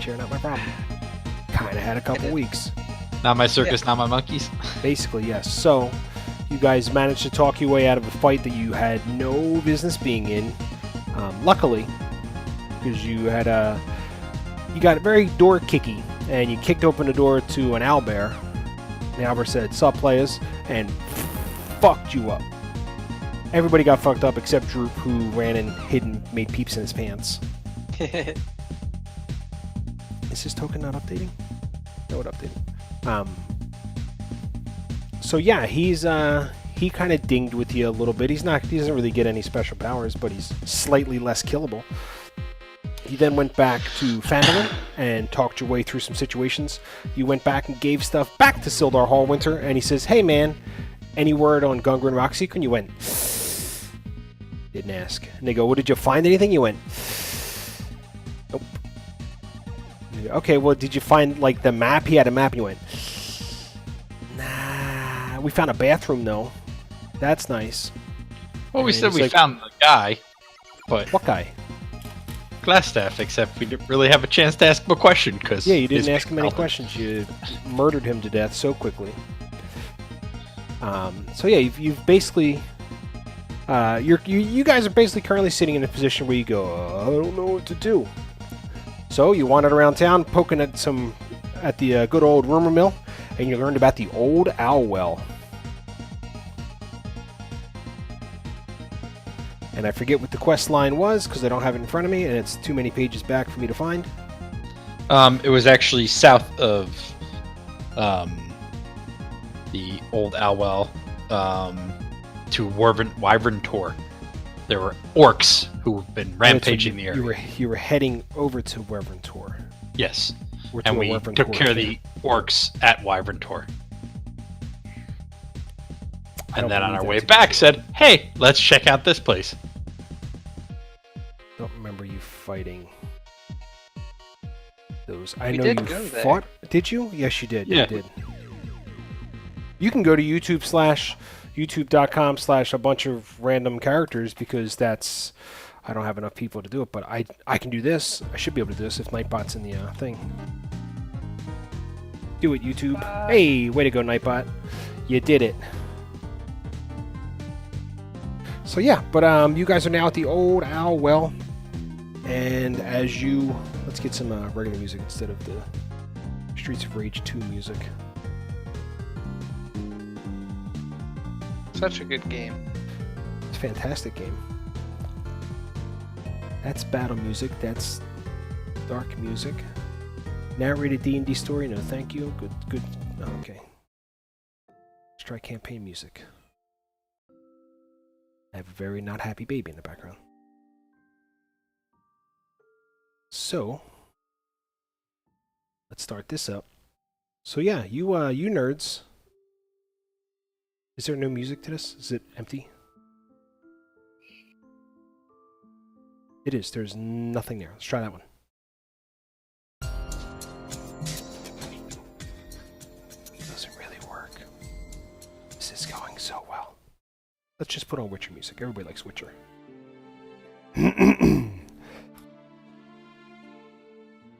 chair, not my problem. Kind of had a couple weeks. Not my circus, not my monkeys. Basically, yes. So, you guys managed to talk your way out of a fight that you had no business being in. Luckily, because you got very door kicky, and you kicked open the door to an owlbear. The owlbear said, "Sup, players," and fucked you up. Everybody got fucked up except Droop, who ran and hid and made peeps in his pants. Is his token not updating? No, it updated. So yeah, he kind of dinged with you a little bit. He doesn't really get any special powers, but he's slightly less killable. He then went back to Fandolin and talked your way through some situations. You went back and gave stuff back to Sildar Hallwinter, and he says, "Hey man, any word on Gungar and Rockseeker?" And you went, didn't ask. And they go, "Well, did you find anything?" You went, "Nope." "Okay, well, did you find, like, the map?" He had a map, and you went, "Nah, we found a bathroom, though. That's nice." Well, we And said he's we like, found the guy, but "What guy?" Glassstaff, except we didn't really have a chance to ask him a question, because... Yeah, you didn't ask him any questions. You murdered him to death so quickly. So yeah, you've basically... you guys are basically currently sitting in a position where you go, "I don't know what to do." So you wandered around town, poking at the good old rumor mill, and you learned about the old owl well. And I forget what the quest line was because I don't have it in front of me, and it's too many pages back for me to find. It was actually south of the old Alwell to Wyvern Tor. There were orcs who've been rampaging the area. You were heading over to Wyvern Tor. Yes, and we took care of the orcs at Wyvern Tor. And then on our way back said, "Hey, let's check out this place." Don't remember you fighting those. We did go there. Fought. Did you? Yes, you did. Yeah. You did. You can go to youtube.com/a bunch of random characters because that's... I don't have enough people to do it, but I can do this. I should be able to do this if Nightbot's in the thing. Do it, YouTube. Hey, way to go, Nightbot. You did it. So yeah, but you guys are now at the old owl well, and as you... Let's get some regular music instead of the Streets of Rage 2 music. Such a good game. It's a fantastic game. That's battle music. That's dark music. Narrated D&D story. No, thank you. Good. Oh, okay. Let's try campaign music. I have a very not happy baby in the background. So, let's start this up. So yeah, you nerds. Is there no music to this? Is it empty? It is. There's nothing there. Let's try that one. Doesn't really work. This is going so well. Let's just put on Witcher music. Everybody likes Witcher.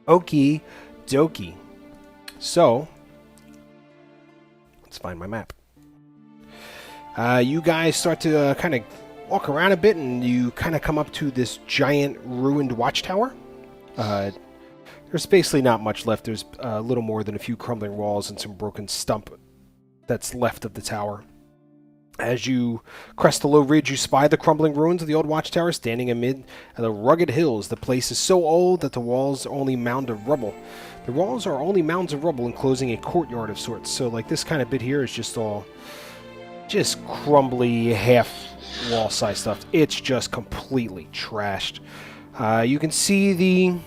Okie dokie. So, let's find my map. You guys start to kind of walk around a bit, and you kind of come up to this giant ruined watchtower. There's basically not much left. There's a little more than a few crumbling walls and some broken stump that's left of the tower. As you crest the low ridge, you spy the crumbling ruins of the old watchtower standing amid the rugged hills. The place is so old that the walls are only mound of rubble. The walls are only mounds of rubble enclosing a courtyard of sorts. So like this kind of bit here is just all just crumbly half wall size stuff. It's just completely trashed. You can see the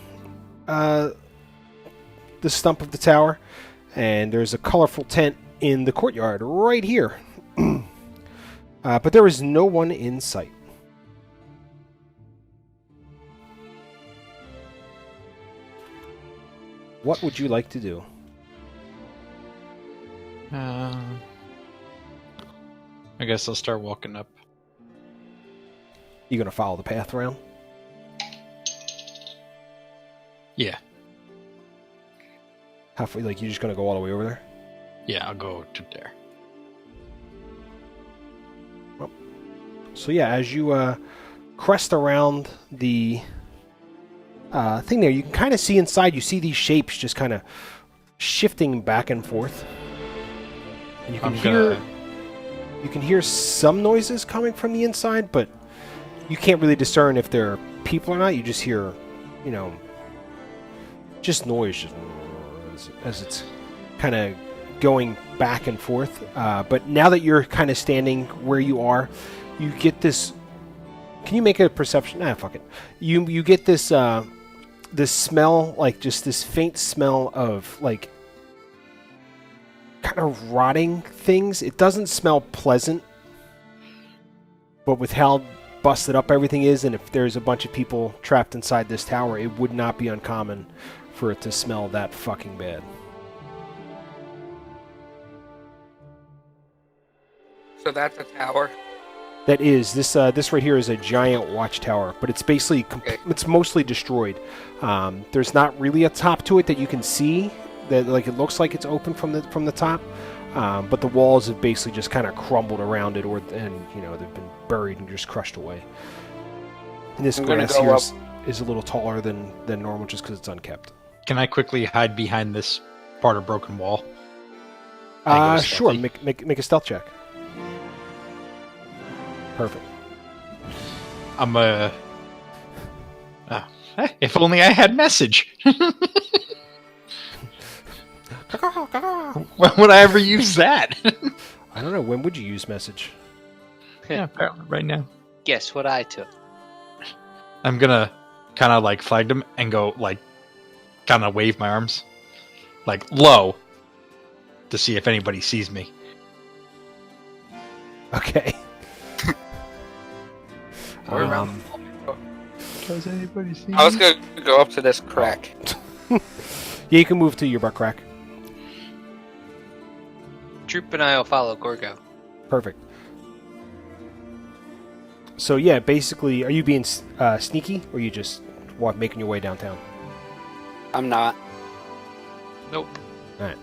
stump of the tower, and there's a colorful tent in the courtyard right here. But there is no one in sight. What would you like to do? I guess I'll start walking up. You gonna follow the path around? Yeah. Halfway, like you're just gonna go all the way over there? Yeah, I'll go to there. So yeah, as you crest around the thing there, you can kind of see inside. You see these shapes just kind of shifting back and forth, and you can hear some noises coming from the inside, but you can't really discern if they're people or not. You just hear, just noise as it's kind of going back and forth. But now that you're kind of standing where you are, you get this. Can you make a perception? Nah, fuck it. You get this this smell, like just this faint smell of like kind of rotting things. It doesn't smell pleasant, but with how busted up everything is, and if there's a bunch of people trapped inside this tower, it would not be uncommon for it to smell that fucking bad. So that's a tower. That is this. This right here is a giant watchtower, but it's basically it's mostly destroyed. There's not really a top to it that you can see. That like it looks like it's open from the top, but the walls have basically just kind of crumbled around it, and they've been buried and just crushed away. And this grass here is a little taller than normal, just because it's unkept. Can I quickly hide behind this part of broken wall? Sure. Make a stealth check. Perfect. I'm if only I had message. When would I ever use that? I don't know. When would you use message? Yeah, apparently right now. Guess what I took? I'm gonna kind of like flag them and go like, kind of wave my arms, like low, to see if anybody sees me. Okay. Does anybody see I was going to go up to this crack. Yeah, you can move to your butt crack. Troop and I will follow Gorgo. Perfect. So yeah, basically, are you being sneaky, or are you just making your way downtown? I'm not. Nope. All right.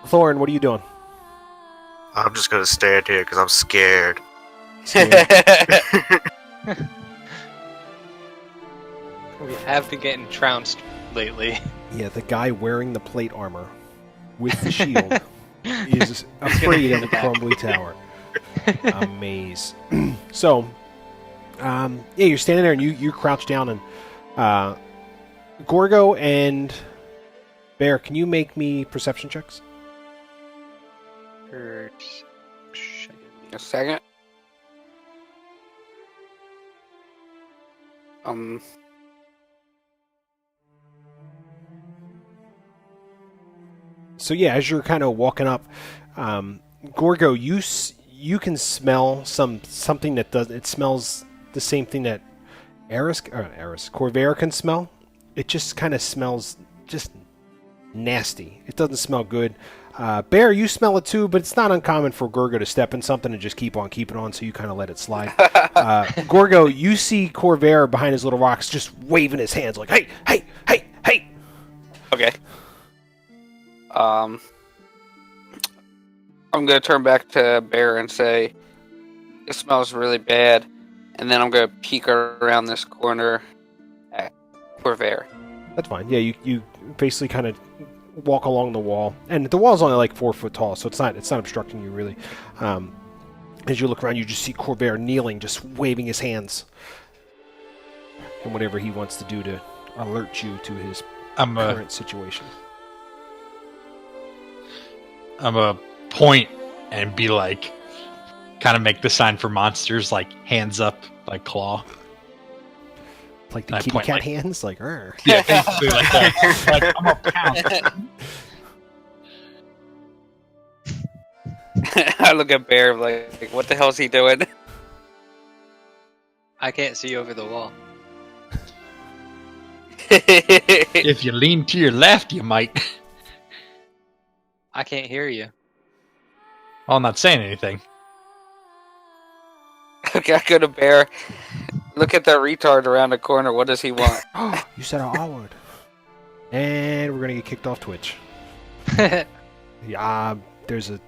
Thorin, what are you doing? I'm just gonna stand here because I'm scared. We have been getting trounced lately. Yeah, the guy wearing the plate armor with the shield is afraid of the crumbly tower. A maze. So, yeah, you're standing there and you crouch down, and Gorgo and Bear, can you make me perception checks? A second. So yeah, as you're kind of walking up, Gorgo, you can smell something that does. It smells the same thing that Corvair can smell. It just kind of smells just nasty. It doesn't smell good. Bear, you smell it too, but it's not uncommon for Gorgo to step in something and just keep on keeping on, so you kind of let it slide. Gorgo, you see Corvair behind his little rocks just waving his hands like, hey, hey, hey, hey. Okay. I'm going to turn back to Bear and say, it smells really bad, and then I'm going to peek around this corner at Corvair. That's fine. Yeah, you basically kind of walk along the wall, and the wall's only like 4 foot tall, so it's not obstructing you really. As you look around, you just see Corvair kneeling, just waving his hands, and whatever he wants to do to alert you to his current situation. I'm a point and be like, kind of make the sign for monsters, like hands up, like claw. Like the kitty cat hands, like, "Arr." Yeah, basically like that. Like, I'm a pound. I look at Bear like, what the hell is he doing? I can't see over the wall. If you lean to your left, you might. I can't hear you. Well, I'm not saying anything. Okay, I go to Bear. Look at that retard around the corner. What does he want? You said a R word. And we're gonna get kicked off Twitch. Yeah, there's a.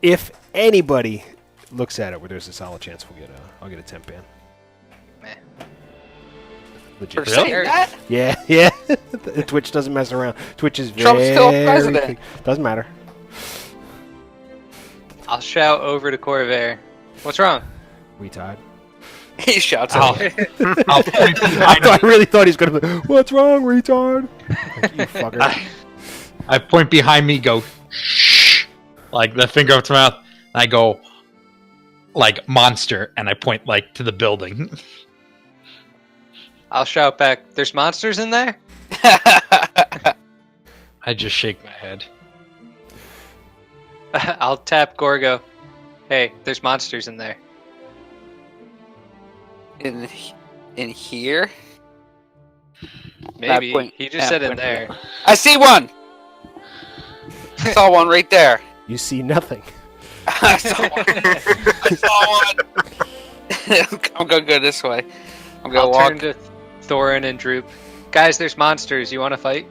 If anybody looks at it, where there's a solid chance I'll get a temp ban. Meh. Legit. For saying that? Yeah. Twitch doesn't mess around. Twitch is Trump's very. still president. Doesn't matter. I'll shout over to Corvair. What's wrong? Retard. He shouts I'll, at me. I'll point I really thought he was gonna be. What's wrong, retard? Like, you fucker. I point behind me, go shh, like the finger up to my mouth. And I go like monster, and I point like to the building. I'll shout back. There's monsters in there? I just shake my head. I'll tap Gorgo. Hey, there's monsters in there. in here? Maybe. point- He just at said in point- there. I see one! I saw one right there. You see nothing. I saw one. I saw one. I'm gonna go this way. I'm gonna I'll walk. turn to Thorin and Droop. Guys, there's monsters. You want to fight?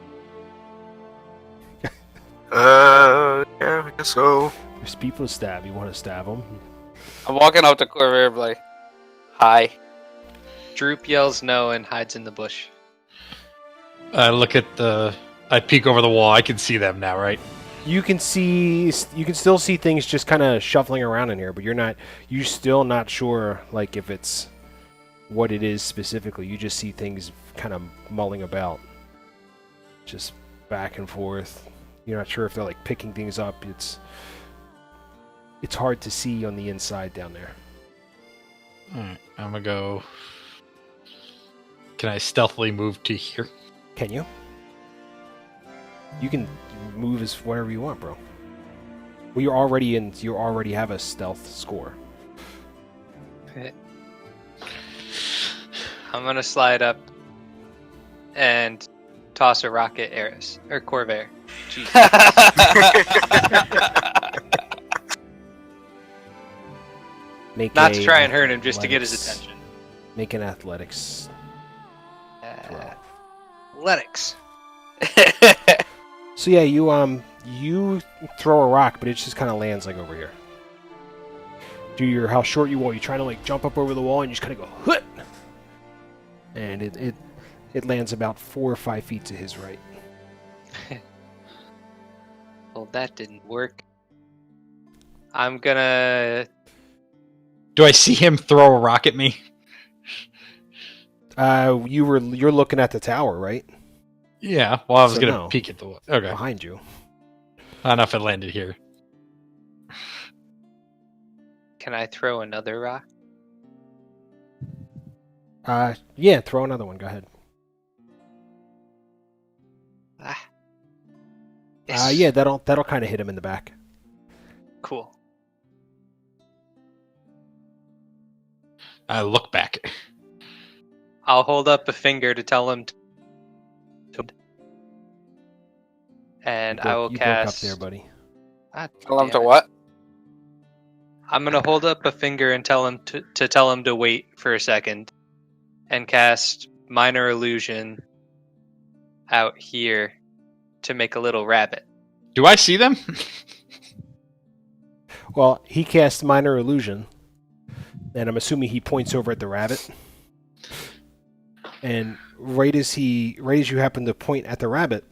Yeah, I guess so. There's people to stab. You want to stab them? I'm walking up to Corvair, like, hi. Droop yells no and hides in the bush. I look at I peek over the wall. I can see them now, right? You can still see things just kind of shuffling around in here, but you're still not sure, like, if it's what it is specifically. You just see things kind of mulling about, just back and forth. You're not sure if they're like picking things up. It's hard to see on the inside down there. Alright, I'm gonna go. Can I stealthily move to here? Can you? You can move as whatever you want, bro. Well, you're already in. You already have a stealth score. I'm gonna slide up and toss a rocket at Eris or Corvair. Jesus. Not to try and hurt him, just to get his attention. Make an athletics. Athletics. So yeah, you throw a rock, but it just kind of lands like over here. Do your how short you want. You're trying to like jump up over the wall, and you just kind of go hut, and it lands about 4 or 5 feet to his right. Well, that didn't work. I'm gonna. Do I see him throw a rock at me? You're looking at the tower, right? Yeah. Well, I was So gonna no. peek at the. Okay. Behind you. I don't know if it landed here. Can I throw another rock? Yeah, throw another one. Go ahead. Yes. Yeah, that'll kind of hit him in the back. Cool. I look back. I'll hold up a finger to tell him to. And I will you cast. broke up there, buddy. Ah, Tell him to damn it. what? I'm gonna hold up a finger and tell him to tell him to wait for a second, and cast minor illusion out here to make a little rabbit. Do I see them? Well, he cast minor illusion, and I'm assuming he points over at the rabbit. And right as you happen to point at the rabbit,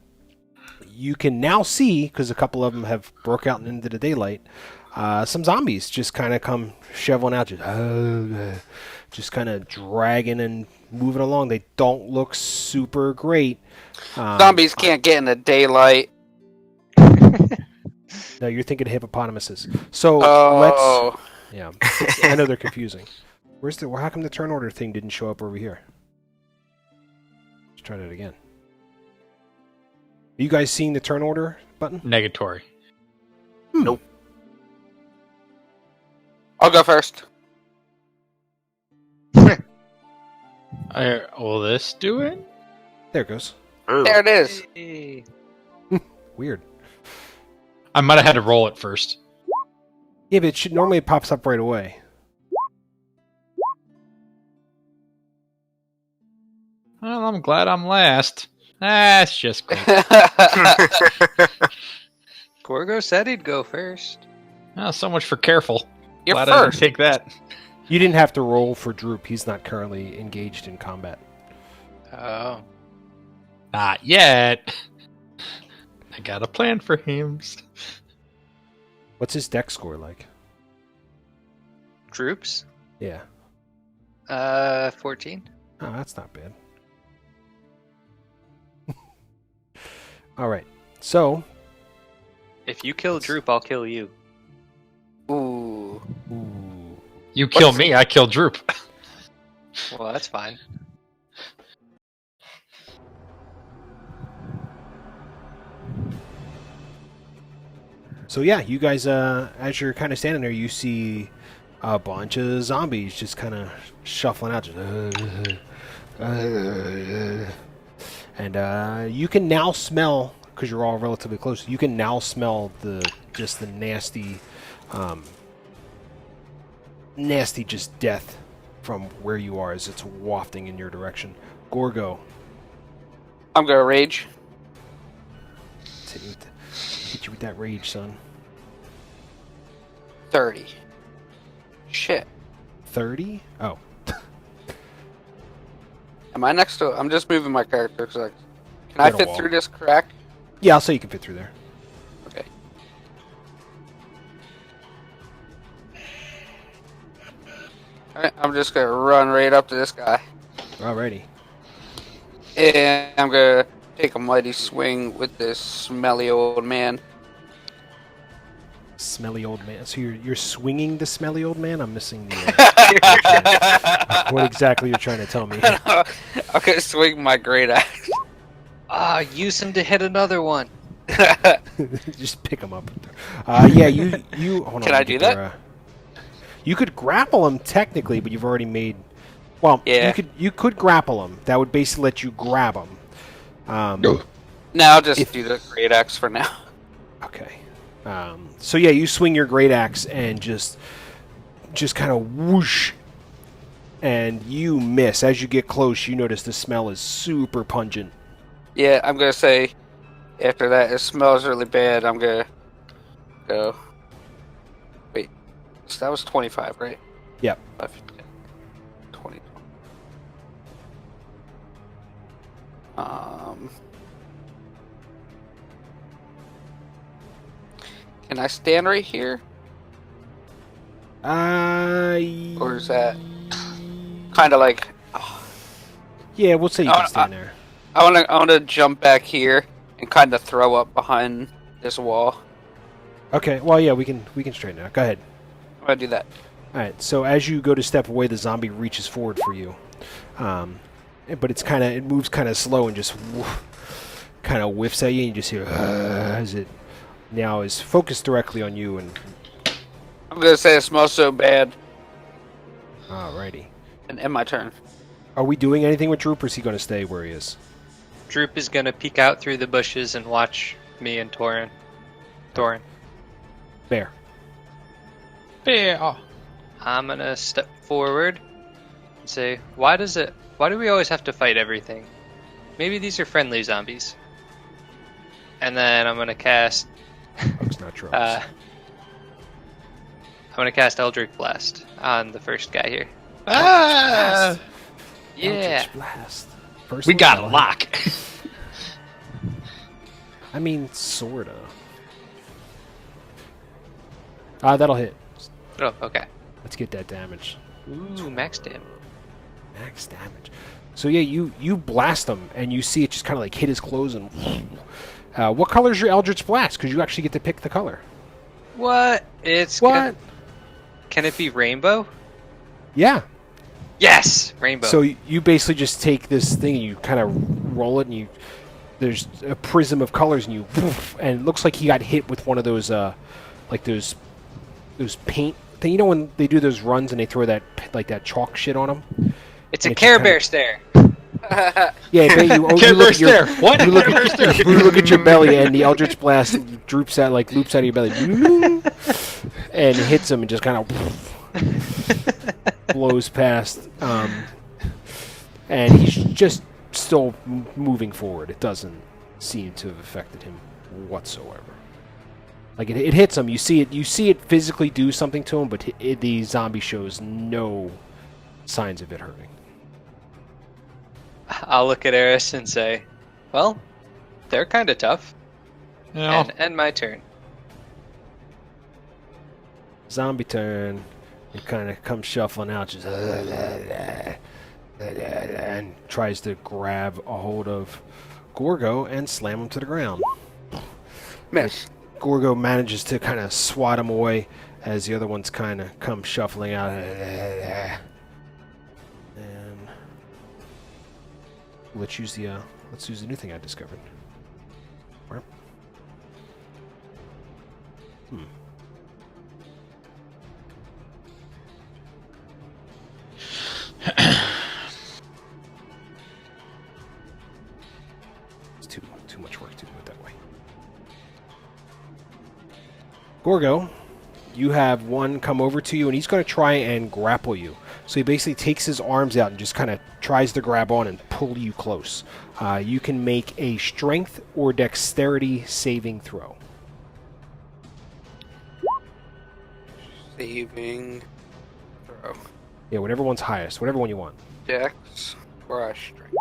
you can now see, because a couple of them have broke out into the daylight, some zombies just kind of come shoveling out, just kind of dragging and moving along. They don't look super great. Zombies can't get in the daylight. No, you're thinking hippopotamuses. So Oh. yeah, I know they're confusing. How come the turn order thing didn't show up over here? Let's try that again. Are you guys seeing the turn order button? Negatory. Nope. I'll go first. Will this do it? There it goes. Ooh. There it is. Hey. Weird. I might have had to roll it first. Yeah, but normally it pops up right away. Well, I'm glad I'm last. That's just great. Gorgo said he'd go first. Oh, so much for careful. You're Glad I didn't first. take that. You didn't have to roll for Droop. He's not currently engaged in combat. Oh. Not yet. I got a plan for him. What's his dex score like? Droops? Yeah. 14. Oh, that's not bad. All right. So. If you kill Droop, I'll kill you. Ooh. Ooh. You kill me, I kill Droop. Well, that's fine. So yeah, you guys, as you're kind of standing there, you see a bunch of zombies just kind of shuffling out, and you can now smell, because you're all relatively close. You can now smell the nasty, nasty just death from where you are as it's wafting in your direction. Gorgo, I'm gonna rage. hit you with that rage, son. 30. Shit. 30? Oh. Am I next to? I'm just moving my character. Cause like, can I Hit a fit wall. through this crack? Yeah, I'll say you can fit through there. Okay. Alright, I'm just gonna run right up to this guy. Alrighty. And I'm gonna take a mighty swing with this smelly old man. Smelly old man. So you're swinging the smelly old man? I'm missing the... what exactly you're trying to tell me? I'm gonna swing my great axe. Use him to hit another one. Just pick him up. Yeah, you hold on. Can I do that? You could grapple him technically, but you've already made... Well, Yeah. you could grapple him. That would basically let you grab him. No, I'll just do the great axe for now. Okay. So yeah, you swing your great axe and just kind of whoosh, and you miss. As you get close, you notice the smell is super pungent. Yeah, I'm gonna say after that it smells really bad. I'm gonna go. Wait, so that was 25, right? Yep. 20. Can I stand right here? Or is that kind of like? Yeah, we'll say you can stand there. I wanna jump back here and kind of throw up behind this wall. Okay. Well, yeah, we can straighten it out. Go ahead. I'm gonna do that. All right. So as you go to step away, the zombie reaches forward for you, but it moves kind of slow and just kind of whiffs at you. And you just hear as it now is focused directly on you. And I'm gonna say it smells so bad. alrighty. And end my turn. Are we doing anything with Droop, or is he going to stay where he is? Droop is gonna peek out through the bushes and watch me and Thorin. Bear. Yeah. I'm gonna step forward and say, why do we always have to fight everything? Maybe these are friendly zombies. And then I'm gonna cast Bugs, not drugs. I'm gonna cast Eldritch Blast on the first guy here. Ah! Yeah. Eldritch Blast. First We one, got a that'll lock. hit. I mean, sorta. That'll hit. Oh, okay. Let's get that damage. Ooh, max damage. Max damage. So yeah, you blast him, and you see it just kind of like hit his clothes. And what color is your Eldritch Blast? Because you actually get to pick the color. What? It's What? Can it be rainbow? Yeah. Yes, rainbow. So you basically just take this thing and you kind of roll it, and there's a prism of colors, and and it looks like he got hit with one of those like those paint thing. You know when they do those runs and they throw that chalk shit on them? it's a and it Care just Bear stare. Yeah, I bet you Care look Bear at your stare. What? you look Care Bear at, stare. you look at your belly, and the Eldritch Blast loops out of your belly, and hits him and just kind of blows past. And he's just still moving forward. It doesn't seem to have affected him whatsoever. Like it hits him. You see it physically do something to him, but the zombie shows no signs of it hurting. I'll look at Eris and say, well, they're kind of tough. Yeah. And end my turn. Zombie turn. It kind of comes shuffling out, just and tries to grab a hold of Gorgo and slam him to the ground. Miss. Gorgo manages to kind of swat him away as the other ones kind of come shuffling out. And let's use the new thing I discovered. Where? It's too much work to do it that way. Gorgo, you have one come over to you, and he's going to try and grapple you. So he basically takes his arms out and just kind of tries to grab on and pull you close. You can make a strength or dexterity saving throw. Saving throw. Yeah, whatever one's highest, whatever one you want. Dex or a strength.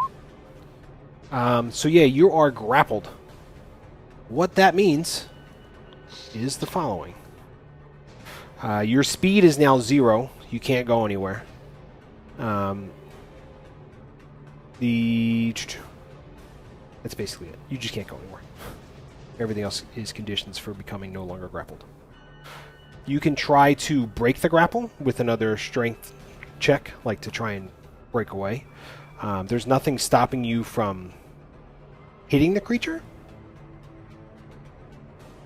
So yeah, you are grappled. What that means is the following. Your speed is now 0. You can't go anywhere. That's basically it. You just can't go anywhere. Everything else is conditions for becoming no longer grappled. You can try to break the grapple with another strength check, like to try and break away. There's nothing stopping you from hitting the creature.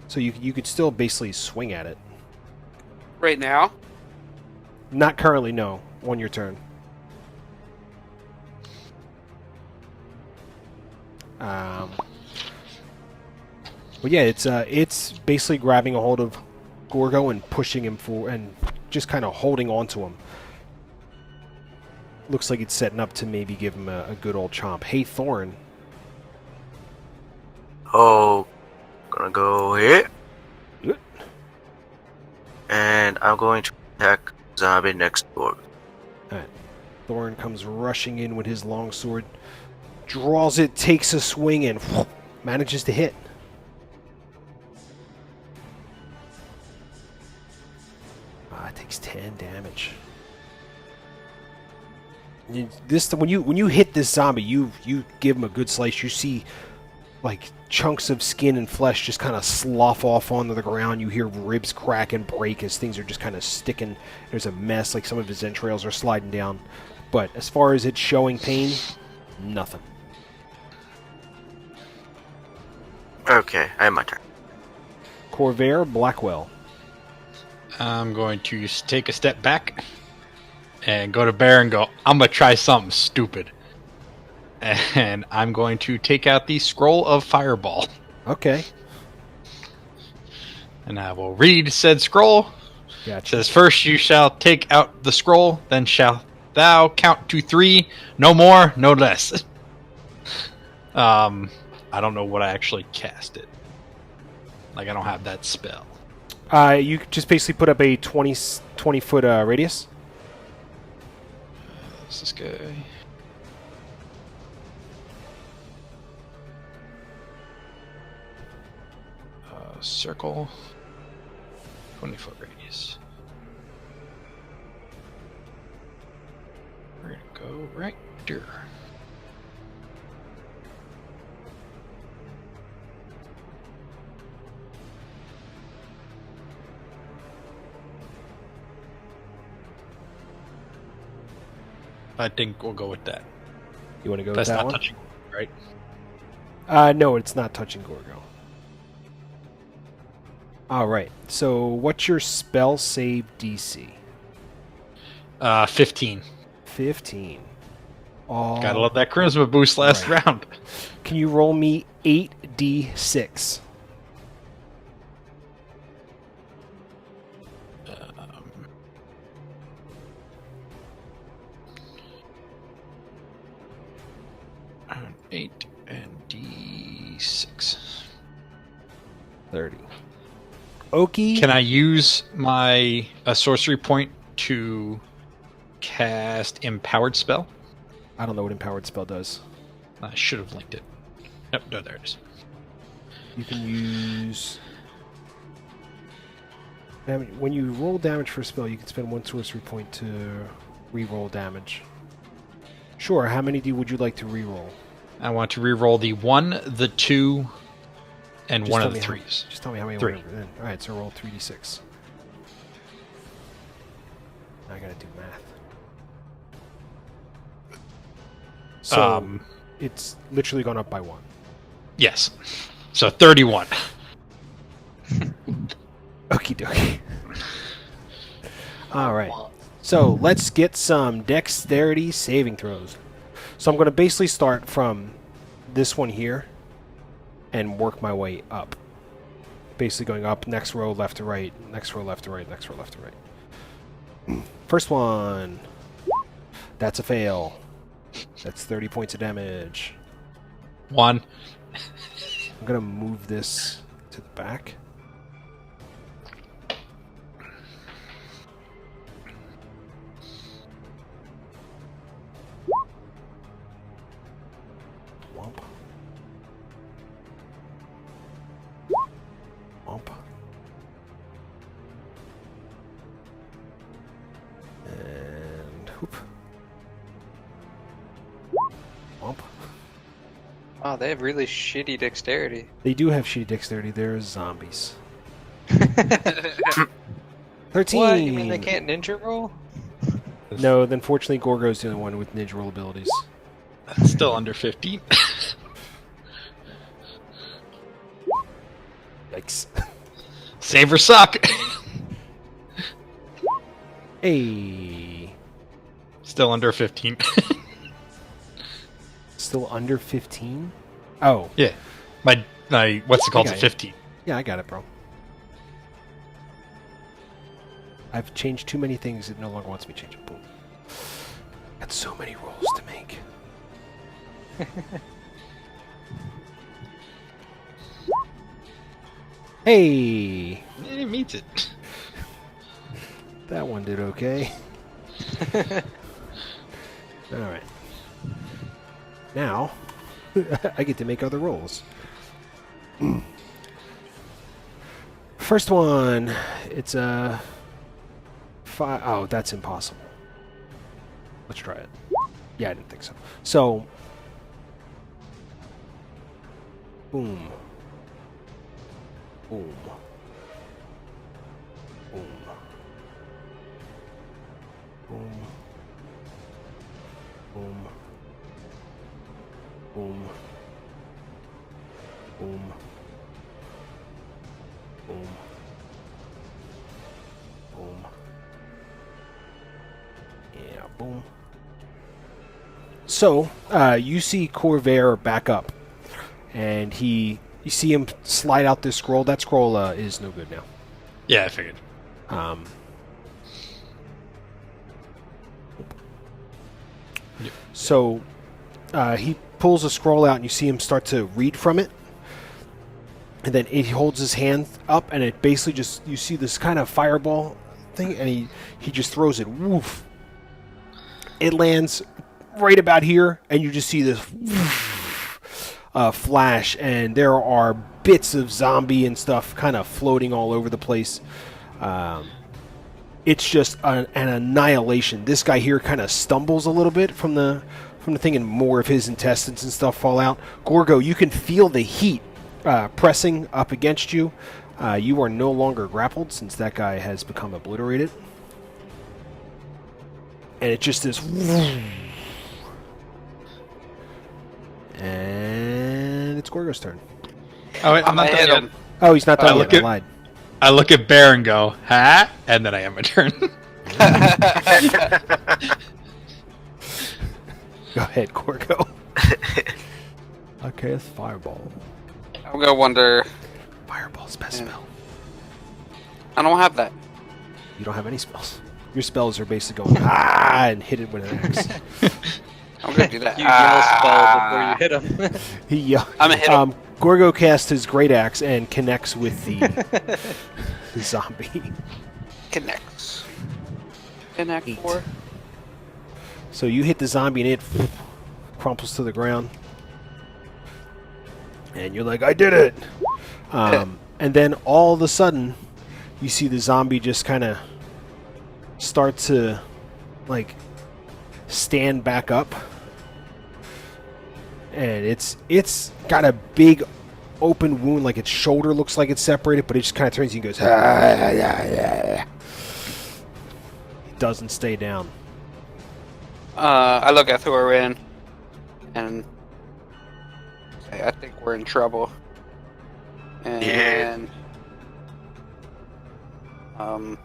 So you could still basically swing at it. Right now? Not currently, no. On your turn. But yeah, it's basically grabbing a hold of Gorgo and pushing him forward and just kind of holding on to him. Looks like it's setting up to maybe give him a good old chomp. Hey, Thorn. Oh, gonna go here. Good. And I'm going to attack zombie next door. Alright. Thorn comes rushing in with his longsword, draws it, takes a swing, and manages to hit. It takes 10 damage. When you hit this zombie, you give him a good slice. You see like chunks of skin and flesh just kind of slough off onto the ground. You hear ribs crack and break as things are just kind of sticking. There's a mess, like some of his entrails are sliding down. But as far as it showing pain, nothing. Okay, I have my turn. Corvair Blackwell. I'm going to take a step back and go to Bear and go, I'm going to try something stupid. And I'm going to take out the Scroll of Fireball. Okay. And I will read said scroll. Gotcha. It says, first you shall take out the scroll, then shalt thou count to 3, no more, no less. I don't know what I actually cast it. Like, I don't have that spell. You just basically put up a 20-foot radius. What's this guy? Circle. 20-foot radius. We're gonna go right there. I think we'll go with that. You want to go That's with that not one? touching, right? No, it's not touching Gorgo. Alright, so what's your spell save DC? 15. 15. Gotta love that charisma boost last right. round. Can you roll me 8d6? 8 and D6. 30. Okie. Can I use my sorcery point to cast Empowered Spell? I don't know what Empowered Spell does. I should have linked it. Nope, no, there it is. You can use... When you roll damage for a spell, you can spend 1 sorcery point to re-roll damage. Sure, how many would you like to re-roll? I want to re-roll the 1, the 2, and Just one tell of the me 3s. Just tell me how many 3. were in. Alright, so roll 3d6. I gotta do math. So, it's literally gone up by 1. Yes. So 31. Okie dokie. Alright. So, let's get some dexterity saving throws. So I'm going to basically start from this one here and work my way up. Basically going up, next row left to right, next row left to right, next row left to right. First one. That's a fail. That's 30 points of damage. 1. I'm going to move this to the back. Womp. Womp. And hoop. Womp. Wow, they have really shitty dexterity. They do have shitty dexterity. They're zombies. 13! What? You mean they can't ninja roll? No, unfortunately, Gorgo's the only one with ninja roll abilities. That's still under 15. Yikes. Save or suck. Hey. Still under 15. Still under 15? Oh. Yeah. My what's it called? I To got it. 15. Yeah, I got it, bro. I've changed too many things. It no longer wants me to change it. Boom. Got so many rolls to make. Hey! It meets it. That one did okay. Alright. Now, I get to make other rolls. First one, it's a 5. Oh, that's impossible. Let's try it. Yeah, I didn't think so. So, boom. Boom. Boom. Boom. Boom. Boom. Boom. Boom. Boom. Yeah, boom. So, you see Corvair back up, and you see him slide out this scroll. That scroll is no good now. Yeah, I figured. So, he pulls a scroll out, and you see him start to read from it. And then he holds his hand up, and it basically just, you see this kind of fireball thing, and he just throws it. Woof. It lands right about here, and you just see this flash, and there are bits of zombie and stuff kind of floating all over the place. It's just an annihilation. This guy here kind of stumbles a little bit from the thing, and more of his intestines and stuff fall out. Gorgo, you can feel the heat pressing up against you. You are no longer grappled since that guy has become obliterated. And it just is... And it's Gorgo's turn. Oh, wait, I'm not hit done him. Oh, he's not done look yet. I at- lied. I look at Bear and go, ha, and then I end my turn. Go ahead, Gorgo. Okay, it's Fireball. I'm gonna wonder. Fireball's best Yeah. spell. I don't have that. You don't have any spells. Your spells are basically going, and hit it with an axe. I'm gonna do that. You yell spell before you hit him. He I'm gonna hit him. Gorgo casts his great axe and connects with the zombie. Connects. Connect 8. 4. So you hit the zombie and it crumples to the ground. And you're like, I did it! And then all of a sudden, you see the zombie just kind of start to, like, stand back up. And it's got a big open wound, like its shoulder looks like it's separated, but it just kind of turns and goes, It doesn't stay down. I look at Thorin and say, I think we're in trouble. And I'll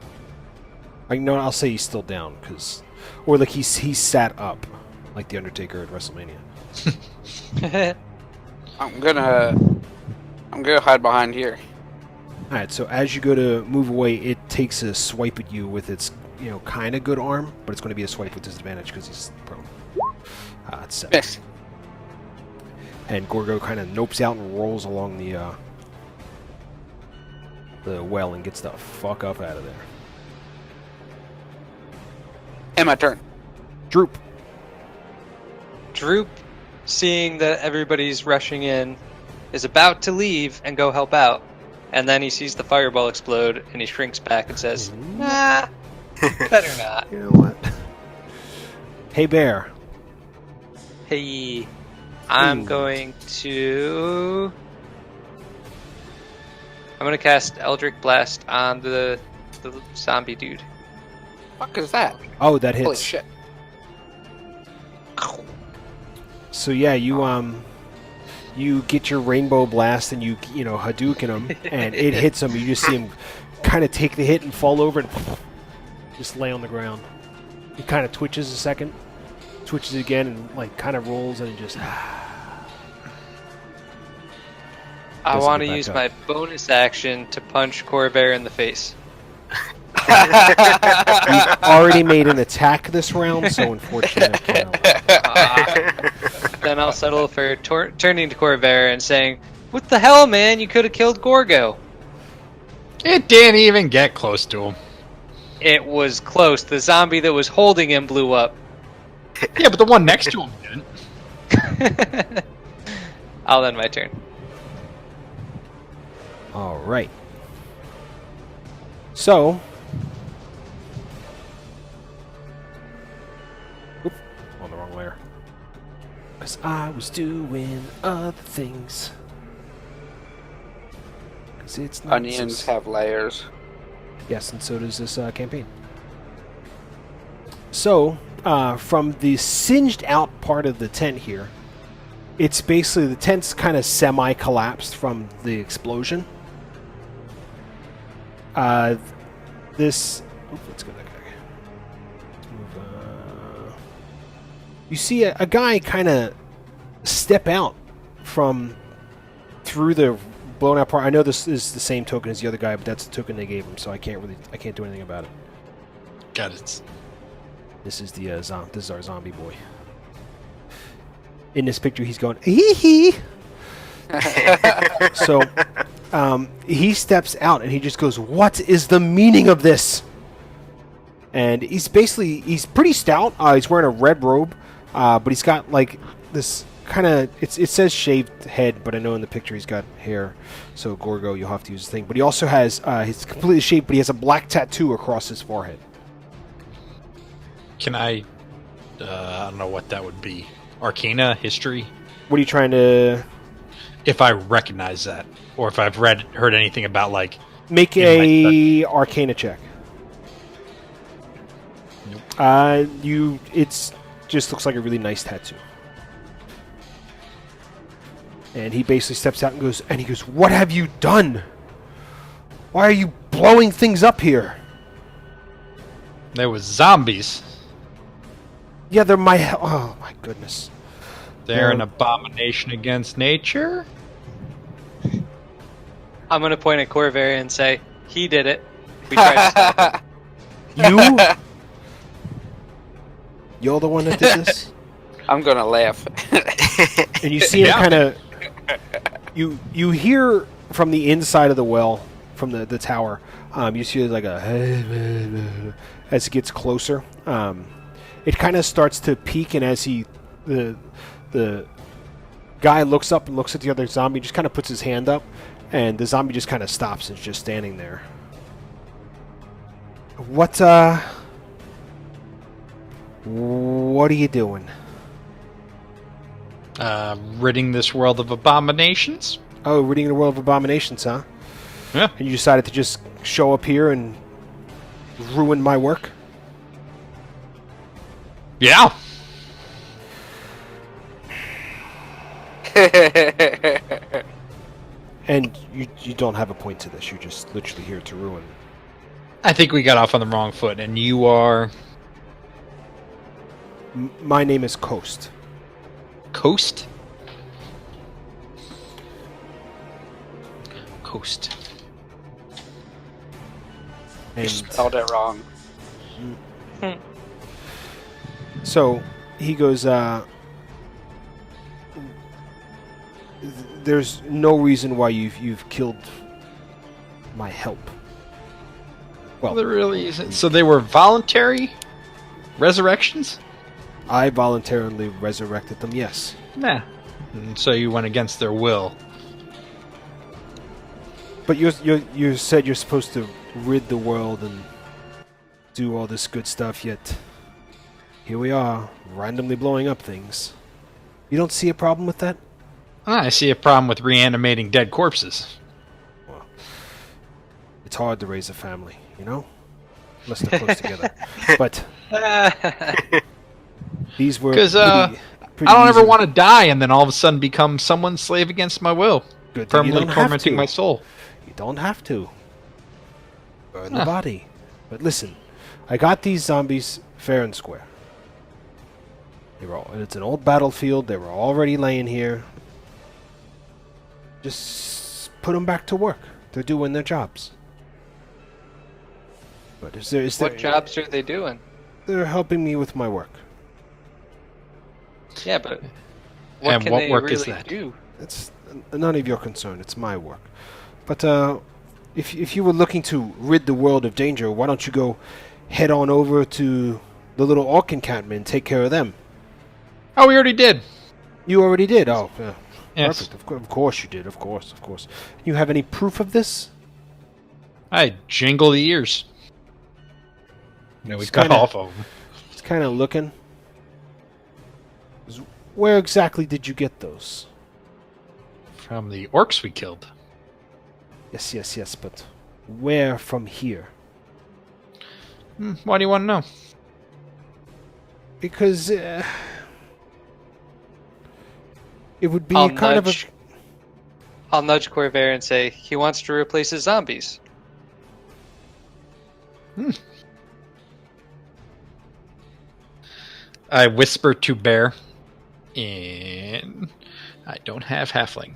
say he's still down, or like he's sat up, like the Undertaker at WrestleMania. I'm gonna hide behind here. All right, so as you go to move away, it takes a swipe at you with its, kind of good arm, but it's going to be a swipe with disadvantage because he's prone. It's 7. Miss. And Gorgo kind of nopes out and rolls along the well and gets the fuck up out of there. And my turn. Droop. Droop, seeing that everybody's rushing in, is about to leave and go help out. And then he sees the fireball explode and he shrinks back and says, nah, better not. You know what? Hey, Bear. Hey, I'm Ooh. going to cast Eldritch Blast on the zombie dude. Fuck is that? Oh, that hits. Holy shit. So yeah, you get your rainbow blast and you Hadouken him, and it hits him. You just see him kind of take the hit and fall over and just lay on the ground. He kind of twitches a second, twitches again, and like kind of rolls and just. I Doesn't want to get back use up. my bonus action to punch Corvair in the face. You've already made an attack this round, so unfortunately, I can't. Then I'll settle for turning to Corvair and saying, "What the hell, man? You could have killed Gorgo." It didn't even get close to him. It was close. The zombie that was holding him blew up. Yeah, but the one next to him didn't. I'll end my turn. All right. So. Oop, on the wrong layer. Because I was doing other things. Because it's not Onions have layers. Yes, and so does this campaign. So, from the singed out part of the tent here, it's basically the tent's kind of semi-collapsed from the explosion. Let's go that guy. Let's move, you see a guy kind of step out from through the blown out part. I know this is the same token as the other guy, but that's the token they gave him, so I can't do anything about it. Got it. This is this is our zombie boy. In this picture, he's going hee hee. So, he steps out and he just goes, "What is the meaning of this?" And he's pretty stout. He's wearing a red robe, but he's got like this kind of it says shaved head, but I know in the picture he's got hair. So Gorgo, you'll have to use the thing. But he also has he's completely shaved, but he has a black tattoo across his forehead. Can I don't know what that would be. Arcana, history? What are you trying to... If I recognize that, or if I've heard anything about, like... Make a Arcana check. Nope. It's just looks like a really nice tattoo. And he basically steps out and goes, "What have you done? Why are you blowing things up here?" There was zombies. Yeah, they're oh my goodness. They're an abomination against nature? I'm going to point at Corvair and say, he did it. We tried to stop him. You're the one that did this? I'm gonna laugh. And you see him Yeah. kind of. You hear from the inside of the well, from the tower. You see like a as it gets closer. It kind of starts to peak, and as the guy looks up and looks at the other zombie, just kind of puts his hand up, and the zombie just kind of stops and is just standing there. What are you doing? Ridding this world of abominations. Oh, reading the World of Abominations, huh? Yeah. And you decided to just show up here and ruin my work? Yeah. And you don't have a point to this. You're just literally here to ruin. I think we got off on the wrong foot, and you are My name is Coast. Coast. Coast. You And spelled it wrong. so he goes, there's no reason why you've killed my help. Well, There really isn't. So they were voluntary resurrections? I voluntarily resurrected them, yes. Nah. And so you went against their will. But you said you're supposed to rid the world and do all this good stuff, yet here we are, randomly blowing up things. You don't see a problem with that? I see a problem with reanimating dead corpses. Well, it's hard to raise a family, you know? Unless they're close together. But these were Because pretty I don't ever easy. want to die and then all of a sudden become someone's slave against my will, Good thing you permanently don't have tormenting to. my soul. You don't have to. Burn the Huh. body. But listen, I got these zombies fair and square. And it's an old battlefield. They were already laying here. Just put them back to work. They're doing their jobs. But is there What jobs are they doing? They're helping me with my work. Yeah, but what And can what they work really is that? do? It's none of your concern. It's my work. But if you were looking to rid the world of danger, why don't you go head on over to the little orc encampment and take care of them? Oh, we already did. You already did. Oh, yeah. Yes. Perfect. Of course you did. Of course. You have any proof of this? I jingle the ears. No, we It's cut kinda- off of them. Just kind of looking. Where exactly did you get those? From the orcs we killed. Yes. But where from here? Why do you want to know? Because it would be I'll kind of a. I'll nudge Corvair and say he wants to replace his zombies. I whisper to Bear, and I don't have halfling.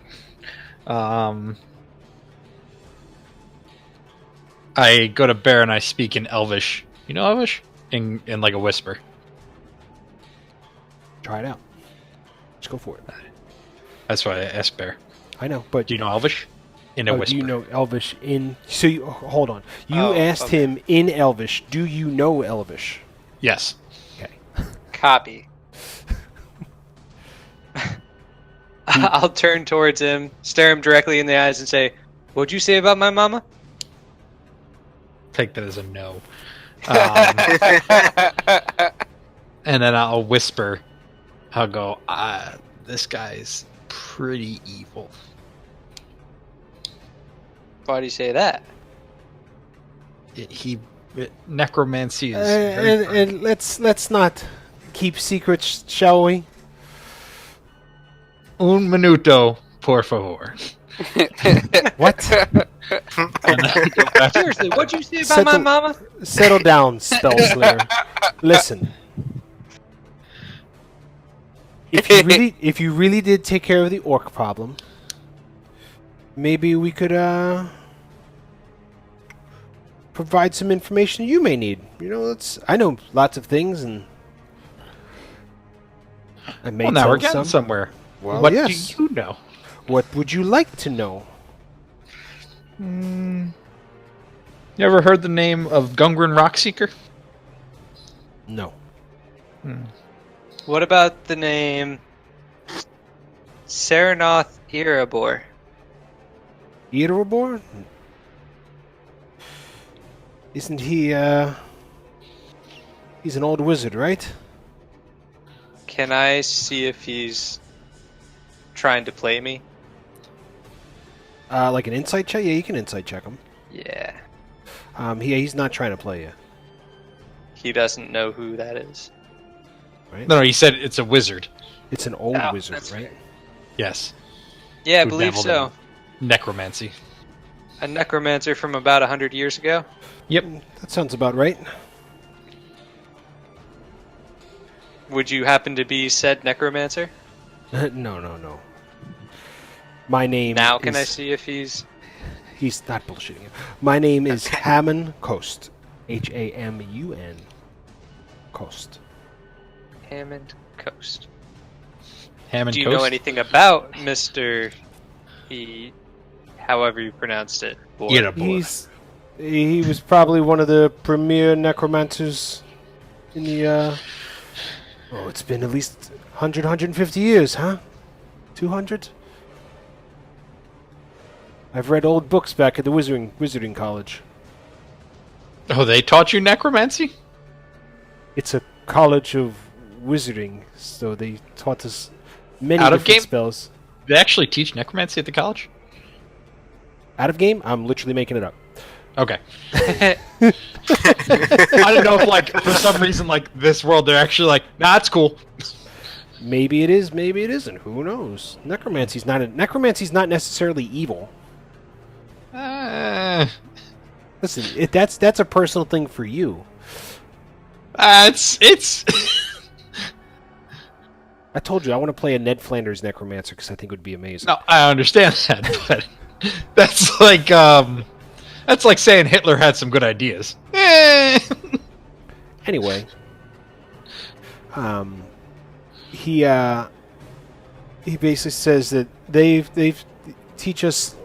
I go to Bear and I speak in Elvish. You know Elvish? In like a whisper. Try it out. Just go for it. That's why I asked Bear. I know, but Do you know Elvish? In a do whisper. you know Elvish in? So hold on. You Oh, asked okay. him in Elvish. Do you know Elvish? Yes. Okay. Copy. I'll turn towards him, stare him directly in the eyes, and say, "What'd you say about my mama?" Take that as a no. And then I'll whisper. I'll go, this guy's pretty evil. Why do you say that? Necromancy is very fun. And let's not keep secrets, shall we? Un minuto, por favor. What? And then I go back- Seriously, what'd you say about my Settle- mama? Settle down, Spellslayer. Listen. If you really did take care of the orc problem, maybe we could provide some information you may need. You know, I know lots of things, and I may Well, now tell we're getting some. somewhere. Well, What yes. do you know? What would you like to know? You ever heard the name of Gungren Rockseeker? No. What about the name Serenoth Erebor? Erebor? Isn't he, he's an old wizard, right? Can I see if he's trying to play me? Like an insight check? Yeah, you can insight check him. Yeah. He's not trying to play you. He doesn't know who that is. Right? No, he said it's a wizard. It's an old Oh, wizard, that's right? Yes. Yeah, I Who believe dabbled so. in necromancy. A necromancer from about 100 years ago. Yep. That sounds about right. Would you happen to be said necromancer? No. My name Now can is... I see if he's... He's not bullshitting you. My name is Hammond Coast. Hamun. Coast. Hammond Coast. Hammond Do you Coast? know anything about Mr. However you pronounced it? Boy? Erebor. He was probably one of the premier necromancers in the, Oh, it's been at least 100, 150 years, huh? 200? I've read old books back at the Wizarding College. Oh, they taught you necromancy? It's a college of wizarding, so they taught us many Out of different game? spells. They actually teach necromancy at the college? Out of game? I'm literally making it up. Okay. I don't know if, like, for some reason, like, this world, they're actually like, nah, it's cool. Maybe it is, maybe it isn't. Who knows? Necromancy's not necessarily evil. Listen, that's a personal thing for you. It's I told you I want to play a Ned Flanders necromancer because I think it would be amazing. No, I understand that, but that's like saying Hitler had some good ideas. Anyway, he basically says that they teach us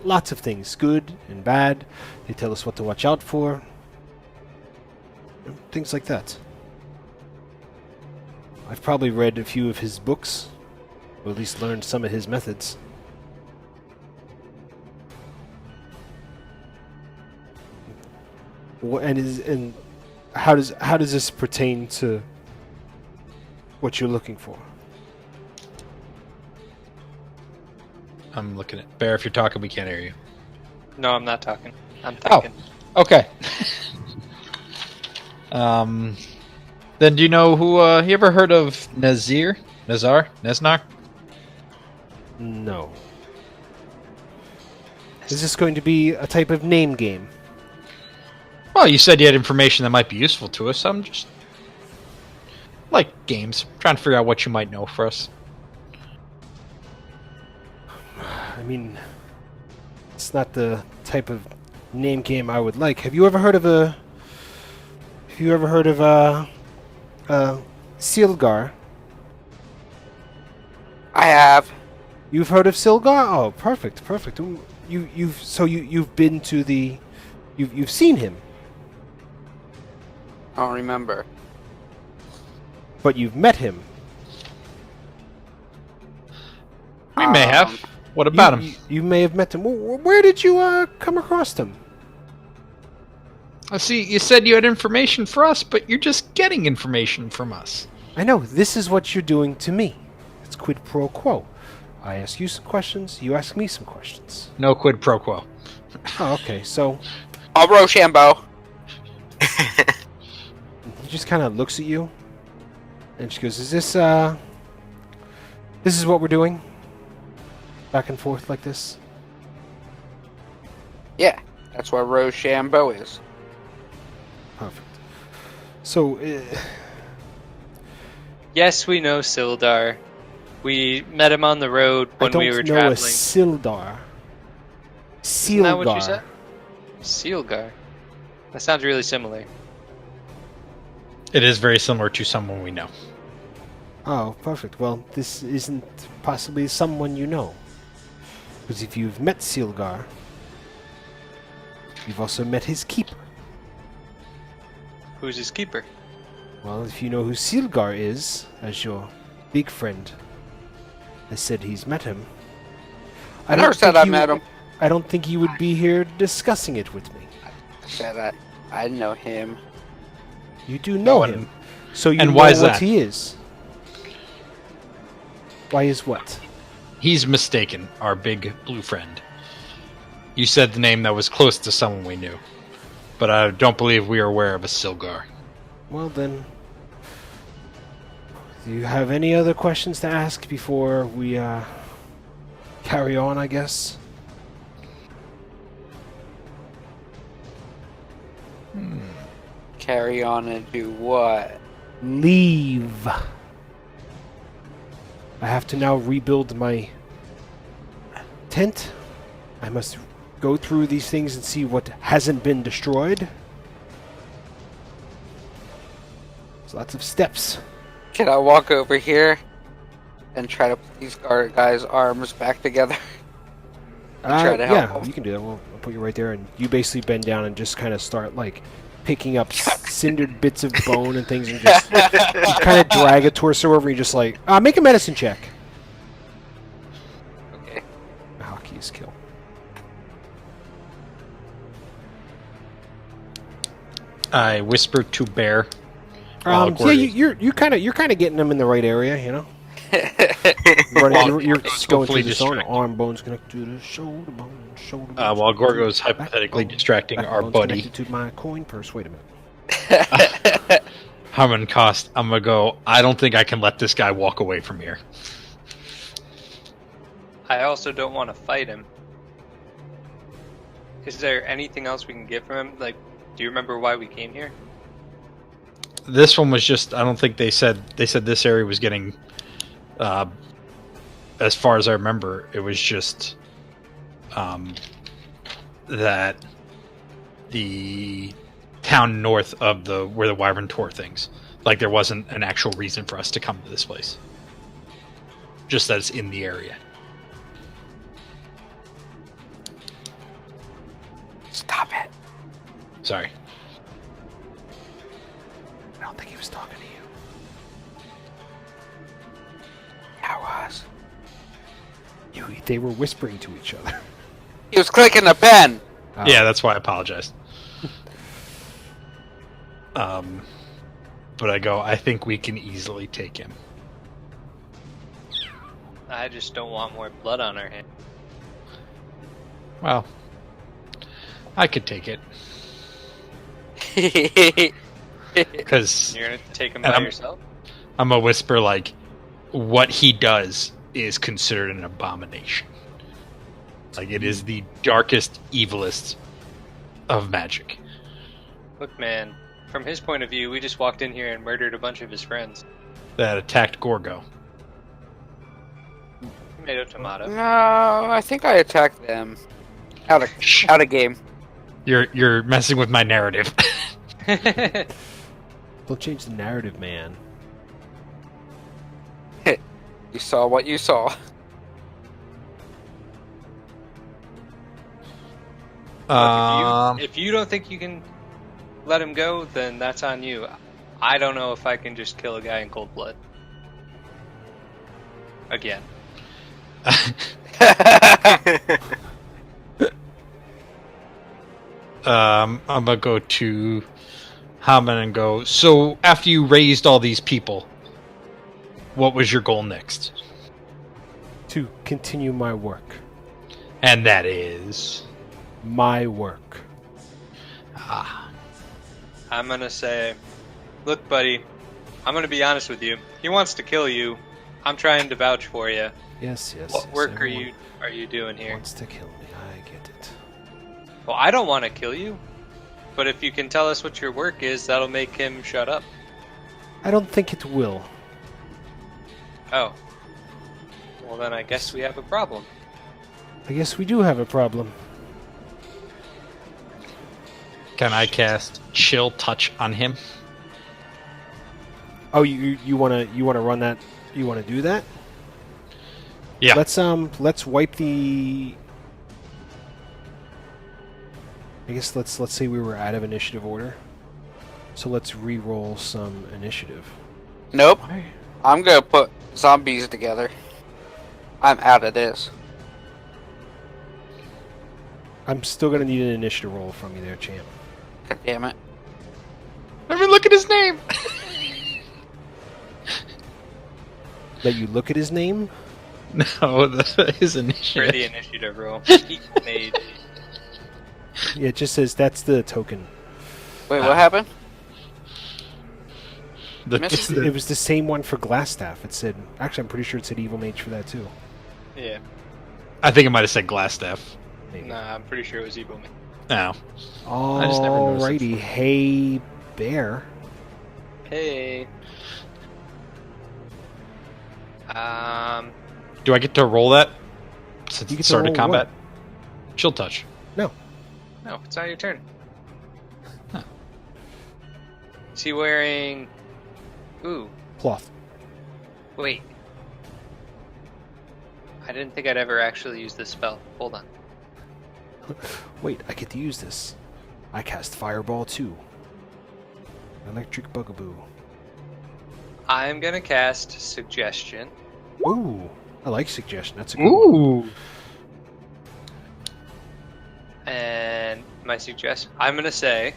lots of things, good and bad. They tell us what to watch out for, things like that. I've probably read a few of his books, or at least learned some of his methods. And how does this pertain to what you're looking for? I'm looking at Bear. If you're talking, we can't hear you. No, I'm not talking. I'm thinking. Okay. Then do you know who? You ever heard of Nazar? No. Is this going to be a type of name game? Well, you said you had information that might be useful to us. I'm just like games, trying to figure out what you might know for us. I mean, it's not the type of name game I would like. Have you ever heard of Silgar? I have. You've heard of Silgar? Oh, perfect. You've been to the, you've seen him, I don't remember. but you've met him. We may have. What about him? You may have met him. Where did you come across him? I see. You said you had information for us, but you're just getting information from us. I know. This is what you're doing to me. It's quid pro quo. I ask you some questions. You ask me some questions. No quid pro quo. Oh, okay. So Rochambeau. he just kind of looks at you, and she goes, "Is this this is what we're doing? Back and forth like this?" Yeah, that's what Rochambeau is. Perfect. So, Yes, we know Sildar. We met him on the road I when don't we were know traveling. a Sildar. Isn't that what you Silgar. said? Sealgar. That sounds really similar. It is very similar to someone we know. Oh, perfect. Well, this isn't possibly someone you know. Because if you've met Silgar, you've also met his keeper. Who's his keeper? Well, if you know who Silgar is, as your big friend has said he's met him, I never said I met him. I don't think you would be here discussing it with me. I said I know him. You do know No, him, so you and know why is what that? he is. Why is what? He's mistaken, our big blue friend. You said the name that was close to someone we knew, but I don't believe we are aware of a Silgar. Well then, do you have any other questions to ask before we carry on, I guess? Carry on and do what? Leave. I have to now rebuild my tent. I must go through these things and see what hasn't been destroyed. There's lots of steps. Can I walk over here and try to put these guys' arms back together? Try to help yeah, them. you can do that. I'll put you right there, and you basically bend down and just kind of start like picking up cindered bits of bone and things, and just you kind of drag a torso over. And you just like make a medicine check. Okay. Hockey is kill. I whispered to Bear. Yeah, you're kind of getting them in the right area, you know. You're going through the zone. distracting. Arm bones connected to the shoulder bone. Shoulder bone. While Gorgo's hypothetically distracting our Backbone's buddy, connected to my coin purse. Wait a minute. Harmon Cost, I'm gonna go. I don't think I can let this guy walk away from here. I also don't want to fight him. Is there anything else we can get from him? Like, do you remember why we came here? This one was just. I don't think they said this area was getting. As far as I remember, it was just that the town north of where the Wyvern tore things. Like there wasn't an actual reason for us to come to this place. Just that it's in the area. Stop it. Sorry. I don't think he was talking to you. I was. They were whispering to each other. He was clicking the pen. Yeah, that's why I apologized. But I think we can easily take him. I just don't want more blood on our hands. Well, I could take it. Because You're gonna take him And by I'm- yourself? I'm a whisper like, what he does is considered an abomination. Like, it is the darkest, evilest of magic. Look, man, from his point of view, we just walked in here and murdered a bunch of his friends. That attacked Gorgo. Tomato, tomato. No, I think I attacked them. Out of game. You're messing with my narrative. Don't change the narrative, man. You saw what you saw. Look, if you don't think you can let him go, then that's on you. I don't know if I can just kill a guy in cold blood. Again. I'm gonna go to Haman and go, so after you raised all these people, what was your goal next? To continue my work. And that is... My work. I'm gonna say, look, buddy, I'm gonna be honest with you. He wants to kill you. I'm trying to vouch for you. Yes, yes. What yes, work are everyone you doing here? wants to kill me. I get it. Well, I don't want to kill you, but if you can tell us what your work is, that'll make him shut up. I don't think it will. Oh. Well, then I guess we have a problem. I guess we do have a problem. Can I cast Chill Touch on him? Oh, you wanna run that? You wanna do that? Yeah. Let's wipe the. I guess let's say we were out of initiative order. So let's re-roll some initiative. Nope. Why? I'm gonna put zombies together. I'm out of this. I'm still gonna need an initiative roll from you there, champ. God damn it. I mean, look at his name. Let you look at his name. No, his For initiative. the initiative roll. He made. Yeah, it just says that's the token. Wait, what happened? It was the same one for Glassstaff. It said, actually, I'm pretty sure it said Evil Mage for that too. Yeah. I think it might have said Glassstaff. Maybe. Nah, I'm pretty sure it was Evil Man. No. I just never noticed it. Alrighty, hey bear. Hey. Do I get to roll that since You get it to started roll combat? Chill touch. No, No, it's not your turn. Huh. Is he wearing? Ooh, cloth. wait. I didn't think I'd ever actually use this spell. Hold on. Wait, I get to use this. I cast Fireball too. Electric Bugaboo. I'm gonna cast Suggestion. Ooh, I like suggestion. That's a good one. Ooh. And my suggestion, I'm gonna say,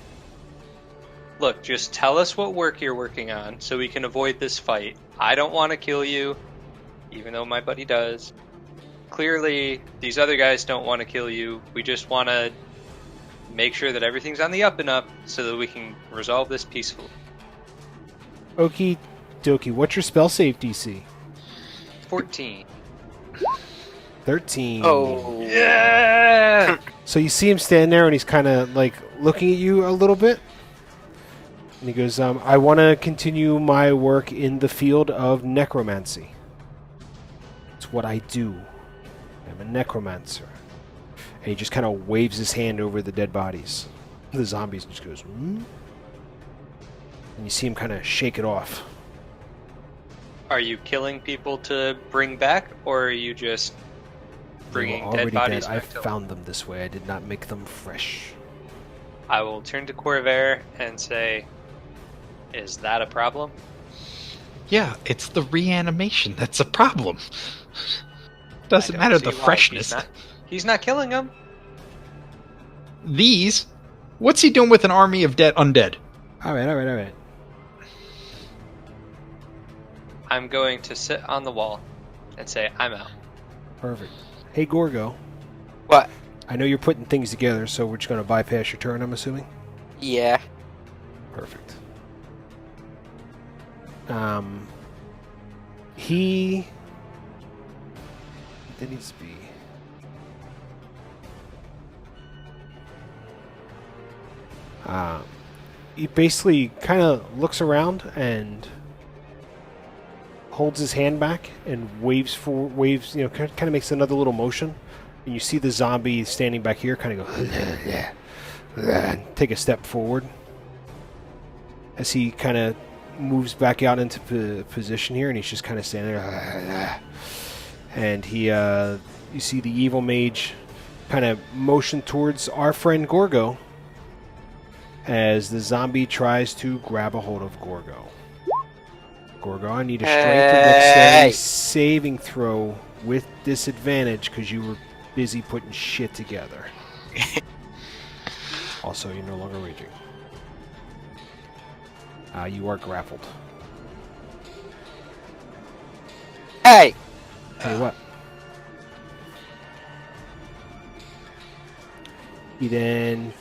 look, just tell us what work you're working on so we can avoid this fight. I don't want to kill you, even though my buddy does. Clearly, these other guys don't want to kill you. We just want to make sure that everything's on the up and up so that we can resolve this peacefully. Okie dokie. What's your spell save DC? 14. 13. Oh. Yeah! So you see him stand there, and he's kind of like looking at you a little bit. And he goes, I want to continue my work in the field of necromancy. It's what I do. I'm a necromancer. And he just kind of waves his hand over the dead bodies. The zombies, and just goes, hmm? And you see him kind of shake it off. Are you killing people to bring back, or are you just bringing They were dead already bodies dead. I back to life? found them this way. I did not make them fresh. I will turn to Corvair and say, is that a problem? Yeah, it's the reanimation that's a problem. Doesn't I don't matter see the why freshness. He's not killing them. These? What's he doing with an army of dead undead? Alright. I'm going to sit on the wall and say, I'm out. Perfect. Hey, Gorgo. What? I know you're putting things together, so we're just going to bypass your turn, I'm assuming? Yeah. Perfect. He... There needs to be... He basically kind of looks around and holds his hand back and waves, you know, kind of makes another little motion. And you see the zombie standing back here kind of go, and take a step forward. As he kind of moves back out into position here, and he's just kind of standing there. And he, you see the evil mage kind of motion towards our friend Gorgo as the zombie tries to grab a hold of Gorgo. Gorgo, I need a strength and dexterity saving throw with disadvantage because you were busy putting shit together. Also, you're no longer raging. You are grappled. Hey! Hey, what? He then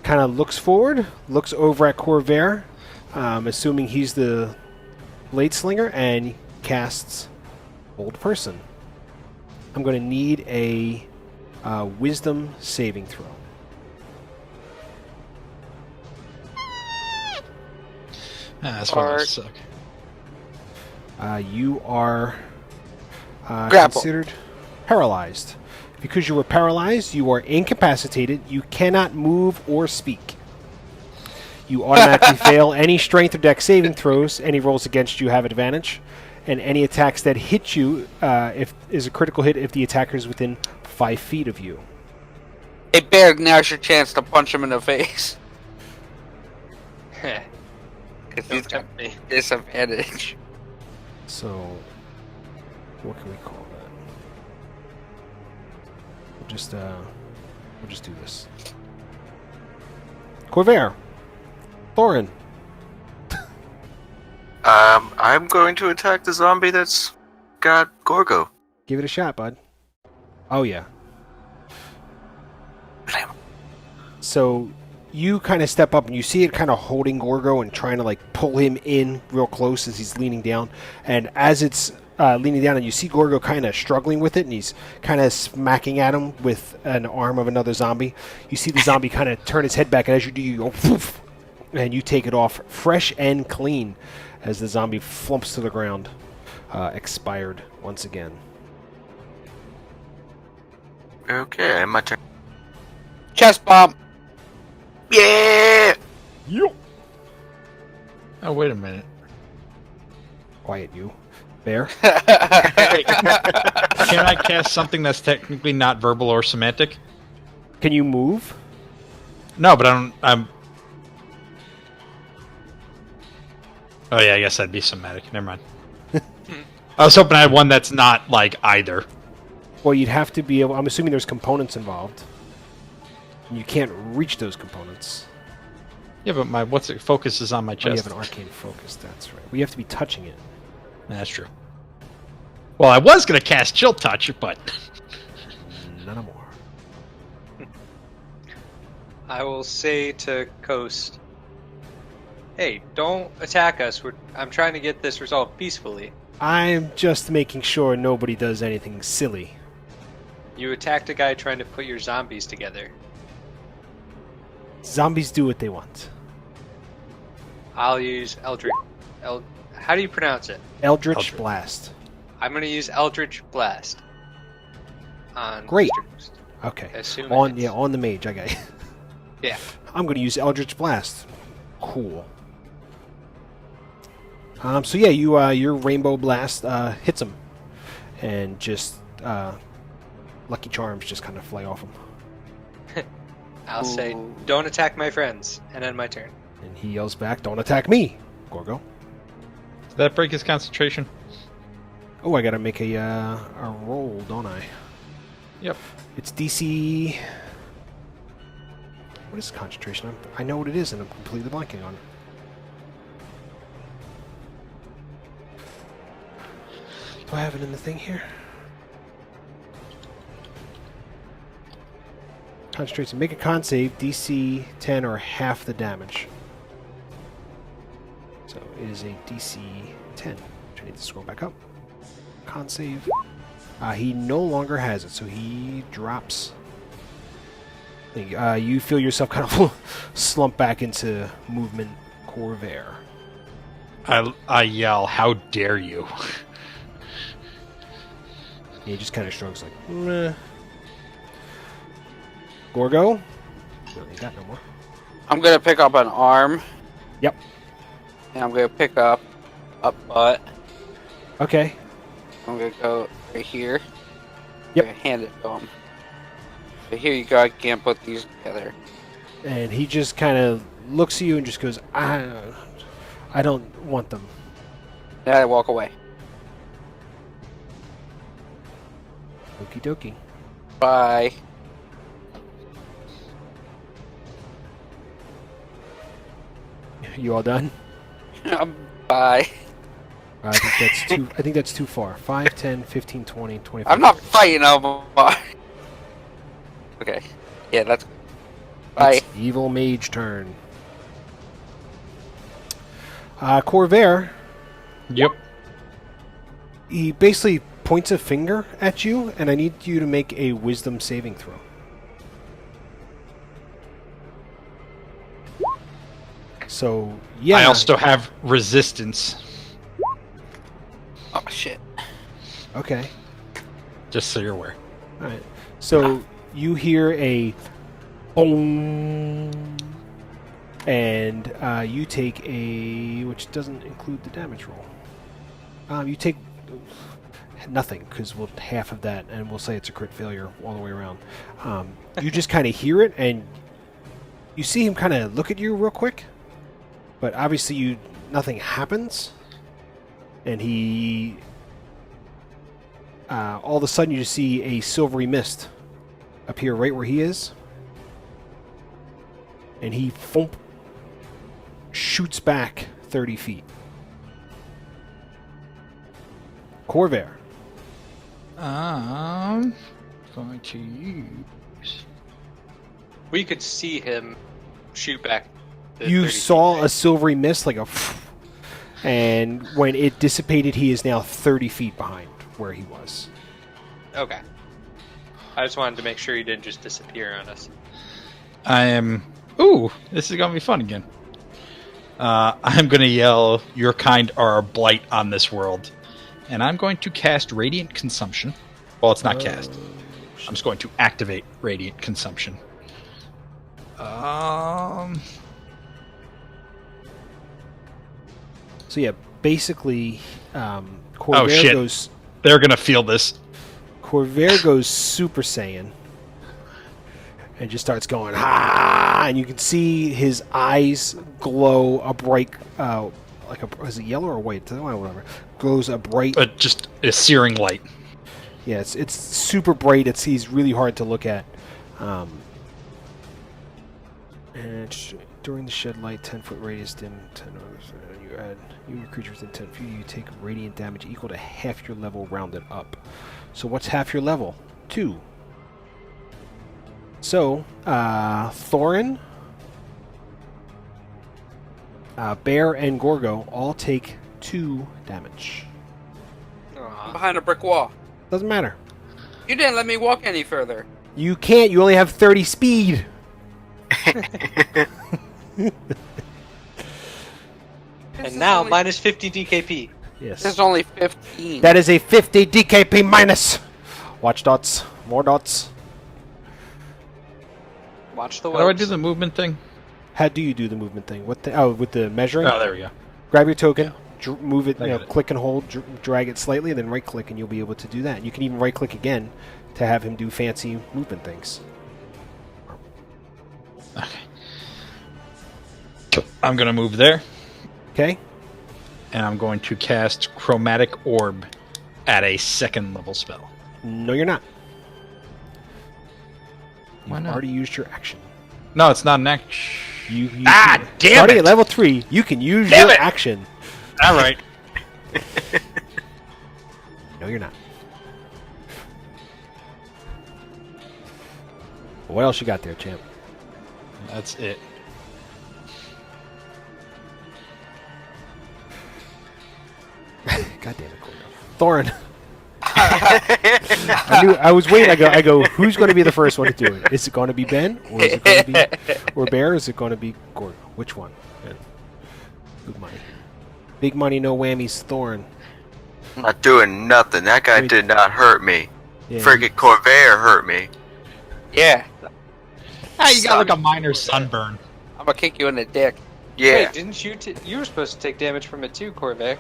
kind of looks forward, looks over at Corvair, assuming he's the blade slinger, and casts Old Person. I'm going to need a wisdom saving throw. That's one of those suck. You are Grappled. considered paralyzed. Because you were paralyzed, you are incapacitated. You cannot move or speak. You automatically fail any strength or dex saving throws. Any rolls against you have advantage. And any attacks that hit you if is a critical hit if the attacker is within 5 feet of you. Hey, Bear, now's your chance to punch him in the face. Because he's Don't got tempt me. disadvantage. So, what can we call that? We'll just do this. Corvair, Thorin. I'm going to attack the zombie that's got Gorgo. Give it a shot, bud. Oh, yeah. So you kind of step up and you see it kind of holding Gorgo and trying to like pull him in real close as he's leaning down. And as it's leaning down and you see Gorgo kind of struggling with it and he's kind of smacking at him with an arm of another zombie. You see the zombie kind of turn his head back, and as you do, you go poof, and you take it off fresh and clean as the zombie flumps to the ground, expired once again. Okay, my turn. Chest bomb. Yeah! Oh, wait a minute. Quiet, you. Bear. Can I cast something that's technically not verbal or semantic? Can you move? No, but I'm. Oh yeah, I guess that'd be semantic. Never mind. I was hoping I had one that's not like either. Well, you'd have to be able... I'm assuming there's components involved. You can't reach those components. Yeah, but my focus is on my Oh, you chest. have an arcane focus, that's right. We have to be touching it. That's true. Well, I was gonna cast Chill Touch, but None more. I will say to Coast, hey, don't attack us. I'm trying to get this resolved peacefully. I'm just making sure nobody does anything silly. You attacked a guy trying to put your zombies together. Zombies do what they want. I'll use Eldritch. How do you pronounce it? Eldritch Blast. I'm going to use Eldritch Blast. On Great. Mr. Coast. Okay. Assume On it's- yeah, on the mage, I got you. Yeah. I'm going to use Eldritch Blast. Cool. So yeah, your Rainbow Blast hits him, and just Lucky Charms just kind of fly off him, I'll say, Ooh. don't attack my friends, and end my turn. and he yells back, "Don't attack me, Gorgo!" did that break his concentration? Oh, I gotta make a roll, don't I? Yep. It's DC. What is concentration? I know what it is, and I'm completely blanking on it. Do I have it in the thing here? Concentration. Make a con save, DC 10 or half the damage. So it is a DC 10. Which I need to scroll back up. Con save. He no longer has it, so he drops. You feel yourself kind of slump back into movement, Corvair. I yell, "How dare you!" He just kind of shrugs like, meh. Gorgo? Don't need that no more. I'm gonna pick up an arm. Yep. And I'm gonna pick up a butt. Okay. I'm gonna go right here. Yep. I'm gonna hand it to him. So here you go. I can't put these together. And he just kind of looks at you and just goes, I don't want them. Then I walk away. Okie dokie. Bye. You all done? Bye. I think that's too far. 5, 10, 15, 20, 25. I'm not fighting no more. Okay. Yeah, that's good. Bye. It's evil mage turn. Corvair, Yep. he basically points a finger at you, and I need you to make a wisdom saving throw. So, yeah. I also have resistance, Oh shit. Okay. just so you're aware. All right. So you hear a boom, And you take a, which doesn't include the damage roll. You take nothing, because we'll half of that, and we'll say it's a crit failure all the way around. You just kind of hear it, and you see him kind of look at you real quick, but obviously nothing happens, and he all of a sudden you just see a silvery mist appear right where he is, and he thump, shoots back 30 feet. Corvair. Going to use. We could see him shoot back. You saw a silvery mist, like a, and when it dissipated, he is now 30 feet behind where he was. Okay. I just wanted to make sure he didn't just disappear on us. I am. Ooh, this is gonna be fun again. I'm gonna yell, "Your kind are a blight on this world," and I'm going to cast Radiant Consumption. Well, it's not cast. I'm just going to activate Radiant Consumption. So yeah, basically, Corvair shit. goes. They're gonna feel this. Corvair goes Super Saiyan and just starts going ha, and you can see his eyes glow a bright, like a, is it yellow or white? Whatever. Glows a bright. Just a searing light. Yeah, it's super bright. He's really hard to look at. And during the shed light, 10-foot radius, dim 10. You add you and creatures within 10 feet. You take radiant damage equal to half your level rounded up. So what's half your level? 2. So Thorin, Bear, and Gorgo all take 2 damage. I'm behind a brick wall. Doesn't matter. You didn't let me walk any further. You can't. You only have 30 speed. And now minus 50 DKP. Yes. This is only 15. That is a 50 DKP minus. Watch dots. More dots. Watch the How do I webs. do the movement thing? How do you do the movement thing? What? Oh, with the measuring. Oh, there we go. Grab your token. Move it. I got it. Click and hold. Drag it slightly, and then right click, and you'll be able to do that. You can even right click again to have him do fancy movement things. Okay. I'm gonna move there, Okay. and I'm going to cast Chromatic Orb at a 2nd level spell. No, you're not. Why You've not? already used your action. No, it's not an action. Damn Starting it! at level 3, you can use Damn your it! action. All right. No, you're not. What else you got there, champ? That's it. God damn it, Thorin. I was waiting. I go. Who's going to be the first one to do it? Is it going to be Ben, or is it going to be, or Bear? Or is it going to be Gordon? Which one? Ben. Big money. Big money, no whammies. Thorin. I'm not doing nothing. That guy Wait. did not hurt me. Yeah, Friggin' Corvair hurt me. Yeah. Ah, you got like a minor sunburn. I'm gonna kick you in the dick. Yeah. Wait, didn't you? You were supposed to take damage from it too, Corvair.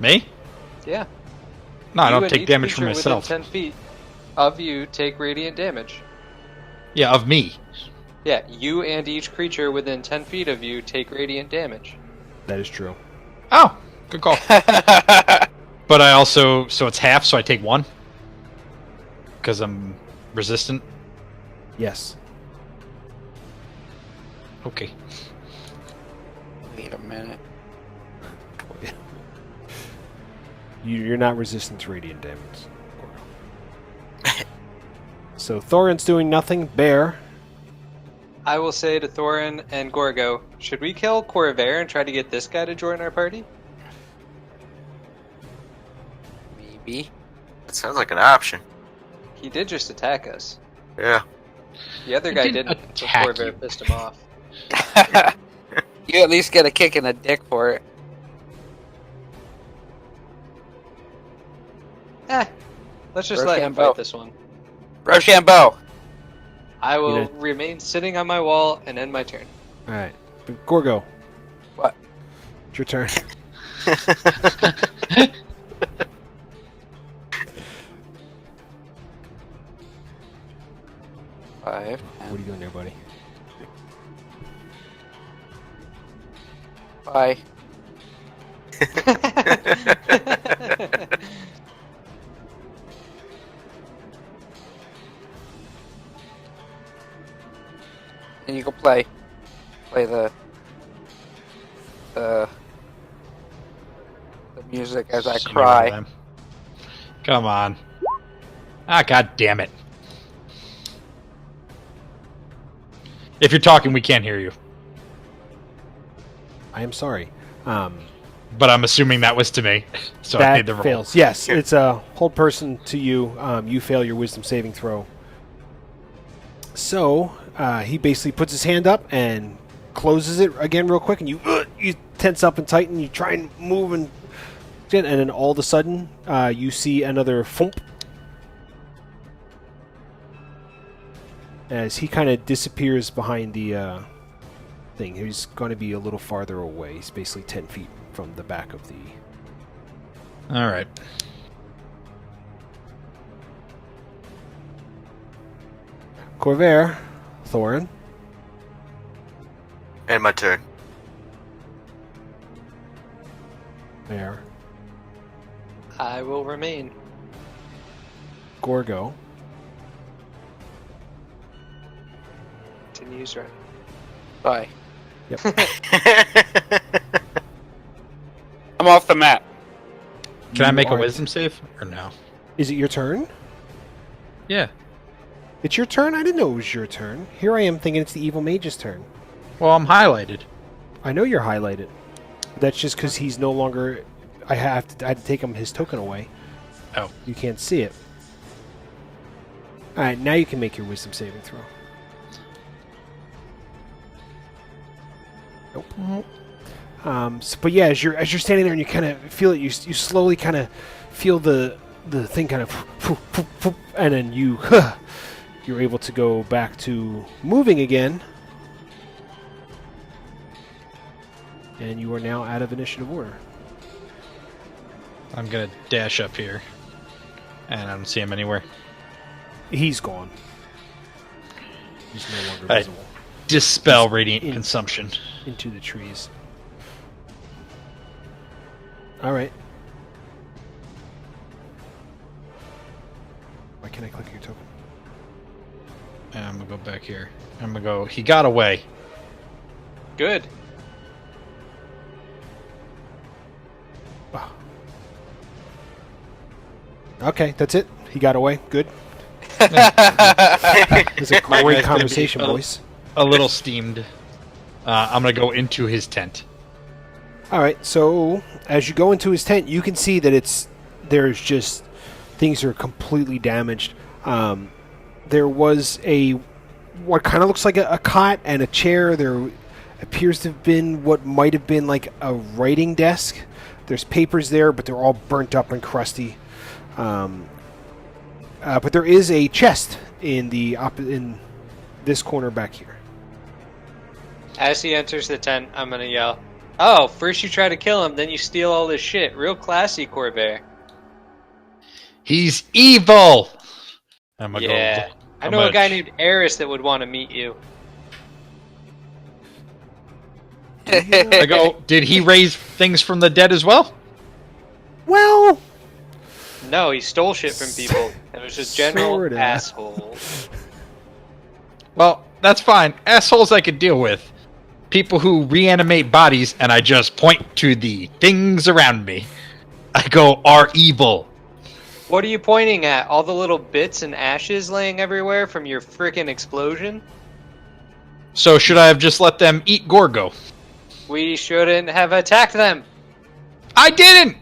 Me? Yeah. No, I You don't and take each damage from creature myself. Within 10 feet of you take radiant damage. Yeah, of me. Yeah, you and each creature within 10 feet of you take radiant damage. that is true. Oh, good call. But I also, so it's half, so I take 1 because I'm resistant. Yes. Okay. Wait a minute. You're not resistant to radiant damage. So Thorin's doing nothing. Bear. I will say to Thorin and Gorgo, should we kill Corvair and try to get this guy to join our party? Maybe. That sounds like an option. He did just attack us. Yeah. The other He guy didn't didn't, so attack Corvair you. pissed him off. You at least get a kick in the dick for it. Let's just let him Rochambeau. fight this one. Rochambeau. I will You know- remain sitting on my wall and end my turn. All right. But Gorgo, What? it's your turn. Five. What are you doing there, buddy? Bye. And you go play the music as I See me one of cry. them. Come on. Ah, god damn it. If you're talking, we can't hear you. I am sorry. But I'm assuming that was to me. So I That made the roll. fails. Yes, it's a hold person to you. You fail your wisdom saving throw. So he basically puts his hand up and closes it again real quick, and you tense up and tighten. You try and move, and then all of a sudden you see another thump as he kind of disappears behind the thing. He's going to be a little farther away. He's basically 10 feet from the back of the... All right. Corvair, Thorin. And my turn. There. I will remain. Gorgo. Continues right. Bye. Yep. I'm off the map. Can I You make a are- wisdom save or no? Is it your turn? Yeah. It's your turn? I didn't know it was your turn. Here I am thinking it's the evil mage's turn. Well, I'm highlighted. I know you're highlighted. That's just because he's no longer... I had to take his token away. Oh. You can't see it. Alright, now you can make your wisdom saving throw. Nope. But yeah, as you're standing there and you kind of feel it, you slowly kind of feel the thing kind of, and then you're able to go back to moving again, and you are now out of initiative order. I'm gonna dash up here. And I don't see him anywhere. He's gone. He's no longer I visible. Dispel radiant in- consumption. Into the trees. All right. Why can't I click your token? And I'm gonna go back here. I'm gonna go. He got away. Good. Oh. Okay, that's it. He got away. Good. It was a My great guy's gonna be conversation, a- boys. A little steamed. I'm gonna go into his tent. All right, so as you go into his tent, you can see that there's just things are completely damaged. There was what kind of looks like a cot and a chair. There appears to have been what might have been like a writing desk. There's papers there, but they're all burnt up and crusty. But there is a chest in in this corner back here. As he enters the tent, I'm gonna yell, "Oh, first you try to kill him, then you steal all this shit. Real classy, Corvair." He's evil. I'm gonna Yeah. go. I I'm know a gonna guy named Eris that would want to meet you. I go. Did he raise things from the dead as well? Well, No, he stole shit from people. It was just general Sorta. asshole. Well, that's fine. Assholes I could deal with. People who reanimate bodies, and I just point to the things around me. I go, are evil. What are you pointing at? All the little bits and ashes laying everywhere from your freaking explosion? So should I have just let them eat Gorgo? We shouldn't have attacked them. I didn't!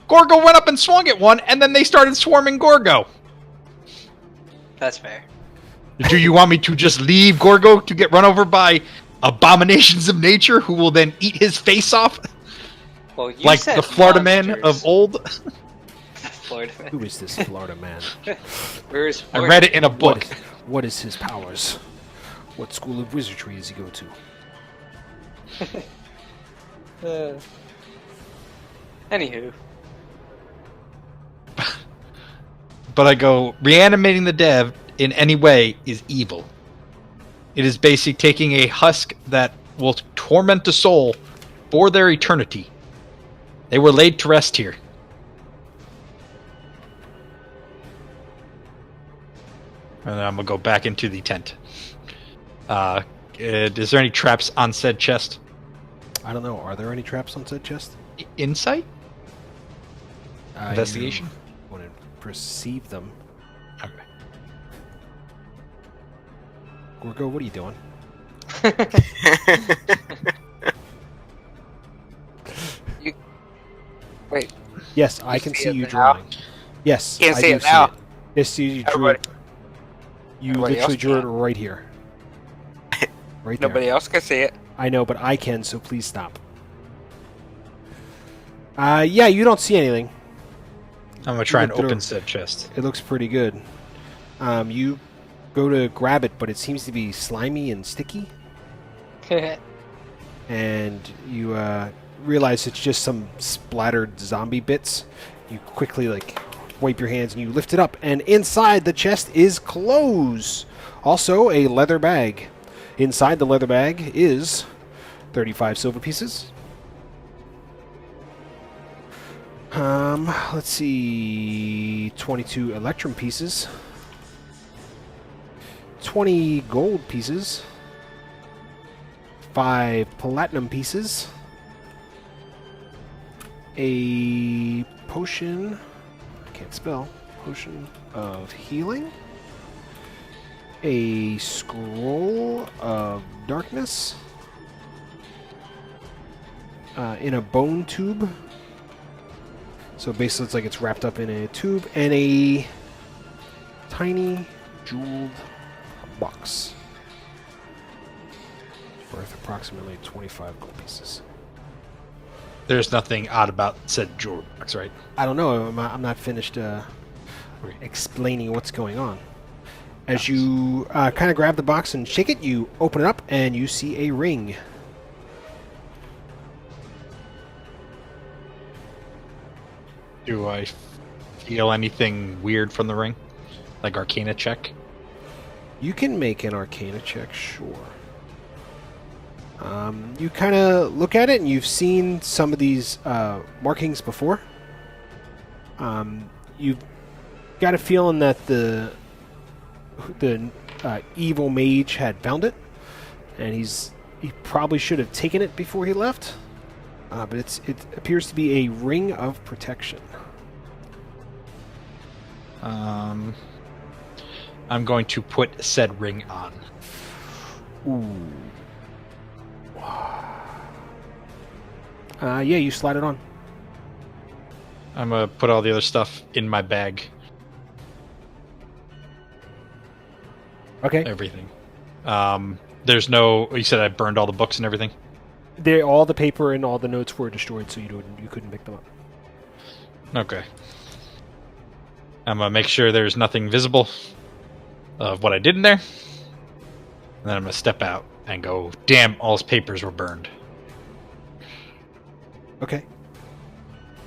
Gorgo went up and swung at one, and then they started swarming Gorgo. That's fair. Do you want me to just leave Gorgo to get run over by abominations of nature who will then eat his face off? Well, you Like said the Florida man monsters. of old? Florida man. who is this Florida man? Where's I read it in a book. What is his powers? What school of wizardry does he go to? Anywho. But I go, reanimating the dev in any way is evil. It is basically taking a husk that will torment a soul for their eternity. They were laid to rest here. And then I'm going to go back into the tent. Is there any traps on said chest? I don't know. Are there any traps on said chest? Insight? Investigation? I want to perceive them. Okay. Gorgo, what are you doing? Wait. Yes, I You can see see it you now? drawing. Yes, Can't I see do it now. see it. Yes, you drew Everybody- it. You everybody literally else drew it can. right here. Right there. Nobody else can see it. I know, but I can, so please stop. Yeah, you don't see anything. I'm going to try and looked it open over. said chest. It looks pretty good. You go to grab it, but it seems to be slimy and sticky. And you realize it's just some splattered zombie bits. You quickly wipe your hands and you lift it up, and inside the chest is clothes. Also a leather bag. Inside the leather bag is 35 silver pieces. Let's see, 22 electrum pieces, 20 gold pieces, 5 platinum pieces, a potion, I can't spell, potion of healing, a scroll of darkness, in a bone tube. So basically it's like it's wrapped up in a tube, and a tiny jeweled box worth approximately 25 gold pieces. There's nothing odd about said jewelry box, right? I don't know. I'm not finished explaining what's going on. As you kind of grab the box and shake it, you open it up and you see a ring. Do I feel anything weird from the ring? Like Arcana check? You can make an Arcana check, sure. You kind of look at it, and you've seen some of these markings before. You've got a feeling that the evil mage had found it, and he probably should have taken it before he left. But it appears to be a ring of protection. I'm going to put said ring on. Ooh. Yeah, you slide it on. I'm going to put all the other stuff in my bag. Okay. Everything. There's no... You said I burned all the books and everything? All the paper and all the notes were destroyed, so you couldn't pick them up. Okay. I'm going to make sure there's nothing visible of what I did in there. And then I'm going to step out and go, damn, all his papers were burned. Okay.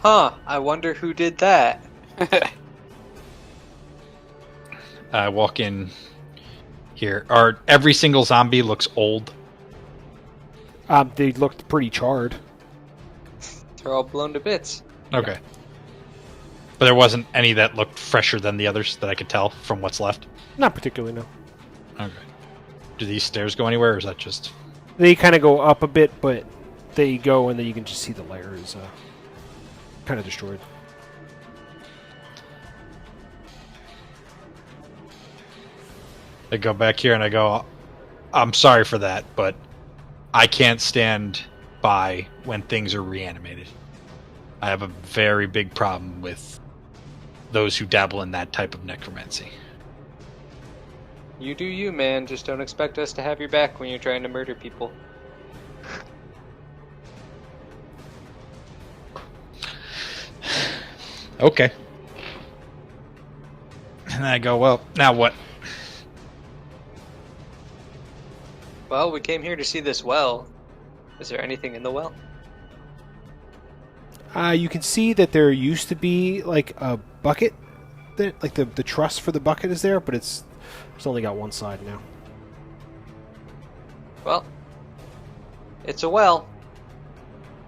Huh, I wonder who did that. I walk in here. Every single zombie looks old. They looked pretty charred. They're all blown to bits. Okay. But there wasn't any that looked fresher than the others that I could tell from what's left? Not particularly, no. Okay. Do these stairs go anywhere, or is that just... They kind of go up a bit, but they go, and then you can just see the layer is kind of destroyed. I go back here and I go, I'm sorry for that, but I can't stand by when things are reanimated. I have a very big problem with those who dabble in that type of necromancy. You do you, man. Just don't expect us to have your back when you're trying to murder people. Okay. And I go, well, now what? Well, we came here to see this well. Is there anything in the well? You can see that there used to be like a bucket, that like the truss for the bucket is there, but it's only got one side now. Well, it's a well.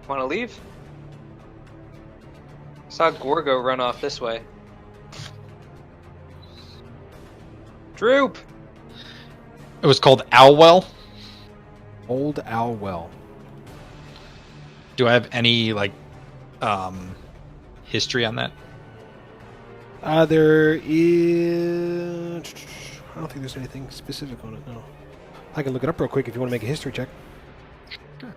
Want to leave? Saw Gorgo run off this way. Droop! It was called Owlwell. Old Owl Well. Do I have any history on that? There is. I don't think there's anything specific on it. No. I can look it up real quick if you want to make a history check. Sure.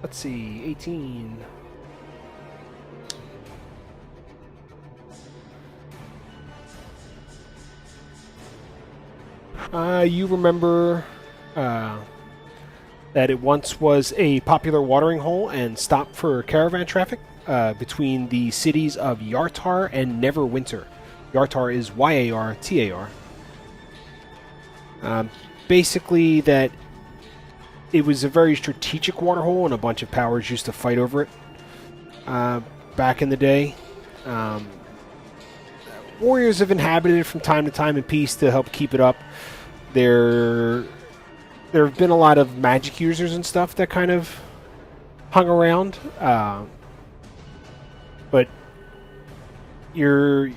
Let's see, 18. You remember that it once was a popular watering hole and stop for caravan traffic between the cities of Yartar and Neverwinter. Yartar is Yartar. Basically, that it was a very strategic water hole, and a bunch of powers used to fight over it back in the day. Warriors have inhabited it from time to time in peace to help keep it up. There have been a lot of magic users and stuff that kind of hung around, but you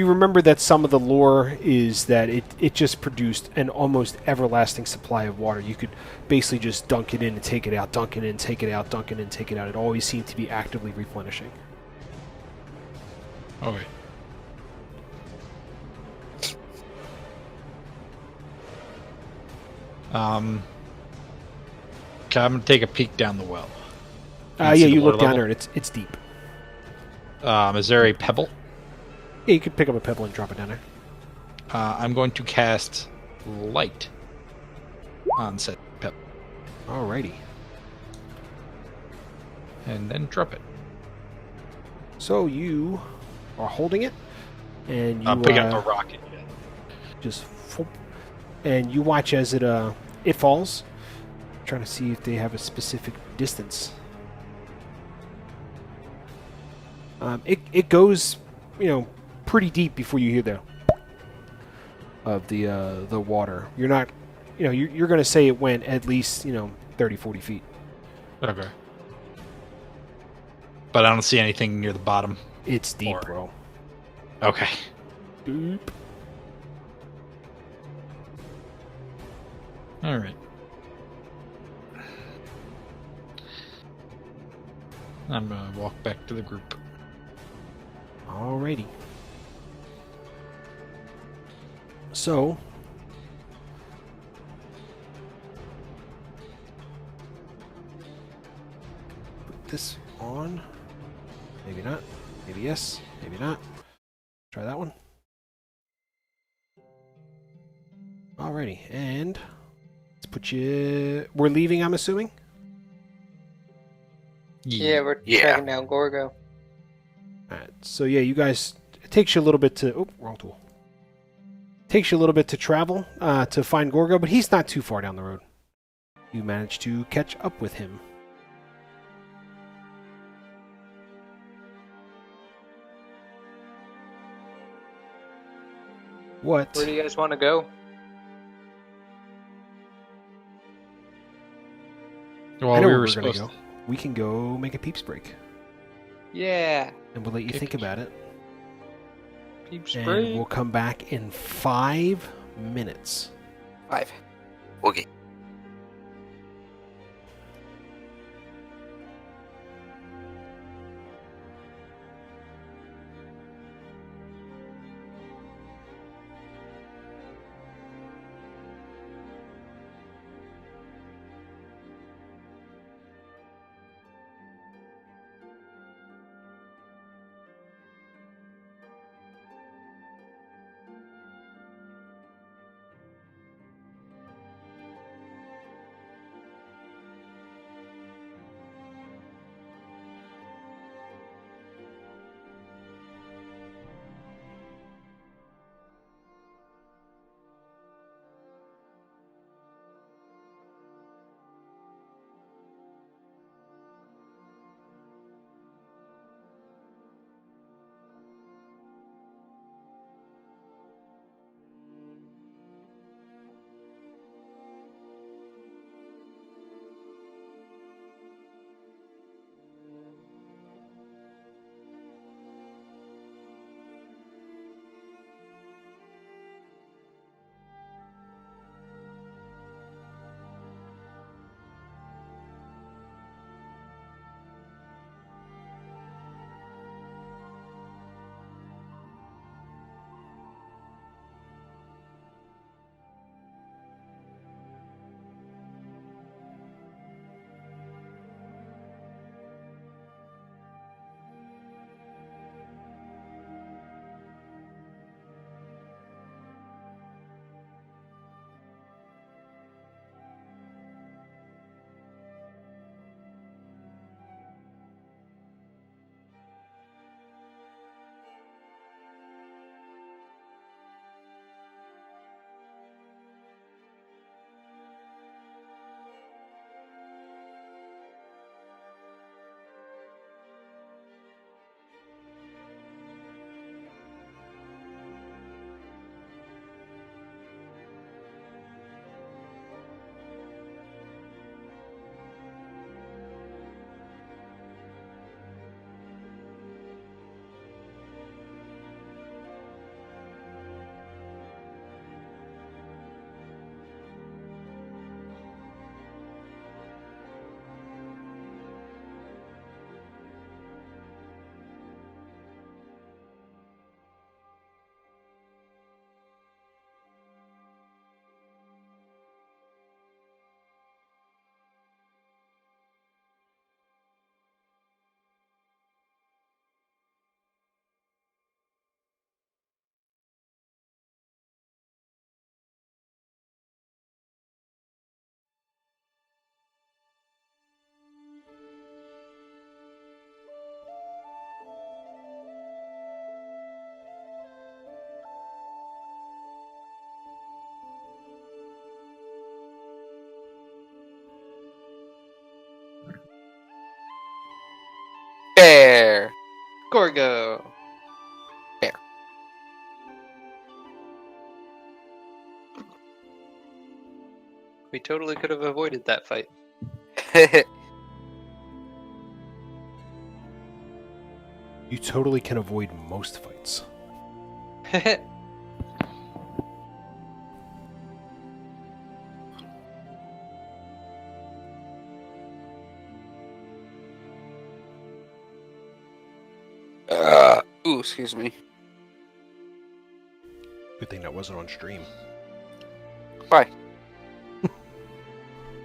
remember that some of the lore is that it just produced an almost everlasting supply of water. You could basically just dunk it in and take it out, dunk it in, take it out, dunk it in, take it out. It always seemed to be actively replenishing. Okay. Okay, I'm gonna take a peek down the well. Yeah, See the you water look down level? there and it's deep. Is there a pebble? Yeah, you could pick up a pebble and drop it down there. I'm going to cast light on said pebble Alrighty. and then drop it. So you are holding it, and you I'm picking up a rocket. just foop, and you watch as it falls. Trying to see if they have a specific distance. It goes, pretty deep before you hear the water. You're not, you're going to say it went at least 30, 40 feet. Okay. But I don't see anything near the bottom. It's deep, Or- bro. Okay. Deep. All right. I'm gonna walk back to the group. Alrighty. So, put this on. Maybe not. Maybe yes. Maybe not. Try that one. Alrighty, and let's put you. We're leaving, I'm assuming. Yeah, we're Yeah. tracking down Gorgo. Alright, so yeah, you guys. It takes you a little bit to. Oh, wrong tool. Takes you a little bit to travel to find Gorgo, but he's not too far down the road. You manage to catch up with him. What? Where do you guys want to go? I Well, know we where were we're gonna supposed go. We can go make a peeps break, Yeah. and we'll let you Okay. think about it. Peeps And break. we'll come back in 5 minutes. 5. Okay. Gorgo. Bear. We totally could have avoided that fight. You totally can avoid most fights. Ooh, excuse me. Good thing that wasn't on stream. Why?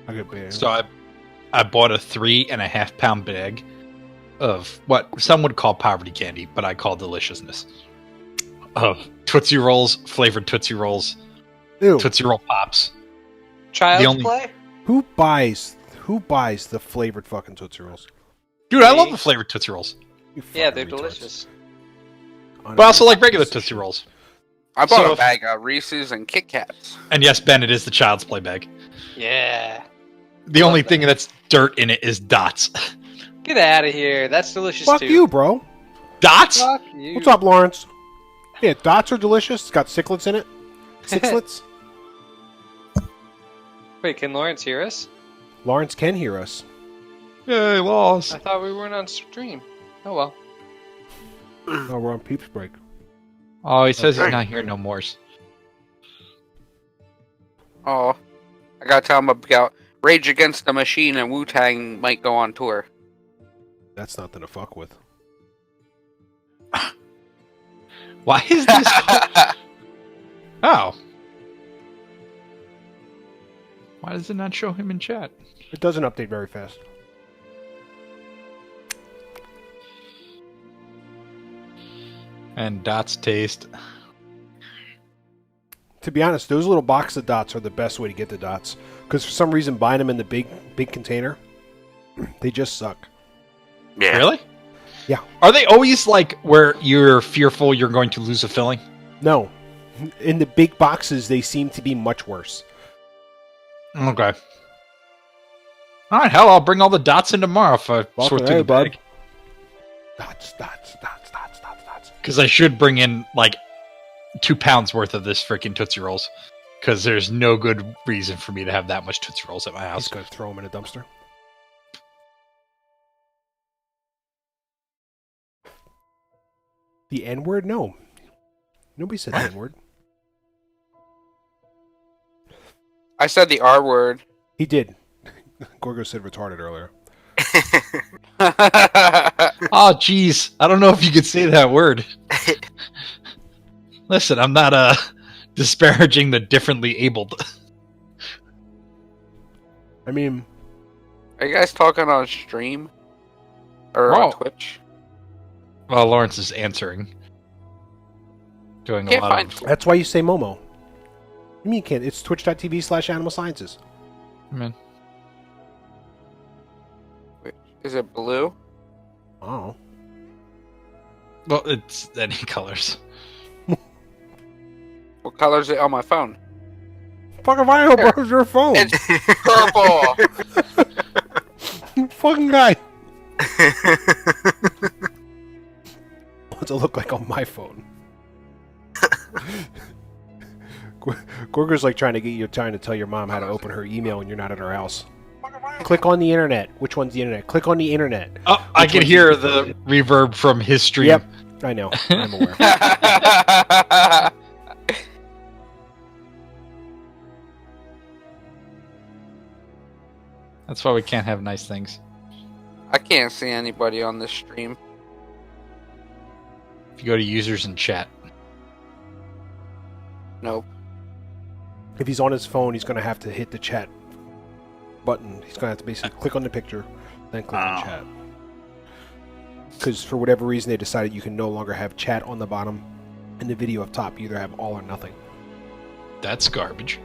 I got bear. So I bought a 3.5 pound bag of what some would call poverty candy, but I call deliciousness. Of Tootsie Rolls, flavored Tootsie Rolls, Ew. Tootsie Roll Pops. Child's The only- play? Who buys the flavored fucking Tootsie Rolls? Dude, I love the flavored Tootsie Rolls. You Yeah, fucking they're retards. delicious. But I also like regular Tootsie Rolls. I bought So a if- bag of Reese's and Kit Kats. And yes, Ben, it is the Child's Play bag. Yeah. The I only love thing that's dirt in it is dots. Get out of here. That's delicious Fuck too. you, bro. Dots? Fuck you. What's up, Lawrence? Yeah, dots are delicious. It's got sixlets in it. Sixlets. Wait, can Lawrence hear us? Lawrence can hear us. Yay, lost. I thought we weren't on stream. Oh well. Oh, we're on Peeps break. Oh, he says Okay. he's not here no more. Oh, I gotta tell him about Rage Against the Machine and Wu-Tang might go on tour. That's nothing to fuck with. Why is this? Oh. Why does it not show him in chat? It doesn't update very fast. And dots taste. To be honest, those little box of dots are the best way to get the dots. Because for some reason, buying them in the big container, they just suck. Yeah. Really? Yeah. Are they always like where you're fearful you're going to lose a filling? No. In the big boxes, they seem to be much worse. Okay. All right, hell, I'll bring all the dots in tomorrow if I Welcome, sort through hey, the bag. Dots, dots, dots, dots, dots, dots. Because I should bring in like 2 pounds worth of this freaking Tootsie Rolls. Because there's no good reason for me to have that much Tootsie Rolls at my He's house. going to throw them in a dumpster. The N-word? No. Nobody said the N-word. I said the R word. He did. Gorgo said retarded earlier. Oh, jeez. I don't know if you could say that word. Listen, I'm not disparaging the differently abled. I mean, Are you guys talking on stream? Or Oh. on Twitch? Well, Lawrence is answering. Doing a Can't lot find of... that's why you say Momo. You mean you can't? It's twitch.tv/Animalsciences. Man. Is it blue? Oh. Well, it's any colors. What color is it on my phone? Fucking vinyl, bro. It's your phone. It's purple! Fucking guy. What's it look like on my phone? Gorgo's like trying to tell your mom how to open her email when you're not at her house. Click on the internet. Which one's the internet? Click on the internet. Oh, I Which can one's hear the reverb from his stream. Yep. I know. I'm aware. That's why we can't have nice things. I can't see anybody on this stream. If you go to users and chat. Nope. If he's on his phone, he's going to have to hit the chat button. He's going to have to basically click on the picture, then click on Oh. chat. Because for whatever reason, they decided you can no longer have chat on the bottom and the video up top. You either have all or nothing. That's garbage.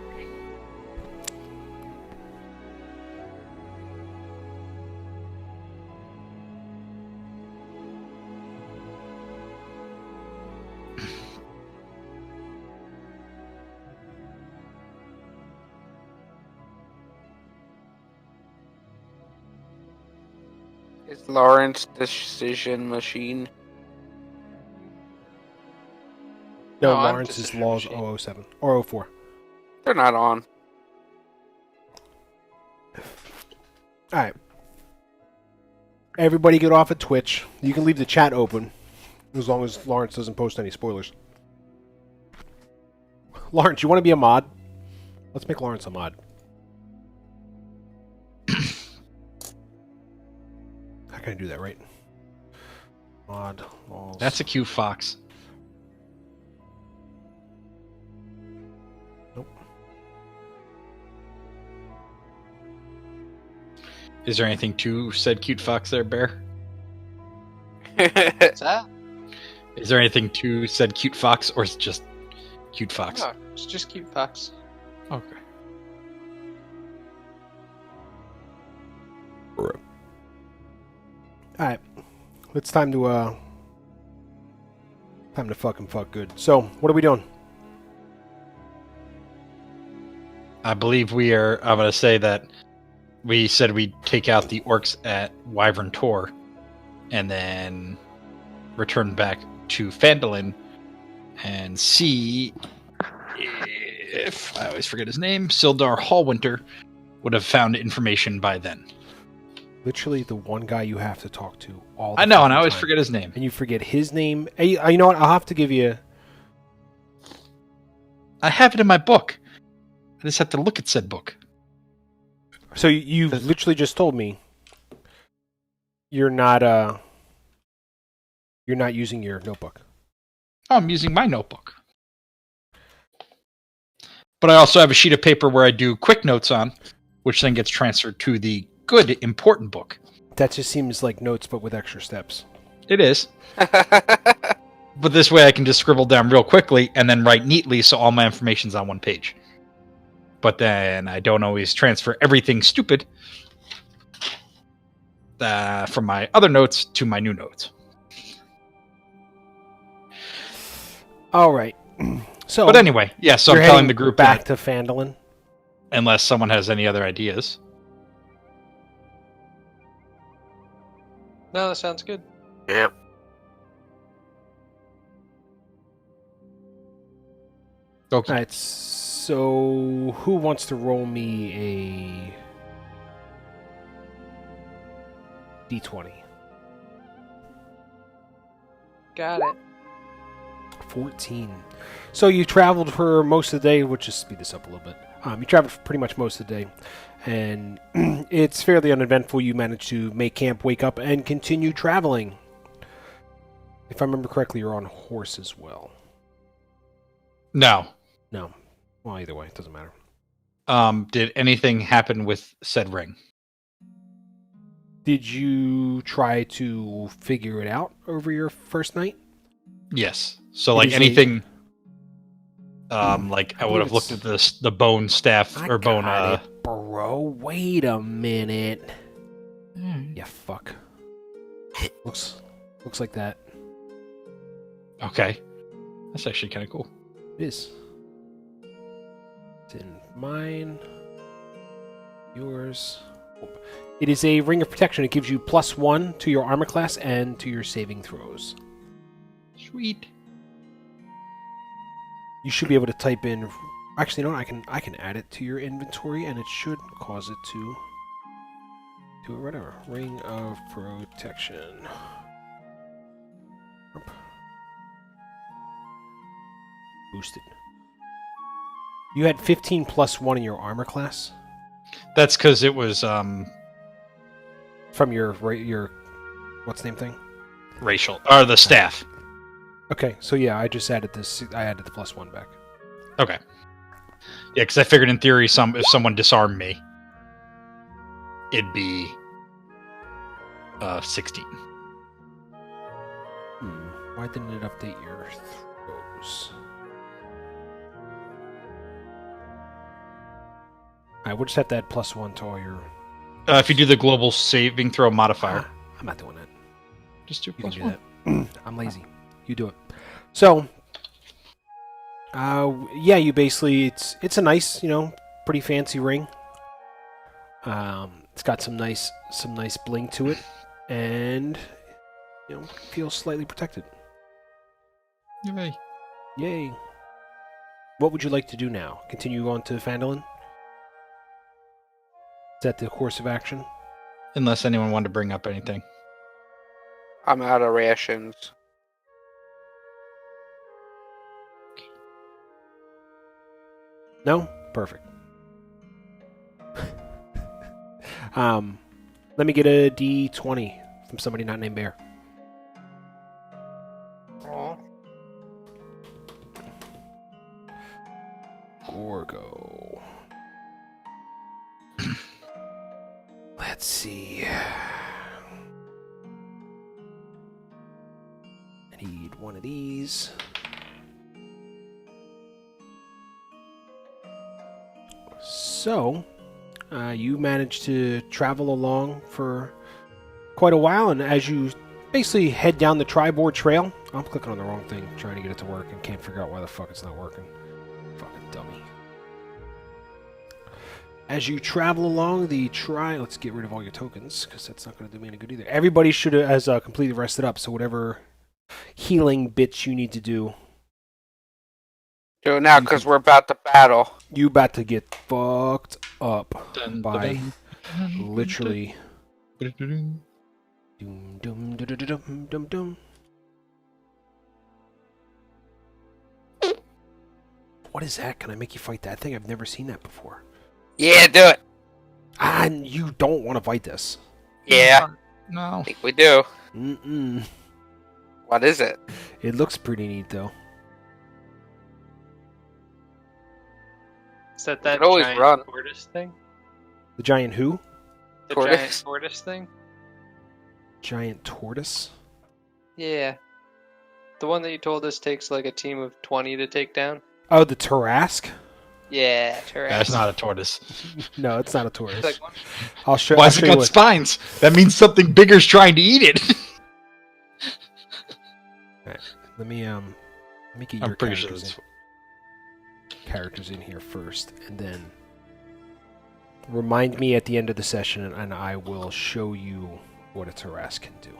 Is Lawrence Decision Machine? No, No, I'm Lawrence's decision laws machine. 007 or 04. They're not on. All right. Everybody get off of Twitch. You can leave the chat open as long as Lawrence doesn't post any spoilers. Lawrence, you want to be a mod? Let's make Lawrence a mod. How can I do that, right? Mod laws. That's a cute fox. Nope. Is there anything to said cute fox there, Bear? What's that? Is there anything to said cute fox, or is it just cute fox? No, it's just cute fox. Okay. Alright. It's time to fucking fuck good. So, what are we doing? I believe I'm going to say that we said we'd take out the orcs at Wyvern Tor and then return back to Phandalin and see if, I always forget his name, Sildar Hallwinter would have found information by then. Literally the one guy you have to talk to all the I know, and fucking I always time. forget his name. And you forget his name. Hey, you know what? I'll have to give you... I have it in my book. I just have to look at said book. So you literally just told me you're not using your notebook. Oh, I'm using my notebook. But I also have a sheet of paper where I do quick notes on, which then gets transferred to the good, important book. That just seems like notes, but with extra steps. It is. But this way I can just scribble down real quickly and then write neatly so all my information's on one page. But then I don't always transfer everything stupid from my other notes to my new notes. All right. So, But anyway, yeah, so I'm you're telling heading the group back that, to Phandalin. unless someone has any other ideas. No, that sounds good. Yep. Okay. All right. So, who wants to roll me a d20? Got it. 14. So you traveled for most of the day, we'll just speed this up a little bit. You traveled for pretty much most of the day, and it's fairly uneventful. You managed to make camp, wake up, and continue traveling. If I remember correctly, you're on a horse as well. No. No. Well, either way, it doesn't matter. Did anything happen with said ring? Did you try to figure it out over your first night? Yes. So, It like, is a- anything... like, I would believe have looked it's- at the bone staff, I or bone, got it, bro. Wait a minute. Hmm. Yeah, fuck. Looks like that. Okay. That's actually kind of cool. It is. It's in mine. Yours. It is a ring of protection. It gives you +1 to your armor class and to your saving throws. Sweet. You should be able to type in. Actually, no, I can add it to your inventory, and it should cause it to do whatever. Ring of protection. Up. Boosted. You had 15 +1 in your armor class That's because it was from your what's the name thing? racial. Or the staff. Okay, so yeah, I just added this. I added the +1 back. Okay. Yeah, because I figured in theory, if someone disarmed me, it'd be 16. Why didn't it update your throws? Alright, we'll just have to add +1 to all your. If you do the global saving throw modifier, I'm not doing that. just do You can plus do 1. that. I'm lazy. You do it. So, yeah, you basically it's a nice, pretty fancy ring. It's got some nice bling to it, and feels slightly protected. Yay. Yay. What would you like to do now? Continue on to Phandalin? Is that the course of action? Unless anyone wanted to bring up anything. I'm out of rations. No? Perfect. Let me get a D20 from somebody not named Bear. Aw. Gorgo. Let's see. I need one of these. So, you managed to travel along for quite a while, and as you basically head down the Tribord Trail, I'm clicking on the wrong thing, trying to get it to work, and can't figure out why the fuck it's not working. Fucking dummy. As you travel along the let's get rid of all your tokens, because that's not going to do me any good either. Everybody has completely rested up, so whatever healing bits you need to do, Do it now, because we're about to battle. you about to get fucked up Dun, by dun, literally. dun, dun. Dum, dum, dum, dum, dum, dum, dum. What is that? Can I make you fight that thing? I've never seen that before. Yeah, do it. Ah, you don't want to fight this. Yeah, No. I think we do. Mm-mm. What is it? It looks pretty neat, though. Is that could always giant run. tortoise thing? The giant who? The Tortoise? giant tortoise thing? Giant tortoise? Yeah. The one that you told us takes like a team of 20 to take down? Oh, the Tarask? Yeah, That's not a tortoise. No, it's not a tortoise. Like one. I'll show. Why I'll has it show you got what- spines? That means something bigger's trying to eat it. Let me get your I'm pretty sure characters in here first, and then remind me at the end of the session, and I will show you what a Tarask can do.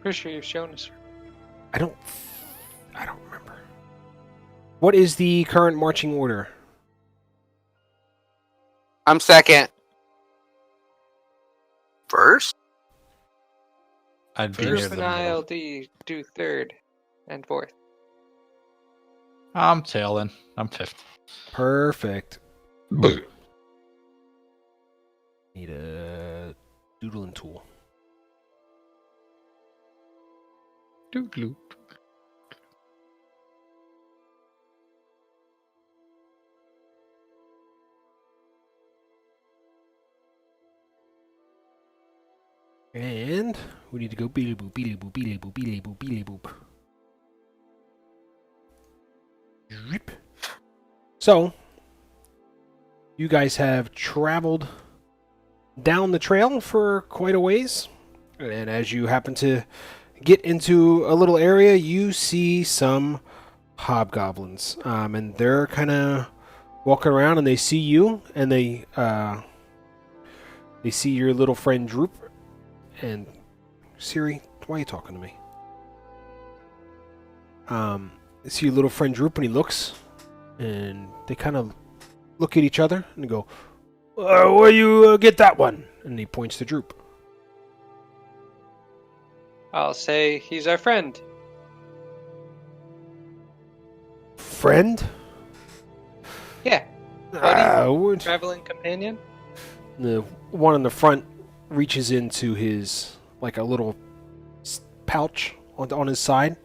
Pretty sure you've shown us. I don't remember. What is the current marching order? I'm second. First? I'd be near Group the and middle. ILD do third and fourth. I'm tailing. I'm fifth. Perfect. Need a doodling tool. Doodloo. And we need to go beely boop, beely boop, beely boop, beely boop, beely boop. Zip. So, you guys have traveled down the trail for quite a ways. And as you happen to get into a little area, you see some hobgoblins. And they're kind of walking around, and they see you, and they see your little friend Droop. And Siri, why are you talking to me? See your little friend Droop, and he looks, and they kind of look at each other and go, "Where you get that one?" And he points to Droop. I'll say he's our friend. Friend? Yeah, buddy. What? Traveling companion. The one in the front reaches into his, like a little pouch on his side,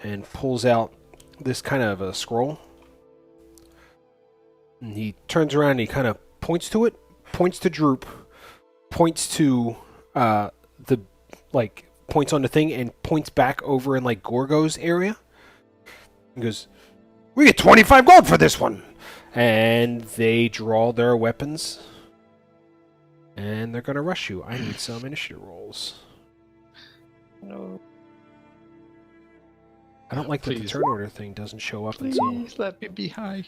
and pulls out this kind of a scroll. And he turns around and he kind of points to it, points to Droop, points to points on the thing, and points back over in like Gorgo's area. He goes, "We get 25 gold for this one." And they draw their weapons. And they're going to rush you. I need some initiative rolls. No. I don't like that the Please. turn order thing doesn't show up until... Please let me be high.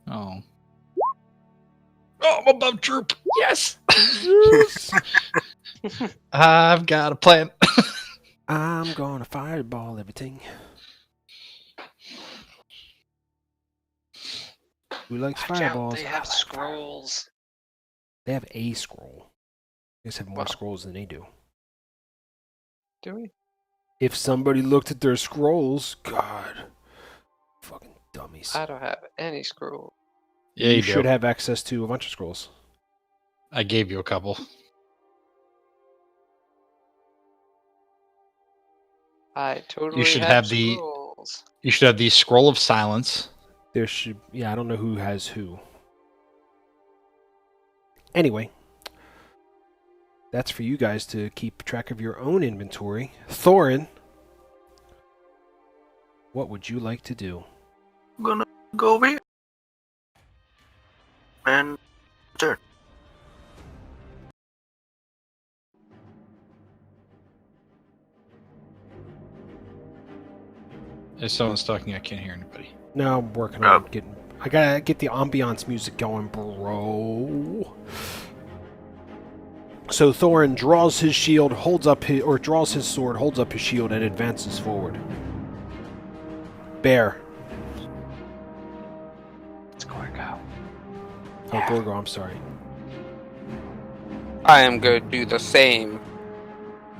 Oh. Oh, I'm above Droop. Yes! I've got a plan. I'm gonna fireball everything. Who likes Watch out, fireballs? they I have like scrolls. They have a scroll. You guys have more Wow. scrolls than they do. Do we? If somebody looked at their scrolls, God, fucking dummies. I don't have any scroll. Yeah, you you should do. have access to a bunch of scrolls. I gave you a couple. I totally should have have the- scrolls. You should have the Scroll of Silence. There should, yeah, I don't know who has who. Anyway, that's for you guys to keep track of your own inventory. Thorin, what would you like to do? I'm gonna go over here. And turn. If someone's talking, I can't hear anybody. No, I'm working on getting. I gotta get the ambiance music going, bro. So Thorin draws his shield, draws his sword, holds up his shield, and advances forward. Bear. It's Gorgo. Oh, Gorgo, I'm sorry. I am going to do the same.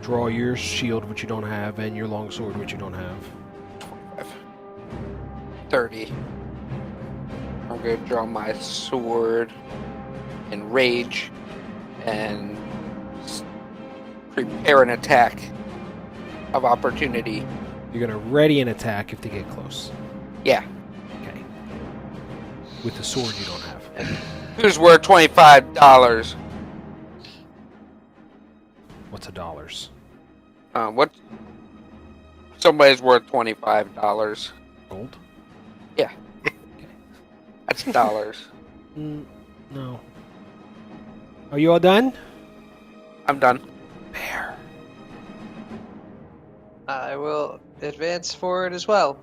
Draw your shield, which you don't have, and your long sword, which you don't have. 30. I'm going to draw my sword and rage and prepare an attack of opportunity. You're gonna ready an attack if they get close. Yeah. Okay. With the sword you don't have. Who's worth $25? What's a dollars? What? Somebody's worth $25. Gold? That's dollars. No. Are you all done? I'm done. Bear. I will advance forward as well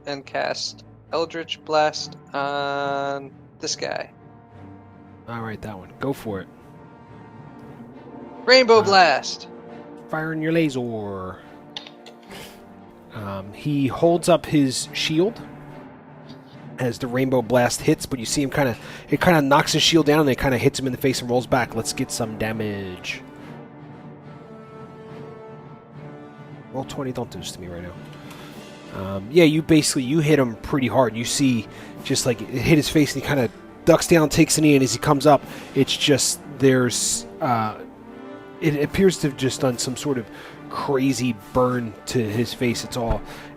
and cast Eldritch Blast on this guy. Alright, that one. Go for it. Rainbow Blast! Fire in your laser. He holds up his shield as the rainbow blast hits, but you see him it kind of knocks his shield down and it kind of hits him in the face and rolls back. Let's get some damage. Roll 20, don't do this to me right now. Yeah, you hit him pretty hard. You see just like it hit his face and he kind of ducks down, takes a knee, and as he comes up, it's just it appears to have just done some sort of crazy burn to his face.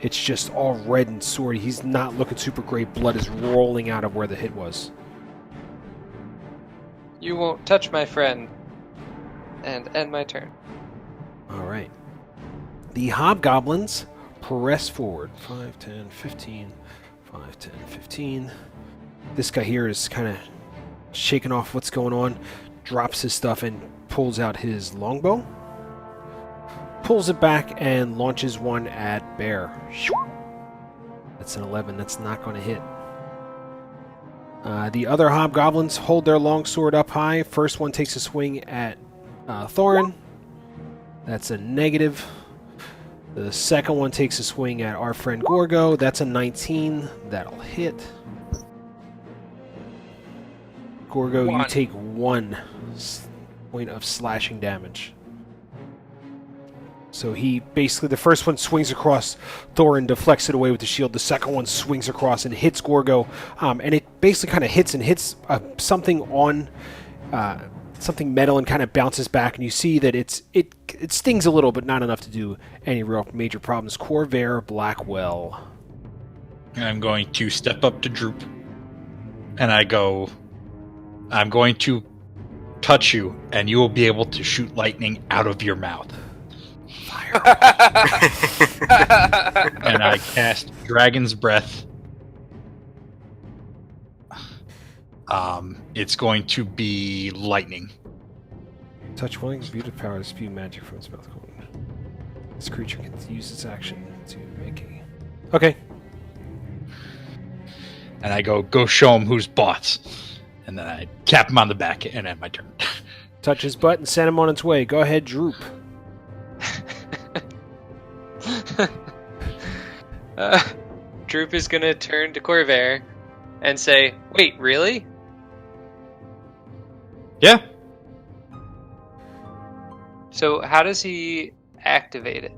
It's just all red and sore. He's not looking super great. Blood is rolling out of where the hit was. You won't touch my friend. And end my turn. Alright. The hobgoblins press forward. 5, 10, 15. 5, 10, 15. This guy here is kind of shaking off what's going on. Drops his stuff and pulls out his longbow. Pulls it back and launches one at Bear. That's an 11. That's not going to hit. The other hobgoblins hold their longsword up high. First one takes a swing at Thorin. That's a negative. The second one takes a swing at our friend Gorgo. That's a 19. That'll hit. Gorgo, you take 1 point of slashing damage. So he basically, the first one swings across Thorin, deflects it away with the shield. The second one swings across and hits Gorgo, and it basically kind of hits something on something metal and kind of bounces back. And you see that it stings a little, but not enough to do any real major problems. Corvair Blackwell. I'm going to step up to Droop, and I go, I'm going to touch you, and you will be able to shoot lightning out of your mouth. And I cast Dragon's Breath. It's going to be lightning. Touch one view the power to spew magic from its mouth. This creature can use its action to make a... Okay. And I go show him who's boss. And then I tap him on the back and end my turn. Touch his butt and send him on its way. Go ahead, Droop. Droop is gonna turn to Corvair and say, "Wait, really?" Yeah. So how does he activate it?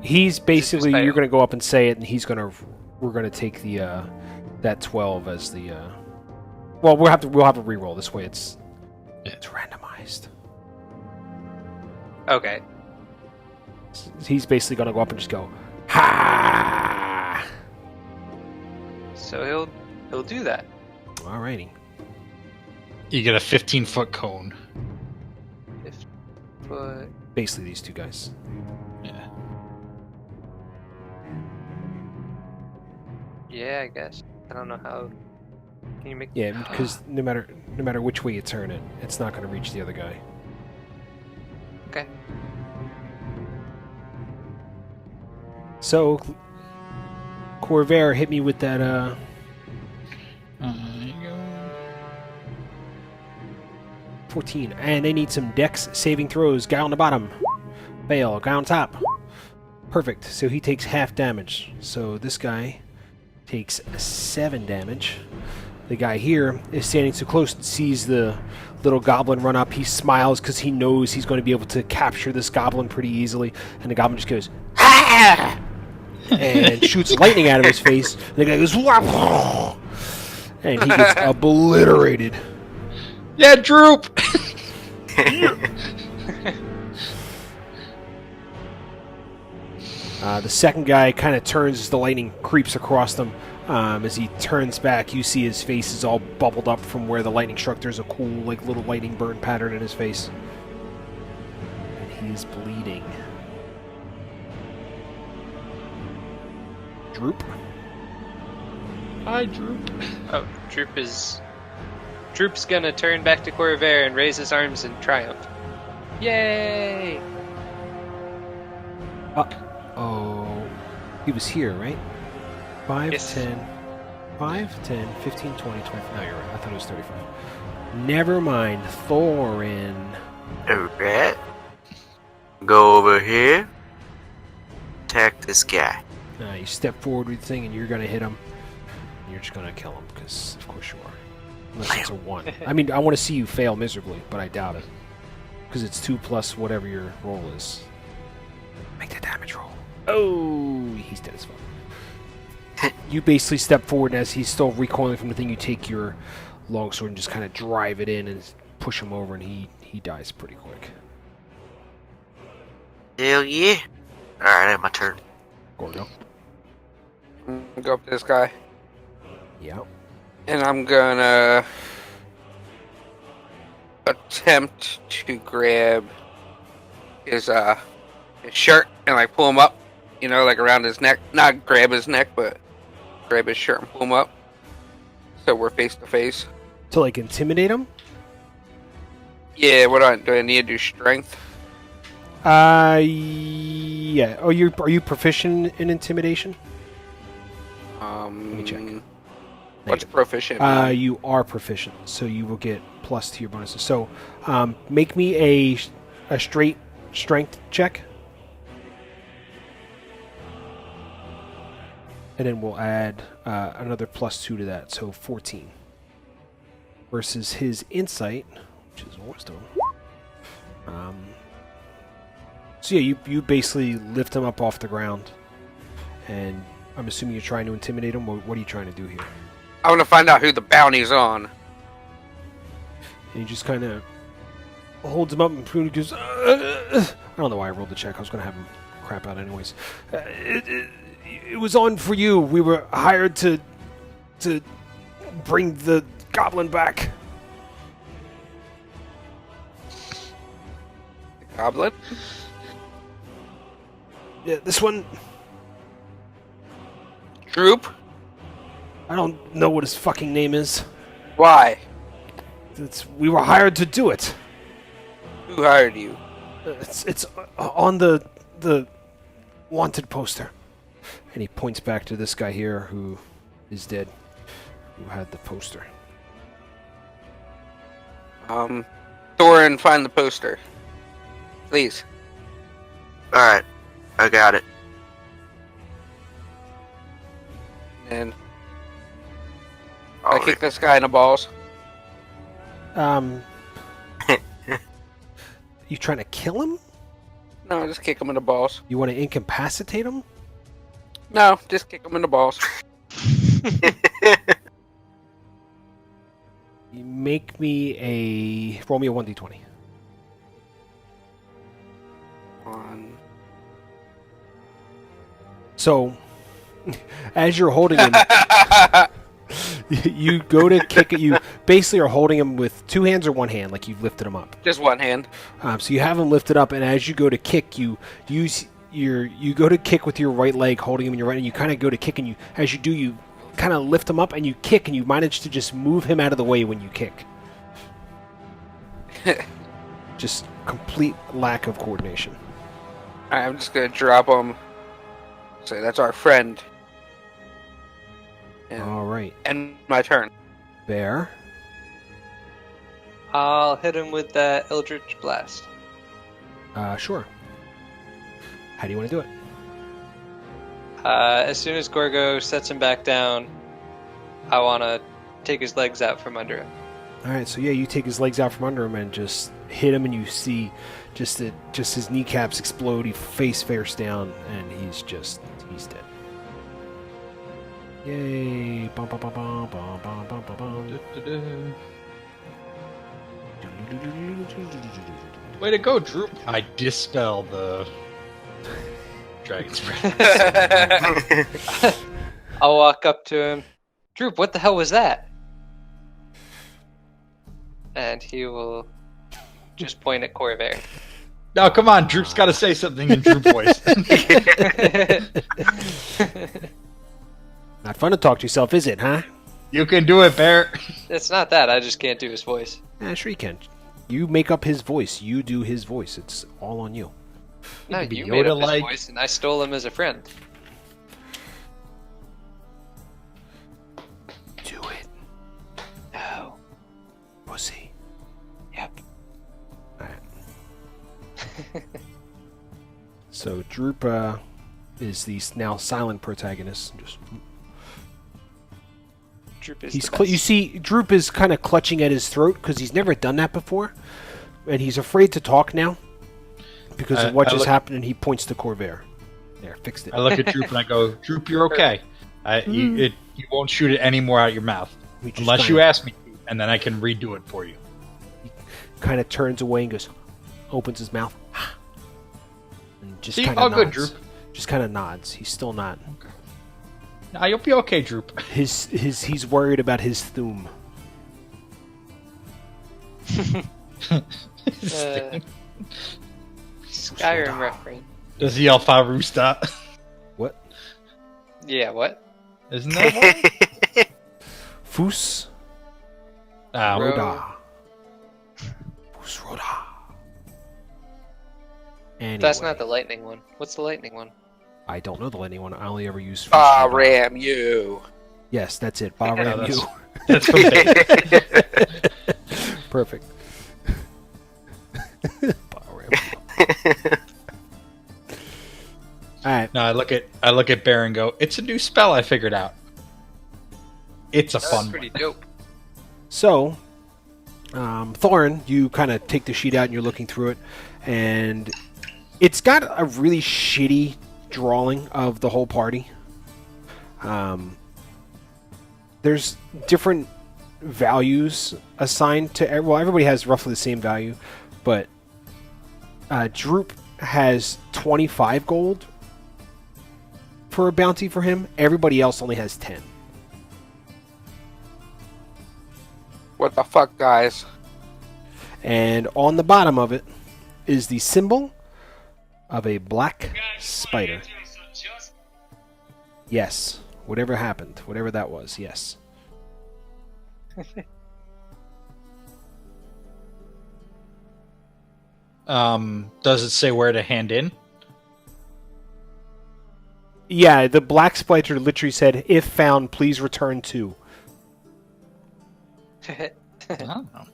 He's basically, fail? you're going to go up and say it, and we're going to take the that 12 as the well, we'll have a reroll. This way it's randomized. Okay. He's basically going to go up and just go, ha! So he'll do that. Alrighty. You get a 15-foot cone. But Basically these two guys. Yeah. yeah, I guess. I don't know how. Can you make? Yeah, because no matter which way you turn it, it's not going to reach the other guy. Okay. So, Corvair, hit me with that, There you go. 14. And they need some dex saving throws. Guy on the bottom. Fail. Guy on top. Perfect. So he takes half damage. So this guy takes 7 damage. The guy here is standing so close and sees the little goblin run up. He smiles because he knows he's going to be able to capture this goblin pretty easily. And the goblin just goes, ah! And shoots lightning out of his face. And the guy goes, wah! And he gets obliterated. Yeah, Droop! The second guy kind of turns as the lightning creeps across them. As he turns back, you see his face is all bubbled up from where the lightning struck. There's a cool, like, little lightning burn pattern in his face. And he is bleeding. Droop. Hi, Droop. Oh, Droop's gonna turn back to Corvair and raise his arms in triumph. Yay! Oh, he was here, right? 5, Yes. 10, 5, 10, 15, 20, 25. No, you're right. I thought it was 35. Never mind. Thorin. Alright. Go over here. Attack this guy. You step forward with the thing, and you're going to hit him. You're just going to kill him, because of course you are. Unless it's a 1. I mean, I want to see you fail miserably, but I doubt it. Because it's 2 plus whatever your roll is. Make the damage roll. Oh, he's dead as fuck. You basically step forward, and as he's still recoiling from the thing, you take your longsword and just kind of drive it in and push him over, and he dies pretty quick. Hell yeah. Alright, my turn. Gorgo. I'm gonna go up to this guy, Yeah. and I'm gonna attempt to grab his shirt and like pull him up, you know, like around his neck. Not grab his neck, but grab his shirt and pull him up, so we're face to face. To, like, intimidate him? Yeah, do I need to do strength? Yeah. Oh, are you proficient in intimidation? Let me check. What's proficient? mean? You are proficient, so you will get plus to your bonuses. So, make me a straight strength check, and then we'll add another +2 to that, so 14. Versus his insight, which is wisdom. So yeah, you basically lift him up off the ground, and I'm assuming you're trying to intimidate him. What are you trying to do here? I want to find out who the bounty's on. And he just kind of holds him up and goes, I don't know why I rolled the check. I was going to have him crap out anyways. It was on for you. We were hired to bring the goblin back. The goblin? Yeah, this one, Droop? I don't know what his fucking name is. Why? We were hired to do it. Who hired you? It's on the wanted poster. And he points back to this guy here who is dead, who had the poster. Thorin, find the poster. Please. Alright, I got it. And I kick this guy in the balls. You trying to kill him? No, just kick him in the balls. You want to incapacitate him? No, just kick him in the balls. You make me roll me a 1d20. One. So, as you're holding him, you go to kick it. You basically are holding him with two hands or one hand, like you've lifted him up. Just one hand. So you have him lifted up, and as you go to kick, you use you go to kick with your right leg, holding him in your right, and you kind of go to kick, and as you do, you kind of lift him up, and you kick, and you manage to just move him out of the way when you kick. Just complete lack of coordination. Alright, I'm just gonna drop him. Say that's our friend. And All right, end my turn. Bear. I'll hit him with that Eldritch Blast. Sure. How do you want to do it? As soon as Gorgo sets him back down, I want to take his legs out from under him. All right, so yeah, you take his legs out from under him and just hit him, and you see just his kneecaps explode. He face down, and he's dead. Yay! Bum, bum, bum, bum, bum, bum, bum, bum, bum. Way to go, Droop. I dispel the dragon's breath. I'll walk up to him. Droop, what the hell was that? And he will just point at Corvair. No, come on, Droop's got to say something in Droop voice. Not fun to talk to yourself, is it, huh? You can do it, Bear. It's not that, I just can't do his voice. Sure you can. You make up his voice. You do his voice. It's all on you. No, could be you made up his Yoda-like. voice, and I stole him as a friend. Do it, No. pussy. Yep. Alright. So Droop is the now silent protagonist. Just Droop is he's the best. you see Droop is kind of clutching at his throat because he's never done that before, and he's afraid to talk now because of what I just look- happened. And he points to Corvair. There, fixed it. I look at Droop and I go, Droop, you're okay. You won't shoot it any more out your mouth. We just Unless kinda- you ask me to, and then I can redo it for you. Kind of turns away and goes, opens his mouth, and just See, kind all of good, nods. Droop. Just kind of nods. He's still not. Nah, you'll be okay, Droop. He's worried about his Thum. Skyrim reference. Does he yell Farusta? What? Yeah, what? Isn't that one? Fus Ah, Ro- Roda. Fus Roda. Anyway, That's not the lightning one. What's the lightning one? I don't know the lightning one. I only ever use Fus Ah, Roda. ram you. Yes, that's it. Ba Yeah, ram that's- you. That's from Bane. Perfect. Ba ram you. All right. No, I look at Bear and go, it's a new spell I figured out. It's a That's fun pretty one. dope. So, Thorin, you kind of take the sheet out and you're looking through it, and it's got a really shitty drawing of the whole party. There's different values assigned to everybody has roughly the same value, but Droop has 25 gold for a bounty for him. Everybody else only has 10. What the fuck, guys? And on the bottom of it is the symbol of a black spider. Yes. Whatever happened, whatever that was, yes. Does it say where to hand in? Yeah, the black spider literally said, "If found, please return to." I don't know.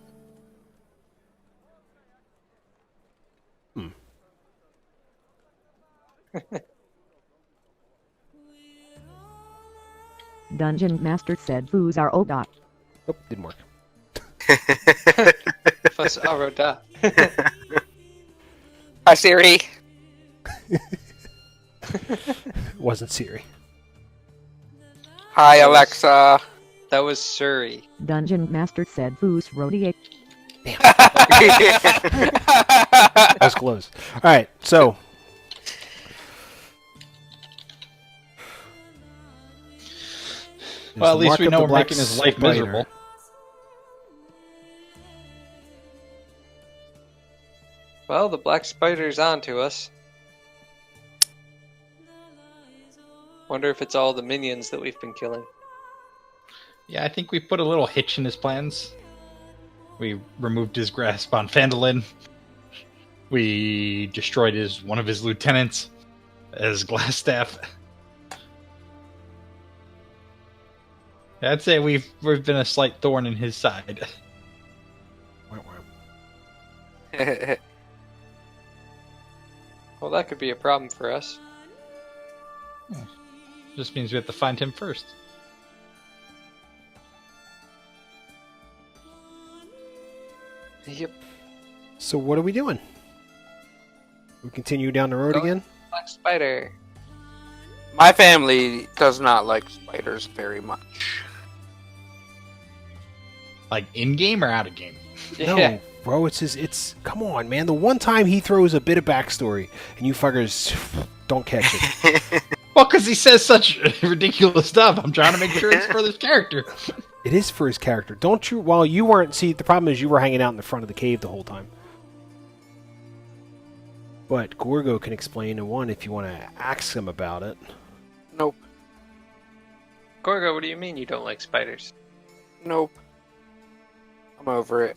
Dungeon Master said fools are ODOT. Oh, didn't work. Plus Aroda. Hi, Siri. Wasn't Siri. Hi, Alexa. That was Surrey. Dungeon Master said fools rodiate. That was close. All right, so Well, at least we Mark of know the we're Black making his life Spider. miserable. Well, the black spider's onto us. Wonder if it's all the minions that we've been killing. Yeah, I think we put a little hitch in his plans. We removed his grasp on Phandalin. We destroyed one of his lieutenants as Glassstaff. I'd say we've been a slight thorn in his side. Well, that could be a problem for us. Just means we have to find him first. Yep. So what are we doing? We continue down the road Go. again? Black spider. My family does not like spiders very much. Like in game or out of game? Yeah. No, bro, it's come on, man. The one time he throws a bit of backstory and you fuckers don't catch it. Well, because he says such ridiculous stuff. I'm trying to make sure it's for this character. It is for his character. Don't you? Well, you weren't. See, the problem is you were hanging out in the front of the cave the whole time. But Gorgo can explain to one if you want to ask him about it. Nope. Gorgo, what do you mean you don't like spiders? Nope. I'm over it.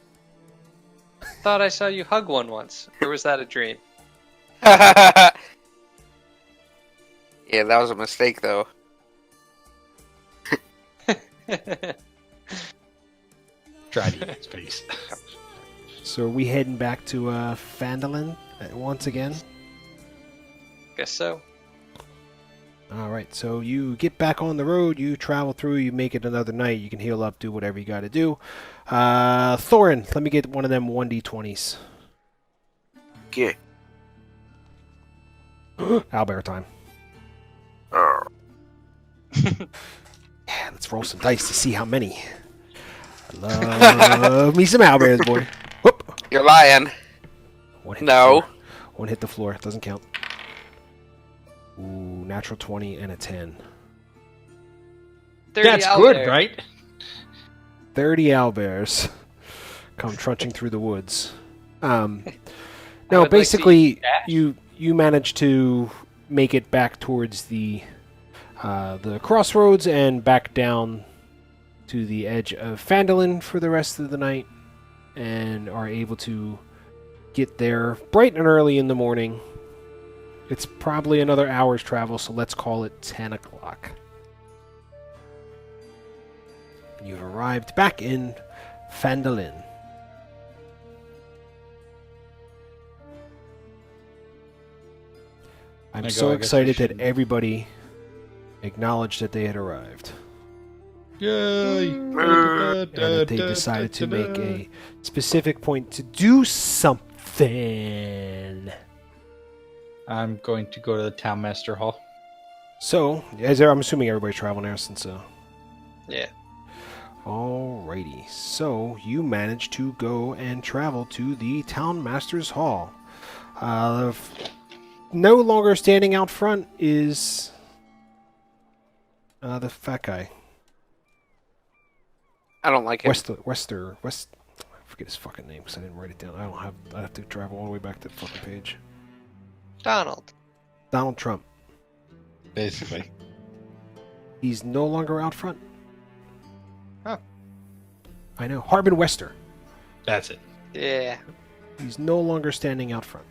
Thought I saw you hug one once. Or was that a dream? Yeah, that was a mistake, though. Try to eat space. So are we heading back to Phandalin once again? Guess so. All right. So you get back on the road. You travel through. You make it another night. You can heal up. Do whatever you got to do. Thorin, let me get one of them 1d20s. Yeah. Owlbear time. Oh. Yeah, let's roll some dice to see how many. I love me some owlbears, boy. Whoop. You're lying. One hit No. The floor. One hit the floor. Doesn't count. Ooh, natural 20 and a 10. 30 That's out good, there. right? 30 owlbears come trudging through the woods. I No, would like to basically, eat dash. you manage to make it back towards the crossroads and back down to the edge of Phandalin for the rest of the night, and are able to get there bright and early in the morning. It's probably another hour's travel, so let's call it 10 o'clock. You've arrived back in Phandalin. I'm I so guess we excited that should- everybody acknowledged that they had arrived. Yay! And that they decided to make a specific point to do something. I'm going to go to the Town Master Hall. So, I'm assuming everybody's traveling there since... Yeah. Alrighty. So, you managed to go and travel to the Town Master's Hall. No longer standing out front is... the fat guy. I don't like it. West. I forget his fucking name because I didn't write it down. I have to travel all the way back to the fucking page. Donald. Donald Trump. Basically. He's no longer out front. Huh. I know. Harbin Wester. That's it. Yeah. He's no longer standing out front.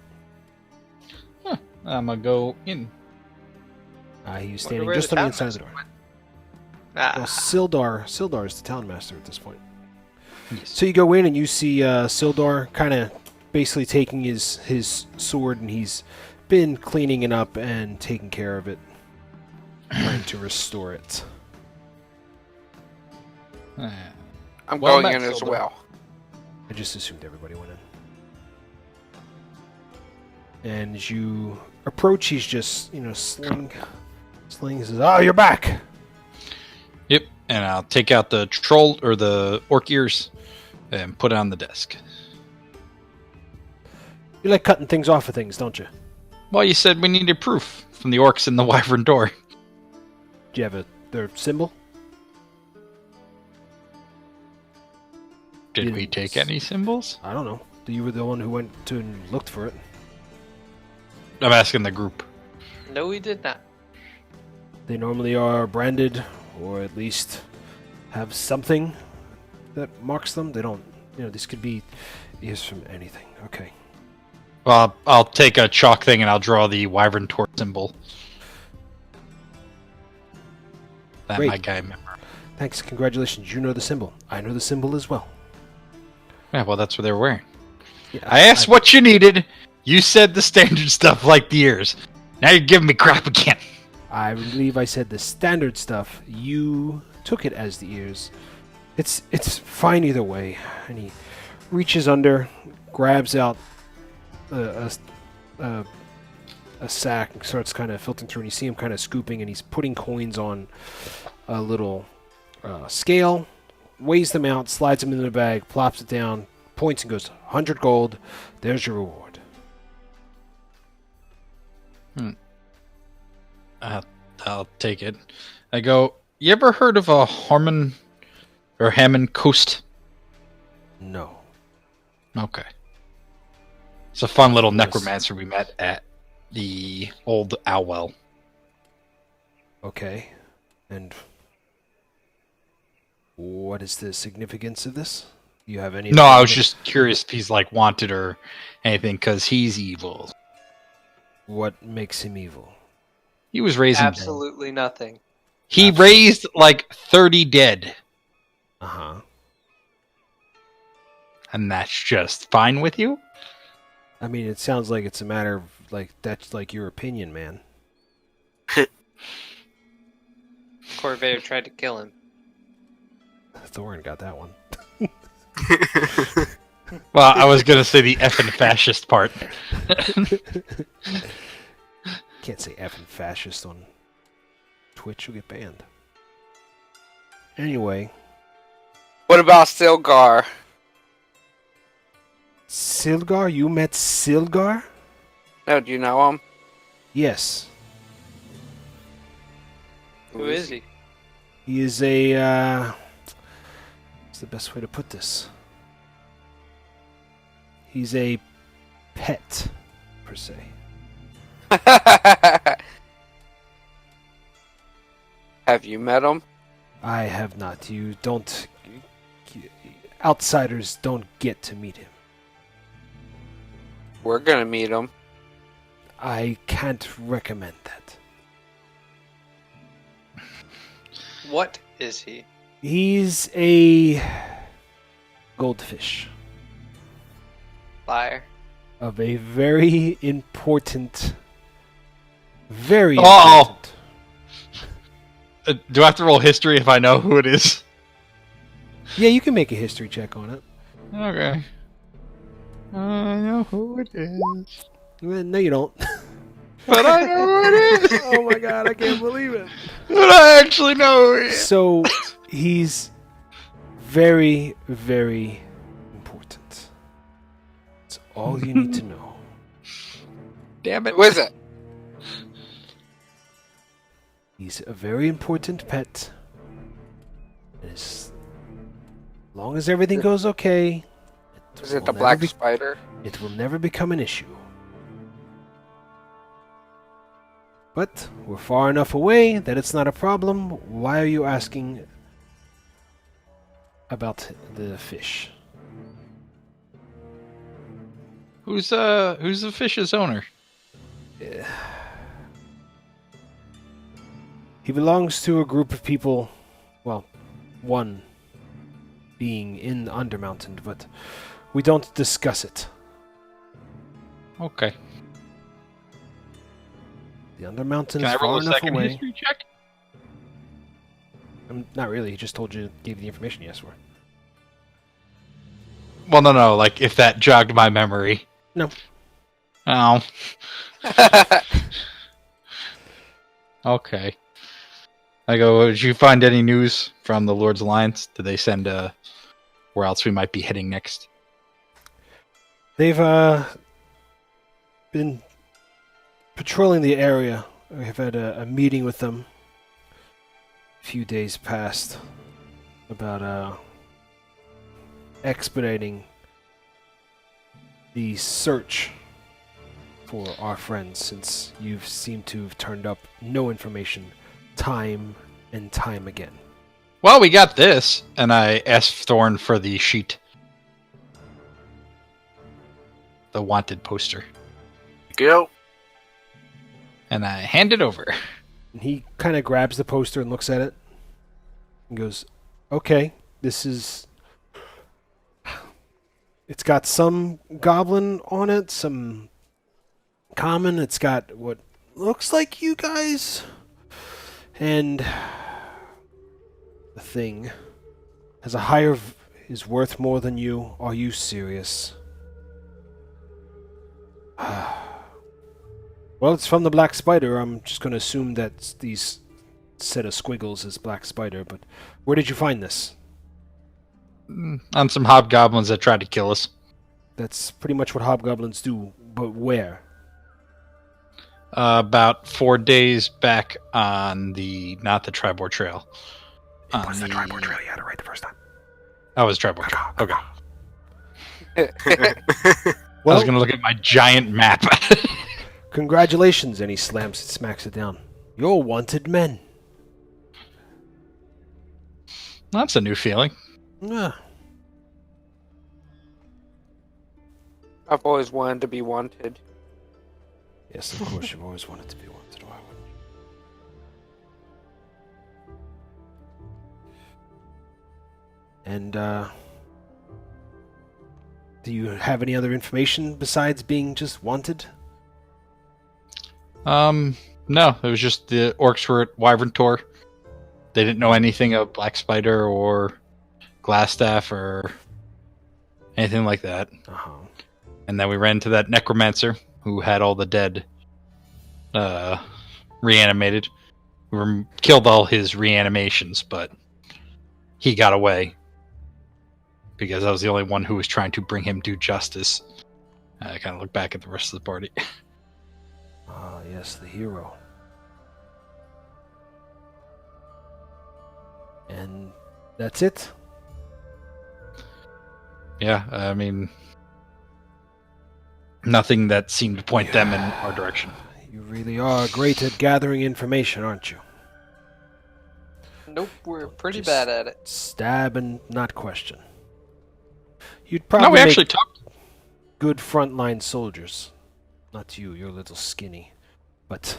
I'm gonna go in. He's standing where just the on the town inside of the master door. went. Well, Ah. Sildar is the town master at this point. Yes. So you go in and you see Sildar kind of basically taking his sword, and he's been cleaning it up and taking care of it, trying to restore it. I'm Well going met, in as Silver. well. I just assumed everybody went in. And as you approach, he's just, sling. He says, "Oh, you're back." Yep, and I'll take out the troll or the orc ears and put it on the desk. You like cutting things off of things, don't you? Well, you said we needed proof from the orcs in the wyvern door. Do you have their symbol? Did we take any symbols? I don't know. You were the one who went to and looked for it. I'm asking the group. No, we did not. They normally are branded, or at least have something that marks them. They don't, this could be ears from anything. Okay. Well, I'll take a chalk thing and I'll draw the wyvern tor symbol. That Great. my guy member. Thanks. Congratulations. You know the symbol. I know the symbol as well. Yeah, well, that's what they were wearing. Yeah, I asked what you needed. You said the standard stuff like the ears. Now you're giving me crap again. I believe I said the standard stuff. You took it as the ears. It's fine either way. And he reaches under, grabs out a sack, and starts kind of filtering through. And you see him kind of scooping, and he's putting coins on a little scale, weighs them out, slides them into the bag, plops it down, points and goes, 100 gold. There's your reward. I'll take it. I go, you ever heard of a Harmon or Hammond Coast? No. Okay. It's a fun little Yes. necromancer we met at the old owl well. Okay. And what is the significance of this? You have any? No, I was just curious if he's like wanted or anything because he's evil. What makes him evil? He was raising. Absolutely nothing. He raised like 30 dead, Uh-huh. and that's just fine with you. I mean, it sounds like it's a matter of, that's like your opinion, man. Corvair tried to kill him. Thorin got that one. Well, I was gonna say the effing fascist part. Can't say effing fascist on Twitch. You'll get banned. Anyway. What about Silgar? Silgar? You met Silgar? No, do you know him? Yes. Who is he? He is a, what's the best way to put this? He's a pet, per se. Have you met him? I have not. You don't... Outsiders don't get to meet him. We're gonna meet him. I can't recommend that. What is he? He's a goldfish Liar. of a very important... Very Uh-oh. important... Do I have to roll history if I know who it is? Yeah, you can make a history check on it. Okay. I know who it is. No, you don't. But I know who it is. Oh my god, I can't believe it. But I actually know who it is. So, he's very, very important. That's all you need to know. Damn it. Who is it? He's a very important pet. And as long as everything goes okay, Is it will the never black be- spider? it will never become an issue. But we're far enough away that it's not a problem. Why are you asking about the fish? Who's the fish's owner? He belongs to a group of people, well, one being in Undermountain, but we don't discuss it. Okay. The Undermountain Can is I roll far a enough second away. history check? Not really. He just told you, gave you the information you asked for. Well, no. Like, if that jogged my memory. No. Oh. Okay. I go, did you find any news from the Lord's Alliance? Did they send where else we might be heading next? They've been patrolling the area. I've had a meeting with them a few days past about expediting the search for our friends, since you've seemed to have turned up no information time and time again. Well, we got this, and I asked Thorn for the sheet. The wanted poster. Go. And I hand it over. And he kind of grabs the poster and looks at it and goes, okay, this is... It's got some goblin on it, some common. It's got what looks like you guys. And the thing has a higher... is worth more than you. Are you serious? Well, it's from the Black Spider. I'm just going to assume that these set of squiggles is Black Spider, but where did you find this? On some hobgoblins that tried to kill us. That's pretty much what hobgoblins do, but where? About 4 days back on the... not the Tribord Trail. It was the Tribord Trail. You had it right the first time. That was Tribord Trail. Okay. Well, I was going to look at my giant map. congratulations, and he smacks it down. You're wanted men. That's a new feeling. Ah, I've always wanted to be wanted. yes, of course, you've always wanted to be wanted. Why wouldn't you? And, do you have any other information besides being just wanted? No, it was just the orcs were at Wyvern Tor. They didn't know anything of Black Spider or Glassstaff or anything like that. Uh-huh. And then we ran into that necromancer who had all the dead reanimated. We killed all his reanimations, but he got away because I was the only one who was trying to bring him due justice. I kind of look back at the rest of the party. Ah, yes, the hero. And that's it? Yeah, I mean, nothing that seemed to point them in our direction. You really are great at gathering information, aren't you? Nope, we're pretty Just bad at it. Stab and not question. You'd No, probably we make actually talked. good frontline soldiers. Not you, you're a little skinny. But...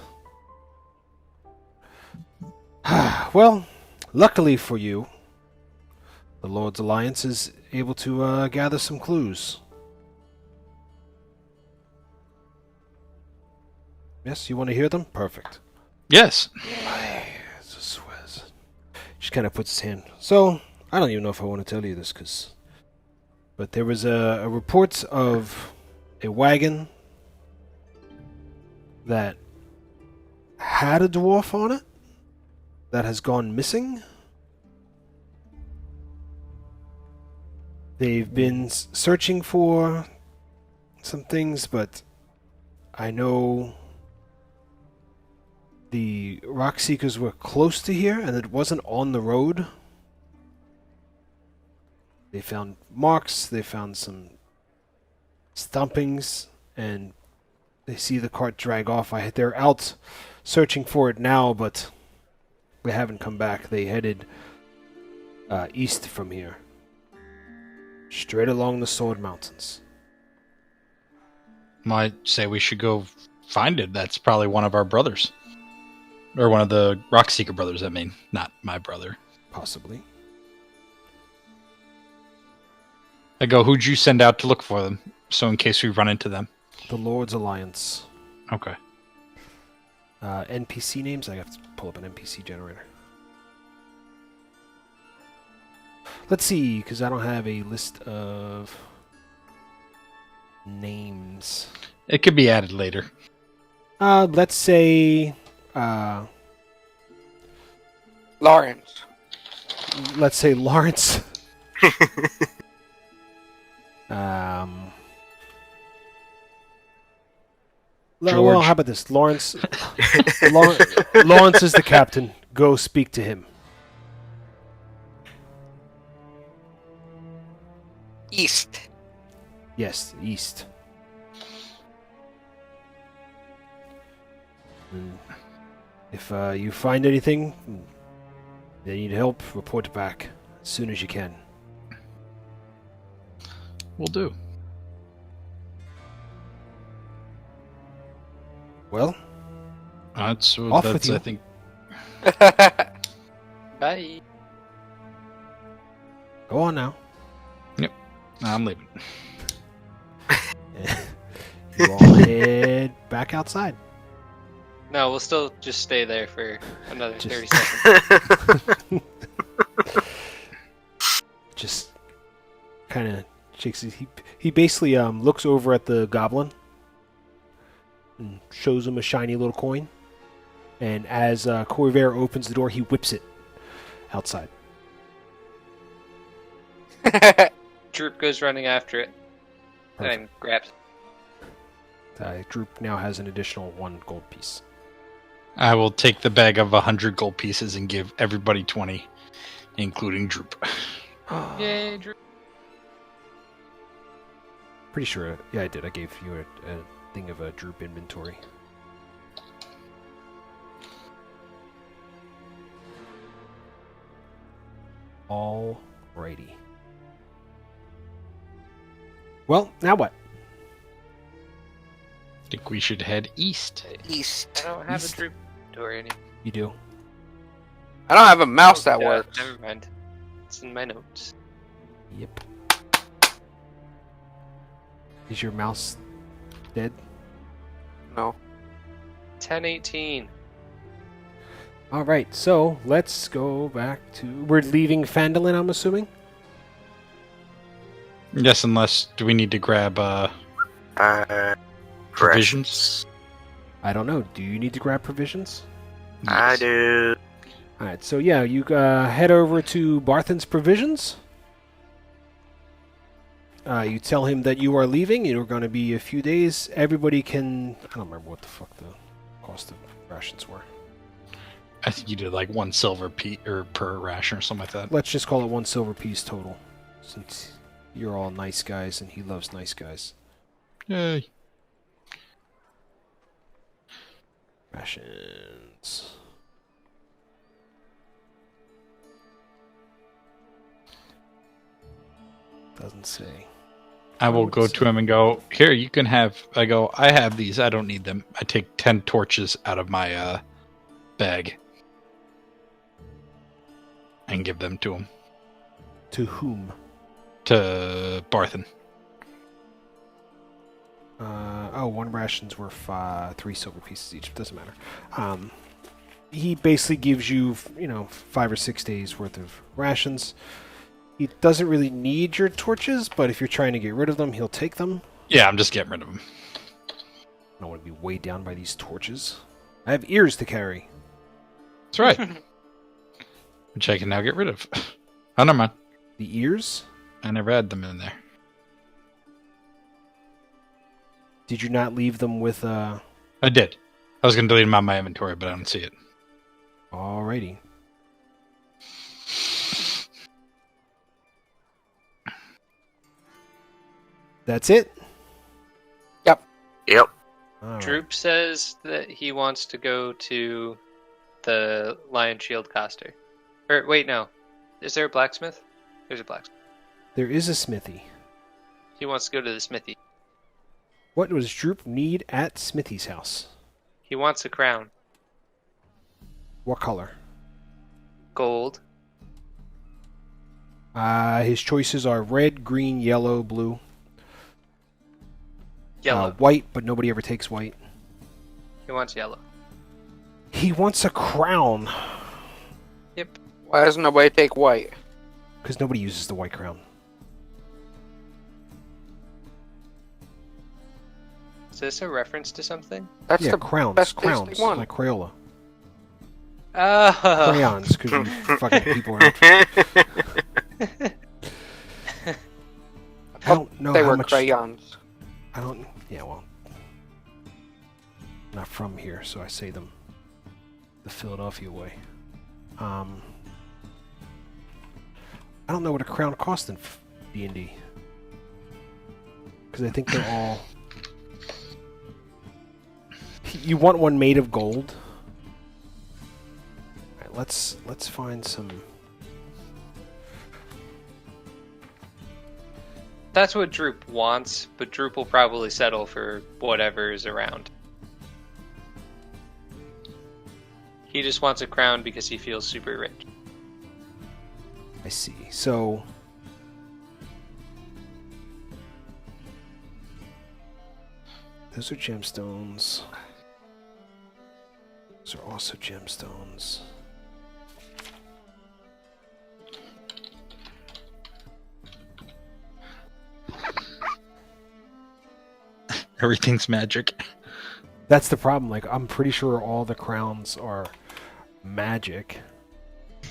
well, luckily for you, the Lord's Alliance is able to gather some clues. Yes, you want to hear them? Perfect. Yes. Just kind of puts his hand. So, I don't even know if I want to tell you this, but there was a report of a wagon that had a dwarf on it that has gone missing. They've been searching for some things, but I know the rock seekers were close to here and it wasn't on the road. They found marks, they found some stompings, and they see the cart drag off. They're out searching for it now, but they haven't come back. They headed east from here, straight along the Sword Mountains. Might say we should go find it. That's probably one of our brothers. Or one of the Rockseeker brothers, I mean. Not my brother. Possibly. I go, who'd you send out to look for them? So in case we run into them. The Lord's Alliance. Okay. NPC names? I have to pull up an NPC generator. Let's see, because I don't have a list of names. It could be added later. Let's say, Lawrence. Lawrence. um. Well, how about this? Lawrence. Lawrence is the captain. Go speak to him. East. Yes, east. And if you find anything, they need help, report back as soon as you can. Will do. Well, That's Off with you. I think. Bye. go on now. I'm leaving. You all head back outside. No, we'll still just stay there for another Just- 30 seconds. Just kind of shakes his. He basically looks over at the goblin and shows him a shiny little coin. And as Corvair opens the door, he whips it outside. Droop goes running after it Perfect. and grabs. Droop now has an additional 1 gold piece. I will take the bag of 100 gold pieces and give everybody 20, including Droop. Yay, Droop. Pretty sure. Yeah, I did. I gave you a thing of a Droop inventory. Alrighty. Well, now what? I think we should head east. East. I don't have East. a Droop door anymore. You do. I don't have a mouse that Yeah, works. Never mind. It's in my notes. Yep. Is your mouse dead? No. 1018. Alright, so let's go back to... We're leaving Phandalin, I'm assuming? Yes, unless do we need to grab provisions? I don't know. Do you need to grab provisions? I Yes. do. Alright, so yeah, you head over to Barthen's Provisions. You tell him that you are leaving. You're going to be a few days. Everybody can... I don't remember what the fuck the cost of rations were. I think you did like 1 silver or per ration or something like that. Let's just call it 1 silver piece total. Since you're all nice guys and he loves nice guys. Yay. Rations. Doesn't say. I will go to him and go, here, you can have... I go, I have these. I don't need them. I take 10 torches out of my bag and give them to him. To whom? To Barthen. 1 rations were 3 silver pieces each. Doesn't matter. He basically gives you, 5 or 6 days worth of rations. He doesn't really need your torches, but if you're trying to get rid of them, he'll take them. Yeah, I'm just getting rid of them. I don't want to be weighed down by these torches. I have ears to carry. That's right. Which I can now get rid of. Oh, never mind. The ears? I never had them in there. Did you not leave them with I did. I was going to delete them out of my inventory, but I don't see it. Alrighty. That's it? Yep. Alright. Droop says that he wants to go to the Lion Shield Caster. Or, wait, no. Is there a blacksmith? There's a blacksmith. There is a smithy. He wants to go to the smithy. What does Droop need at Smithy's house? He wants a crown. What color? Gold. His choices are red, green, yellow, blue. Yellow. White, but nobody ever takes white. He wants yellow. He wants a crown. Yep. Why doesn't nobody take white? Because nobody uses the white crown. Is this a reference to something? That's Yeah, the crowns. best Crowns. tasting one. Like Crayola. Oh. Crayons, because you fucking people are... I don't know They how were much... crayons. I don't... Yeah, well... I'm not from here, so I say them the Philadelphia way. I don't know what a crown costs in D&D. Because I think they're all... You want one made of gold? Alright, let's find some... That's what Droop wants, but Droop will probably settle for whatever is around. He just wants a crown because he feels super rich. I see. So... Those are gemstones. Those are also gemstones. Everything's magic. That's the problem. Like, I'm pretty sure all the crowns are magic.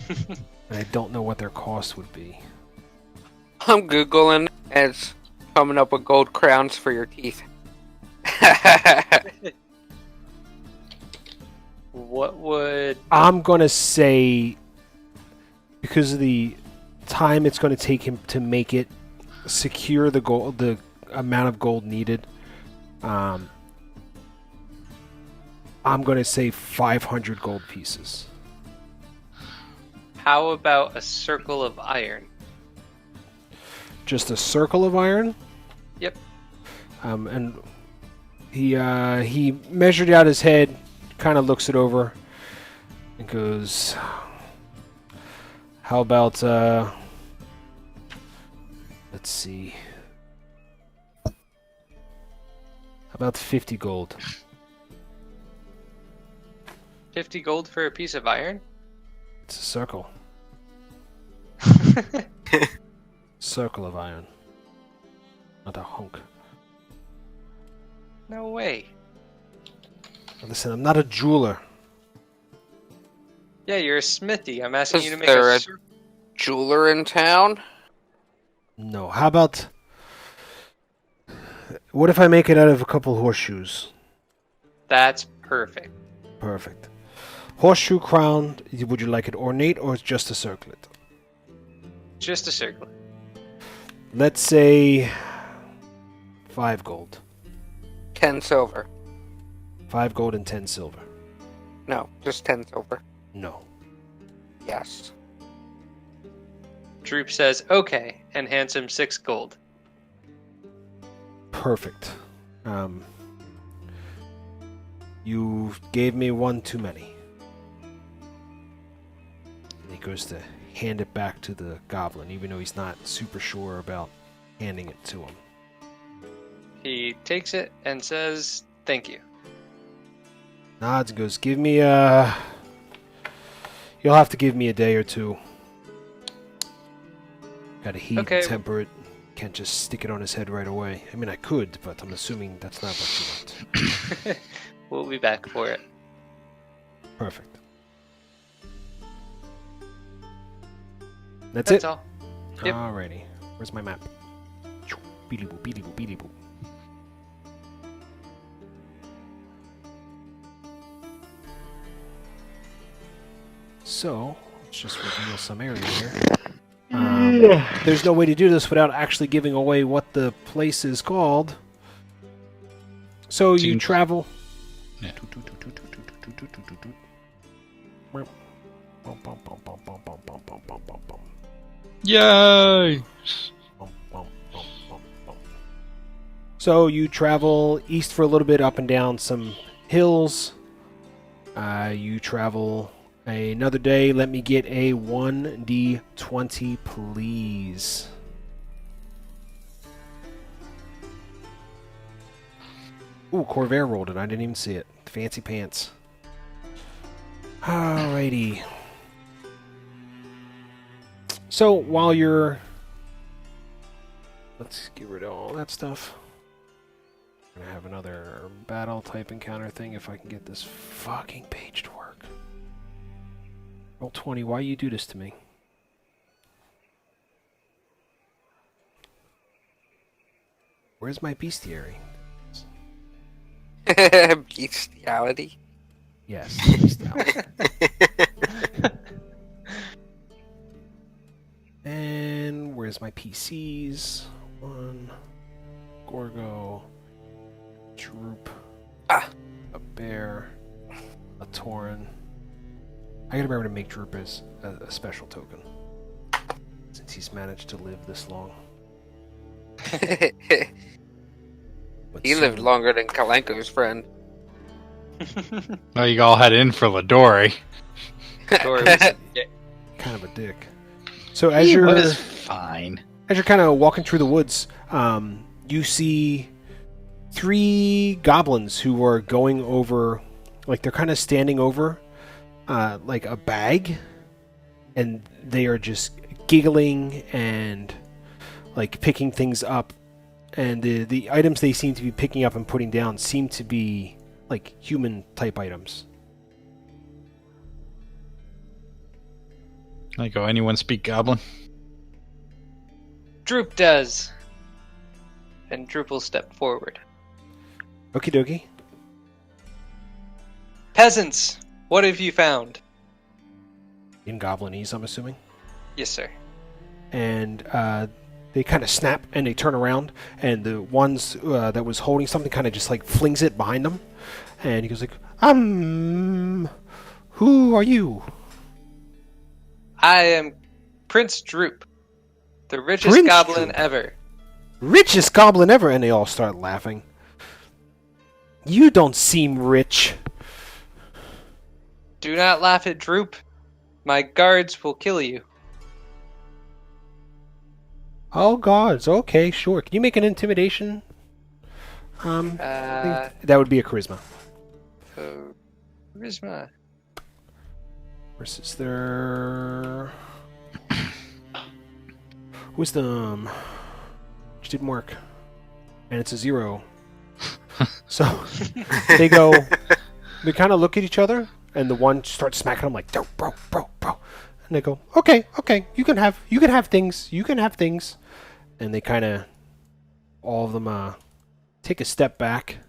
And I don't know what their cost would be. I'm Googling and it's coming up with gold crowns for your teeth. What would... I'm gonna say, because of the time it's gonna take him to make it secure the gold, the amount of gold needed, I'm gonna say 500 gold pieces. How about a circle of iron? Just a circle of iron. Yep. And he measured out his head, kind of looks it over, and goes, "How about let's see, how about 50 gold?" 50 gold for a piece of iron? It's a circle. Circle of iron, not a hunk. No way. Listen, I'm not a jeweler. Yeah, you're a smithy. I'm asking Is you to make there a a- circle. Jeweler in town? No. How about, what if I make it out of a couple horseshoes? That's perfect. Perfect. Horseshoe crown, would you like it ornate or just a circlet? Just a circle. Let's say 5 gold. 10 silver. 5 gold and 10 silver. No, just 10 silver. No. Yes. Droop says, okay, and hands him 6 gold. Perfect. You gave me one too many. And he goes to hand it back to the goblin, even though he's not super sure about handing it to him. He takes it and says, thank you. Nods and goes, give me you'll have to give me a day or two. Gotta heat Okay. and temper it. Can't just stick it on his head right away. I mean, I could, but I'm assuming that's not what you want. We'll be back for it. Perfect. That's it? all. Yep. Alrighty. Where's my map? Beady boo, beady boo, beady boo. So, let's just reveal some area here. There's no way to do this without actually giving away what the place is called. So you travel. Yeah. Yay! So you travel east for a little bit, up and down some hills. You travel another day. Let me get a 1d20, please. Ooh, Corvair rolled it. I didn't even see it. Fancy pants. Alrighty. So while you're... Let's get rid of all that stuff. I'm going to have another battle type encounter thing if I can get this fucking page to work. Roll 20, why you do this to me? Where's my bestiary? Bestiality. Yes, bestiality. And where's my PCs? One, Gorgo, Droop, Ah. a bear, a Tauren. I gotta remember to make Droop as a special token, since he's managed to live this long. But He lived soon- longer than Kalenko's friend. Oh, you all had in for Ladori. Or was it- kind of a dick. So as He you're was fine. as you're kind of walking through the woods, you see 3 goblins who are going over, like they're kind of standing over, like a bag, and they are just giggling and like picking things up, and the items they seem to be picking up and putting down seem to be like human type items. I go, anyone speak Goblin? Droop does. And Droop will step forward. Okie dokie. Peasants, what have you found? In Goblinese, I'm assuming. Yes, sir. And they kind of snap and they turn around, and the ones that was holding something kind of just like flings it behind them, and he goes like, who are you? I am Prince Droop, the richest Prince goblin Droop. ever. Richest goblin ever, and they all start laughing. You don't seem rich. Do not laugh at Droop. My guards will kill you. Oh gods, okay, sure. Can you make an intimidation? I think that would be a charisma. Charisma. Versus their wisdom, which didn't work, and it's a 0. So they kind of look at each other, and the one starts smacking them like, bro, and they go, okay, you can have things, and they kind of, all of them take a step back.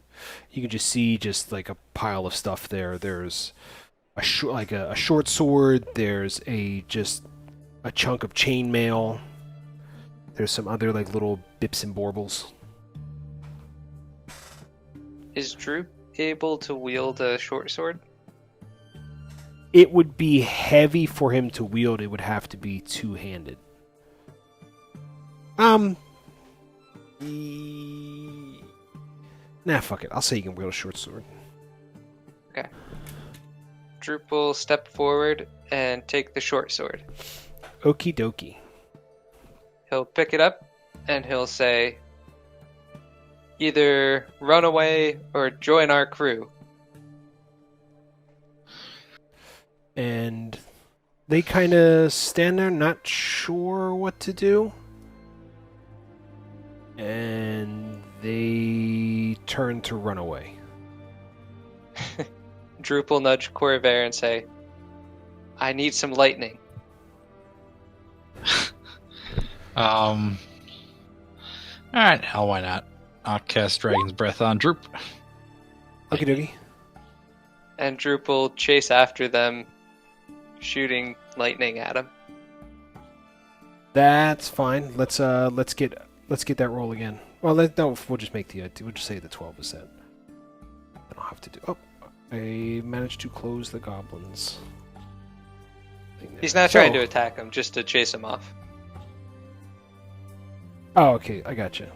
You can just see like a pile of stuff there. There's a short sword. There's just a chunk of chainmail. There's some other like little bips and baubles. Is Droop able to wield a short sword? It would be heavy for him to wield. It would have to be two-handed. Nah, fuck it. I'll say you can wield a short sword. Okay. Droop will step forward and take the short sword. Okie dokie. He'll pick it up and he'll say, either run away or join our crew. And they kind of stand there, not sure what to do. And they turn to run away. Droop will nudge Corvair and say, I need some lightning. Alright, hell, why not? I'll cast Dragon's Breath on Droop. Okie dokie. And Droop will chase after them, shooting lightning at him. That's fine. Let's get that roll again. Well, we'll just make we'll just say the 12 is set. I don't have to do. Oh, I managed to close the goblins. He's not trying to attack him, just to chase him off. Oh, okay, I gotcha.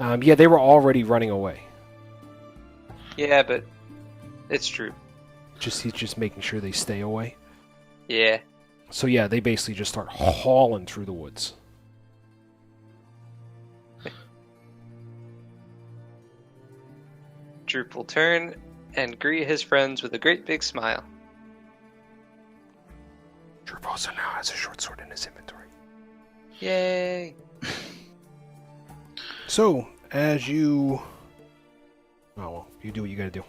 Yeah, they were already running away. Yeah, but it's Droop. He's just making sure they stay away. Yeah. So yeah, they basically just start hauling through the woods. Droop will turn and greet his friends with a great big smile. Droop also now has a short sword in his inventory. Yay! So, as you... Oh, well, you do what you gotta do.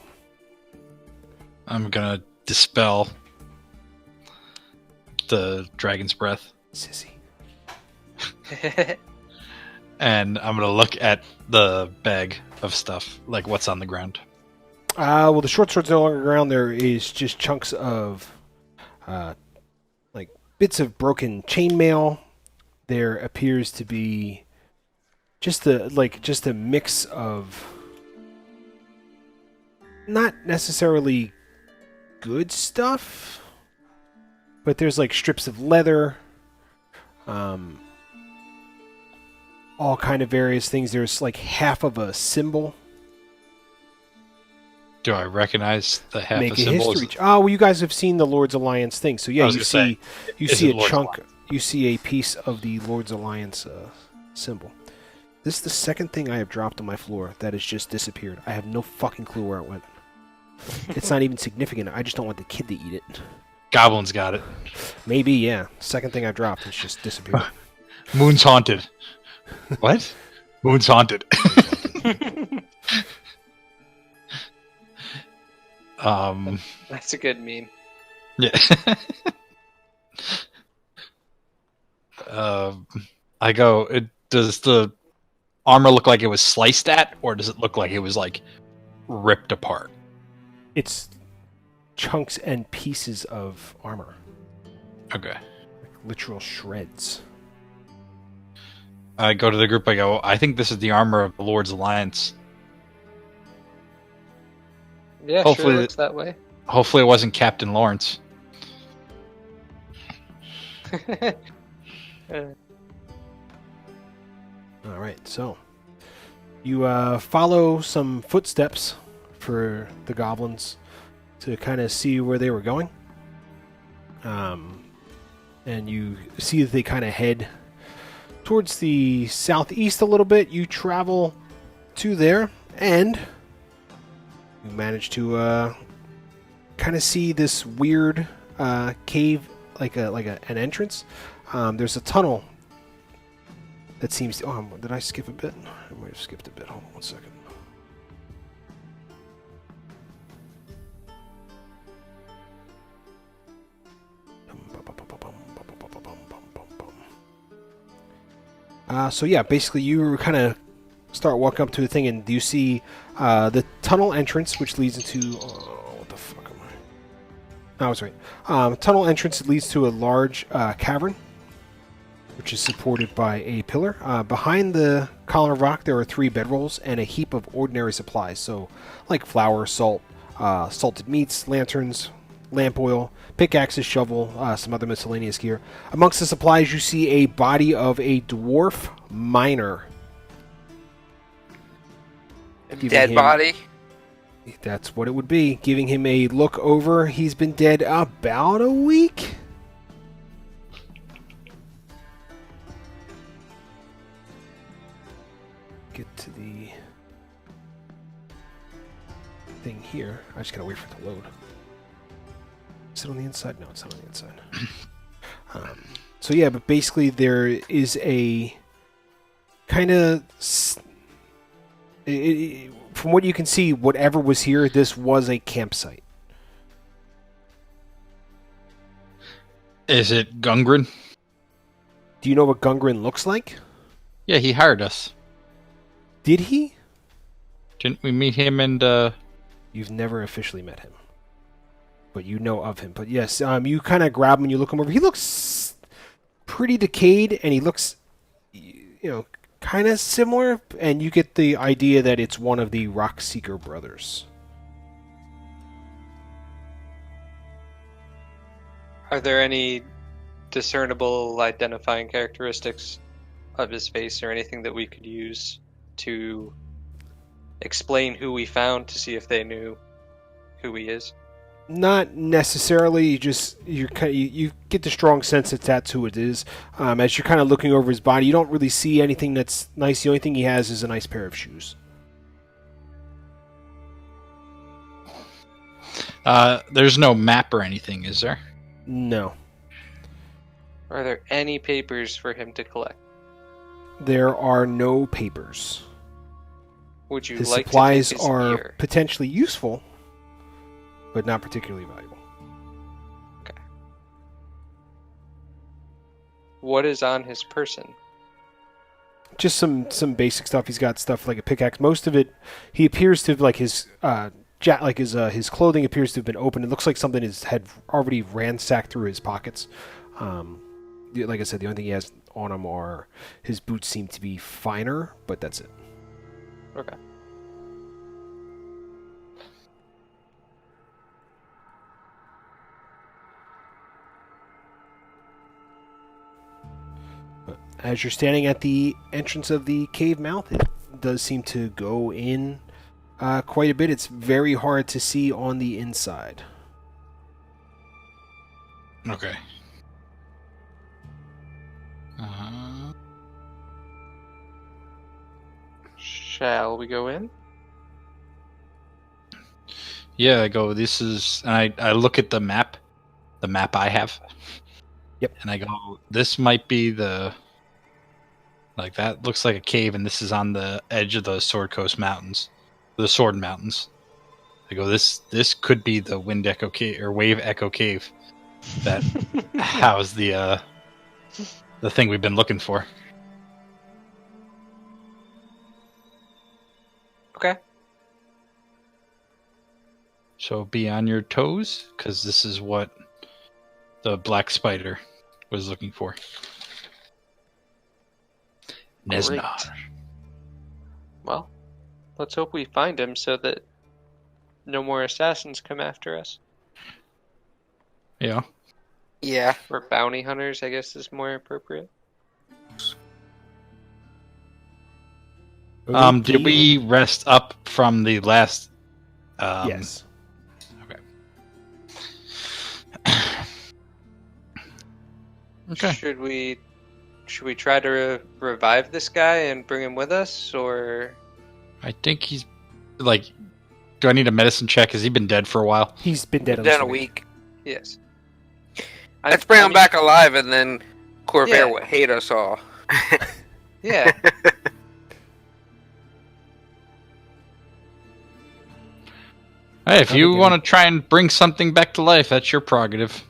I'm gonna dispel the dragon's breath, Sissy. and I'm gonna look at the bag of stuff, like what's on the ground. Well, the short sword's no longer around. There is just chunks of, like, bits of broken chainmail. There appears to be just a mix of not necessarily good stuff, but there's like strips of leather, all kind of various things. There's like half of a symbol. Do I recognize the half Make a a symbol? history. Oh, well, you guys have seen the Lord's Alliance thing, so yeah, I was you gonna see, say, you is see it a Lord's chunk, Alliance? you see a piece of the Lord's Alliance symbol. This is the second thing I have dropped on my floor that has just disappeared. I have no fucking clue where it went. It's not even significant. I just don't want the kid to eat it. Goblin's got it. Maybe, yeah. Second thing I dropped, it's just disappeared. Moon's haunted. What? Moon's haunted. That's a good meme. Yeah. I go. Does the armor look like it was sliced at, or does it look like it was like ripped apart? It's chunks and pieces of armor. Okay. Like literal shreds. I go to the group. I go. I think this is the armor of the Lord's Alliance. Yeah, Hopefully sure looks that way. Hopefully, it wasn't Captain Lawrence. Alright, so you follow some footsteps for the goblins to kind of see where they were going. And you see that they kind of head towards the southeast a little bit. You travel to there, and you manage to kind of see this weird cave, like an entrance. There's a tunnel that seems to... Oh, did I skip a bit? I might have skipped a bit. Hold on one second. So yeah, basically you kind of start walking up to the thing, and you see the tunnel entrance, which leads into... Oh, what the fuck am I... I was right. Tunnel entrance leads to a large cavern, which is supported by a pillar. Behind the column of rock, there are 3 bedrolls and a heap of ordinary supplies. So, like flour, salt, salted meats, lanterns, lamp oil, pickaxes, shovel, some other miscellaneous gear. Amongst the supplies, you see a body of a dwarf miner. Dead body. That's what it would be. Giving him a look over. He's been dead about a week. Get to the thing here. I just gotta wait for it to load. Is it on the inside? No, it's not on the inside. So yeah, but basically there is a kind of... From what you can see, whatever was here, this was a campsite. Is it Gungren? Do you know what Gungren looks like? Yeah, he hired us. Did he? Didn't we meet him and You've never officially met him, but you know of him. But yes, you kind of grab him and you look him over. He looks pretty decayed, and he looks, kind of similar, and you get the idea that it's one of the Rockseeker brothers. Are there any discernible identifying characteristics of his face or anything that we could use to explain who we found, to see if they knew who he is? Not necessarily. You get the strong sense that that's who it is. As you're kind of looking over his body, you don't really see anything that's nice. The only thing he has is a nice pair of shoes. there's no map or anything, is there? No. Are there any papers for him to collect? There are no papers. Would you His like supplies to take his are ear? potentially useful, but not particularly valuable. What is on his person? Just some basic stuff. He's got stuff like a pickaxe. Most of it, he appears to have, like his his clothing appears to have been opened. It looks like something had already ransacked through his pockets. Like I said, the only thing he has on him are his boots seem to be finer, but that's it. Okay. As you're standing at the entrance of the cave mouth, it does seem to go in quite a bit. It's very hard to see on the inside. Okay. Shall we go in? Yeah, I go, this is... And I look at the map I have. Yep. And I go, this might be the... Like, that looks like a cave, and this is on the edge of the Sword Coast Mountains. The Sword Mountains. I go, this could be the Wind Echo Cave, or Wave Echo Cave that housed the thing we've been looking for. Okay. So be on your toes, because this is what the black spider was looking for. Nesnar. Well, let's hope we find him so that no more assassins come after us. Yeah. Yeah. Or bounty hunters, I guess, is more appropriate. Did we rest up from the last... Yes. Okay. Should we try to revive this guy and bring him with us, or... I think he's... Like, do I need a medicine check? Has he been dead for a while? He's been dead Down a almost week. Yes. Let's bring him back alive, and then Corvair Yeah. would hate us all. Yeah. Hey, if I'm you okay. want to try and bring something back to life, that's your prerogative.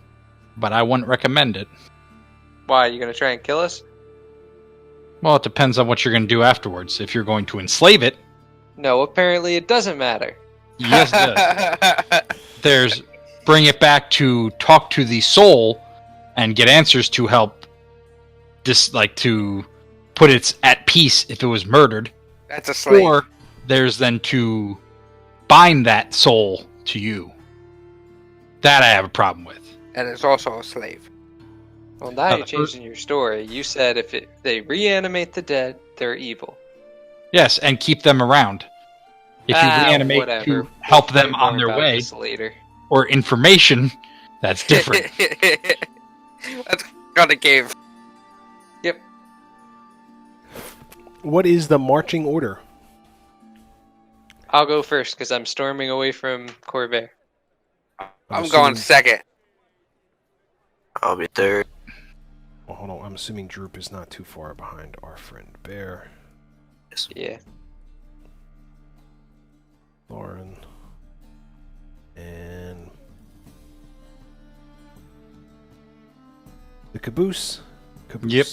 But I wouldn't recommend it. Why, are you going to try and kill us? Well, it depends on what you're going to do afterwards. If you're going to enslave it, No, apparently it doesn't matter. yes, it does. There's bring it back to talk to the soul and get answers to help to put it at peace if it was murdered. That's a slave. Or there's then to bind that soul to you. That I have a problem with. And it's also a slave. Well, now you're the changing your story. You said if they reanimate the dead, they're evil. Yes, and keep them around. If you reanimate whatever. to help We'll them find on more their about way, this later. or information, that's different. Let's go to cave. Yep. What is the marching order? I'll go first because I'm storming away from Corvair. I'm going second. I'll be third. Well, hold on. I'm assuming Droop is not too far behind our friend Bear. Yeah. Lauren. And the caboose. Yep.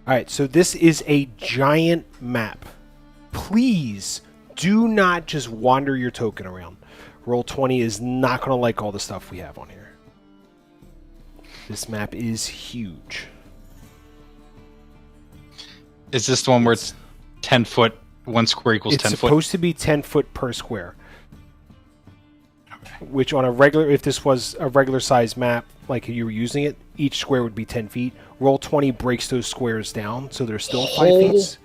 Alright, so this is a giant map. Please do not just wander your token around. Roll20 is not going to like all the stuff we have on here. This map is huge. Is this the one where it's 10 foot, 1 square equals It's 10 foot? supposed to be 10 foot per square. Which on a regular, if this was a regular size map, like you were using it, each square would be 10 feet. Roll20 breaks those squares down, so they're still 5 feet.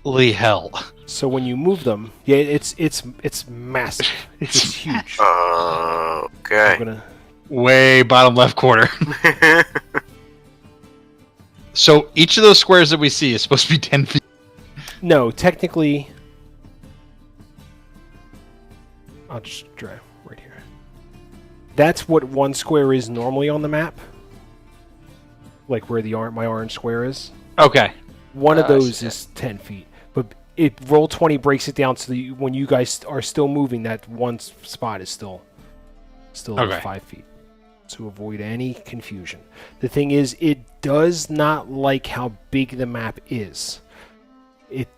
Holy hell. So when you move them, yeah, it's massive. It's huge. I'm Okay. gonna, Way bottom left corner. So each of those squares that we see is supposed to be 10 feet. no, technically, I'll just drag right here. That's what one square is normally on the map. Like where my orange square is. Okay. One of I those see. is 10 feet. But roll 20 breaks it down so that when you guys are still moving, that one spot is still Okay. 5 feet. To avoid any confusion. The thing is, it does not like how big the map is.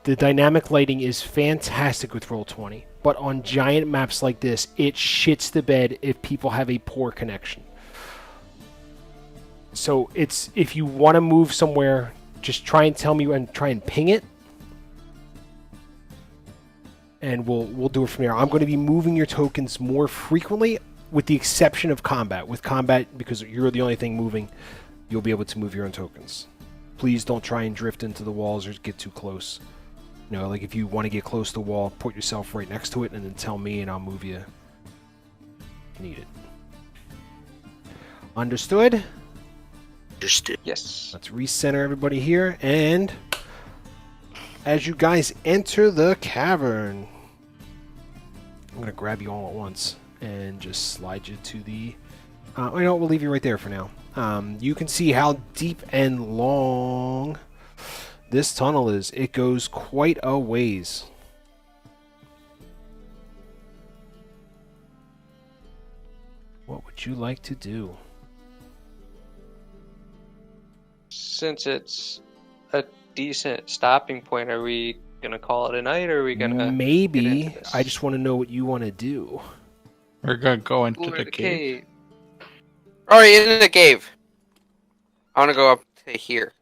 The dynamic lighting is fantastic with Roll20, but on giant maps like this, it shits the bed if people have a poor connection. So if you want to move somewhere, just try and tell me and try and ping it, and we'll do it from there. I'm going to be moving your tokens more frequently, with the exception of combat. With combat, because you're the only thing moving, you'll be able to move your own tokens. Please don't try and drift into the walls or get too close. You know, like if you want to get close to the wall, put yourself right next to it and then tell me and I'll move you. Need it. Understood? Understood. Yes. Let's recenter everybody here, and as you guys enter the cavern, I'm going to grab you all at once and just slide you to the... we'll leave you right there for now. You can see how deep and long this tunnel is. It goes quite a ways. What would you like to do? Since it's a decent stopping point, are we gonna call it a night, or are we gonna get Maybe. into this? I just want to know what you want to do. We're gonna go into Explore the cave. Alright, in the cave. I want to go up to here.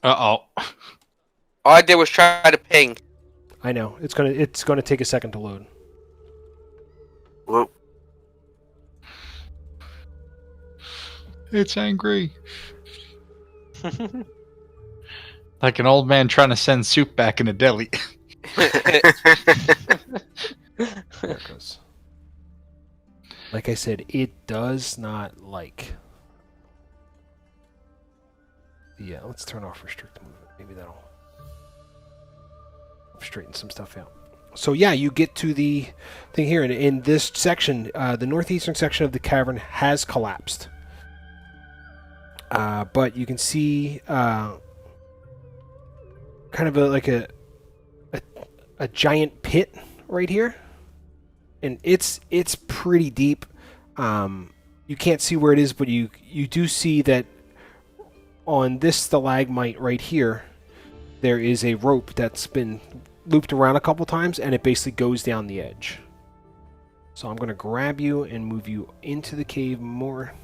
Uh-oh. All I did was try to ping. I know. It's gonna take a second to load. Whoa. It's angry. Like an old man trying to send soup back in a deli. There it goes. Like I said, it does not like. Yeah, let's turn off restrict movement. Maybe that'll straighten some stuff out. So yeah, you get to the thing here, and in this section, the northeastern section of the cavern has collapsed. But you can see kind of a giant pit right here, and it's pretty deep. You can't see where it is, but you do see that on this stalagmite right here, there is a rope that's been looped around a couple times, and it basically goes down the edge. So I'm going to grab you and move you into the cave more.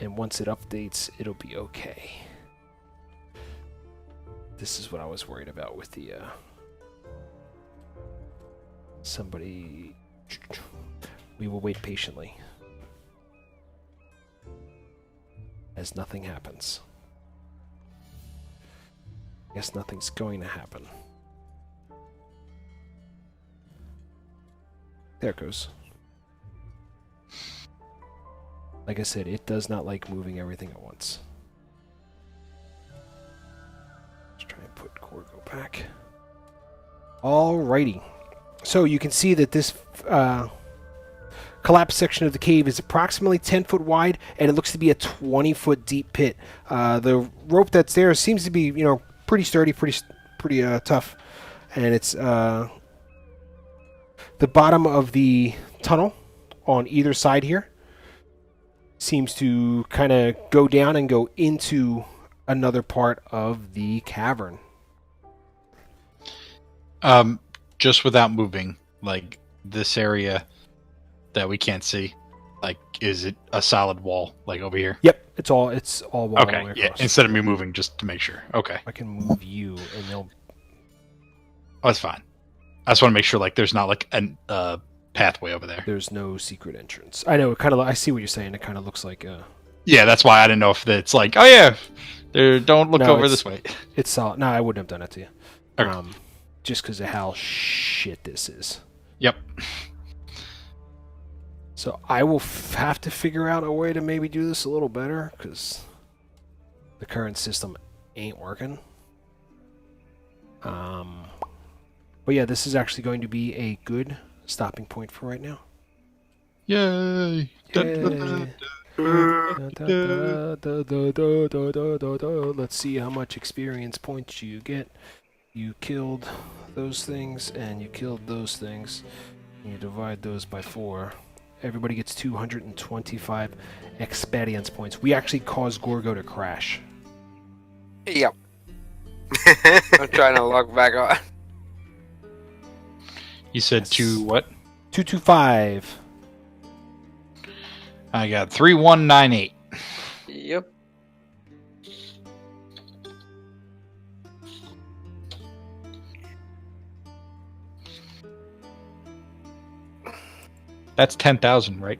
And once it updates, it'll be okay. This is what I was worried about with the somebody. We will wait patiently as nothing happens. Guess nothing's going to happen. There it goes. Like I said, it does not like moving everything at once. Let's try and put Gorgo back. Alrighty. So you can see that this collapsed section of the cave is approximately 10 foot wide, and it looks to be a 20-foot deep pit. The rope that's there seems to be, pretty sturdy, pretty tough, and it's the bottom of the tunnel on either side here seems to kind of go down and go into another part of the cavern. Just without moving, like this area that we can't see, like is it a solid wall, like over here? Yep, it's all wall all the Okay, way yeah. across. Instead of me moving, just to make sure. Okay, I can move you, and they'll. oh, that's fine. I just want to make sure, like, there's not like a pathway over there. There's no secret entrance. I know. It kind of. I see what you're saying. It kind of looks like. Yeah, that's why I didn't know if it's like, oh yeah, don't look No, over it's- this way. It's solid. No, I wouldn't have done it to you. Okay. Just because of how shit this is. Yep. So I will have to figure out a way to maybe do this a little better, because the current system ain't working. But yeah, this is actually going to be a good stopping point for right now. Yay! Yay. Let's see how much experience points you get. You killed those things, and you killed those things. And you divide those by 4. Everybody gets 225 experience points. We actually caused Gorgo to crash. Yep. I'm trying to log back on. You said Yes. 2 what? 225. I got 3198. Yep. That's 10,000, right?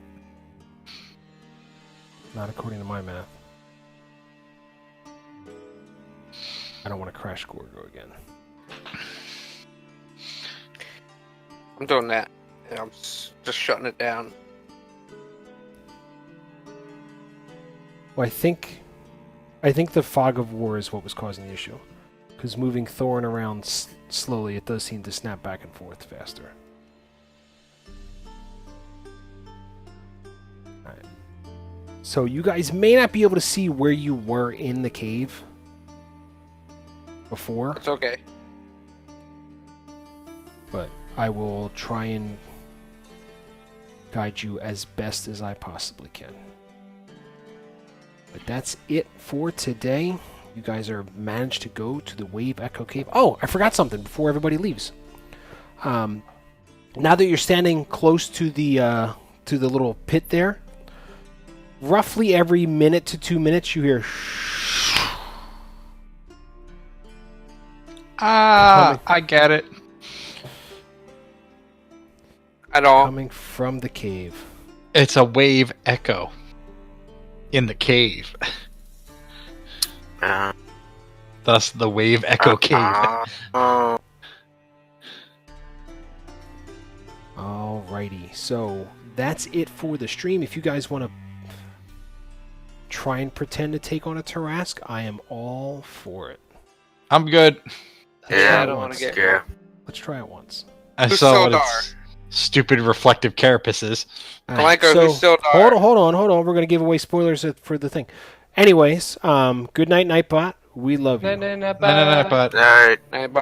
Not according to my math. I don't want to crash Gorgo again. I'm doing that. And I'm just shutting it down. Well, I think the fog of war is what was causing the issue. Because moving Thorin around slowly, it does seem to snap back and forth faster. Alright. So you guys may not be able to see where you were in the cave before, It's okay. but I will try and guide you as best as I possibly can. But that's it for today. You guys are managed to go to the Wave Echo Cave. Oh, I forgot something before everybody leaves. Now that you're standing close to the little pit there, roughly every minute to 2 minutes you hear I get it. I don't. coming from the cave. It's a wave echo in the cave. Thus the wave echo cave. Alrighty, so that's it for the stream. If you guys want to try and pretend to take on a Tarask, I am all for it. I'm good. Yeah, I don't want to get. yeah. Let's try it once. I Who's saw what Sildar? its stupid reflective carapaces. Alright, Blanco, who's Sildar? hold on. We're gonna give away spoilers for the thing. Anyways, good night, Nightbot. We love you. No, but Alright. Bye.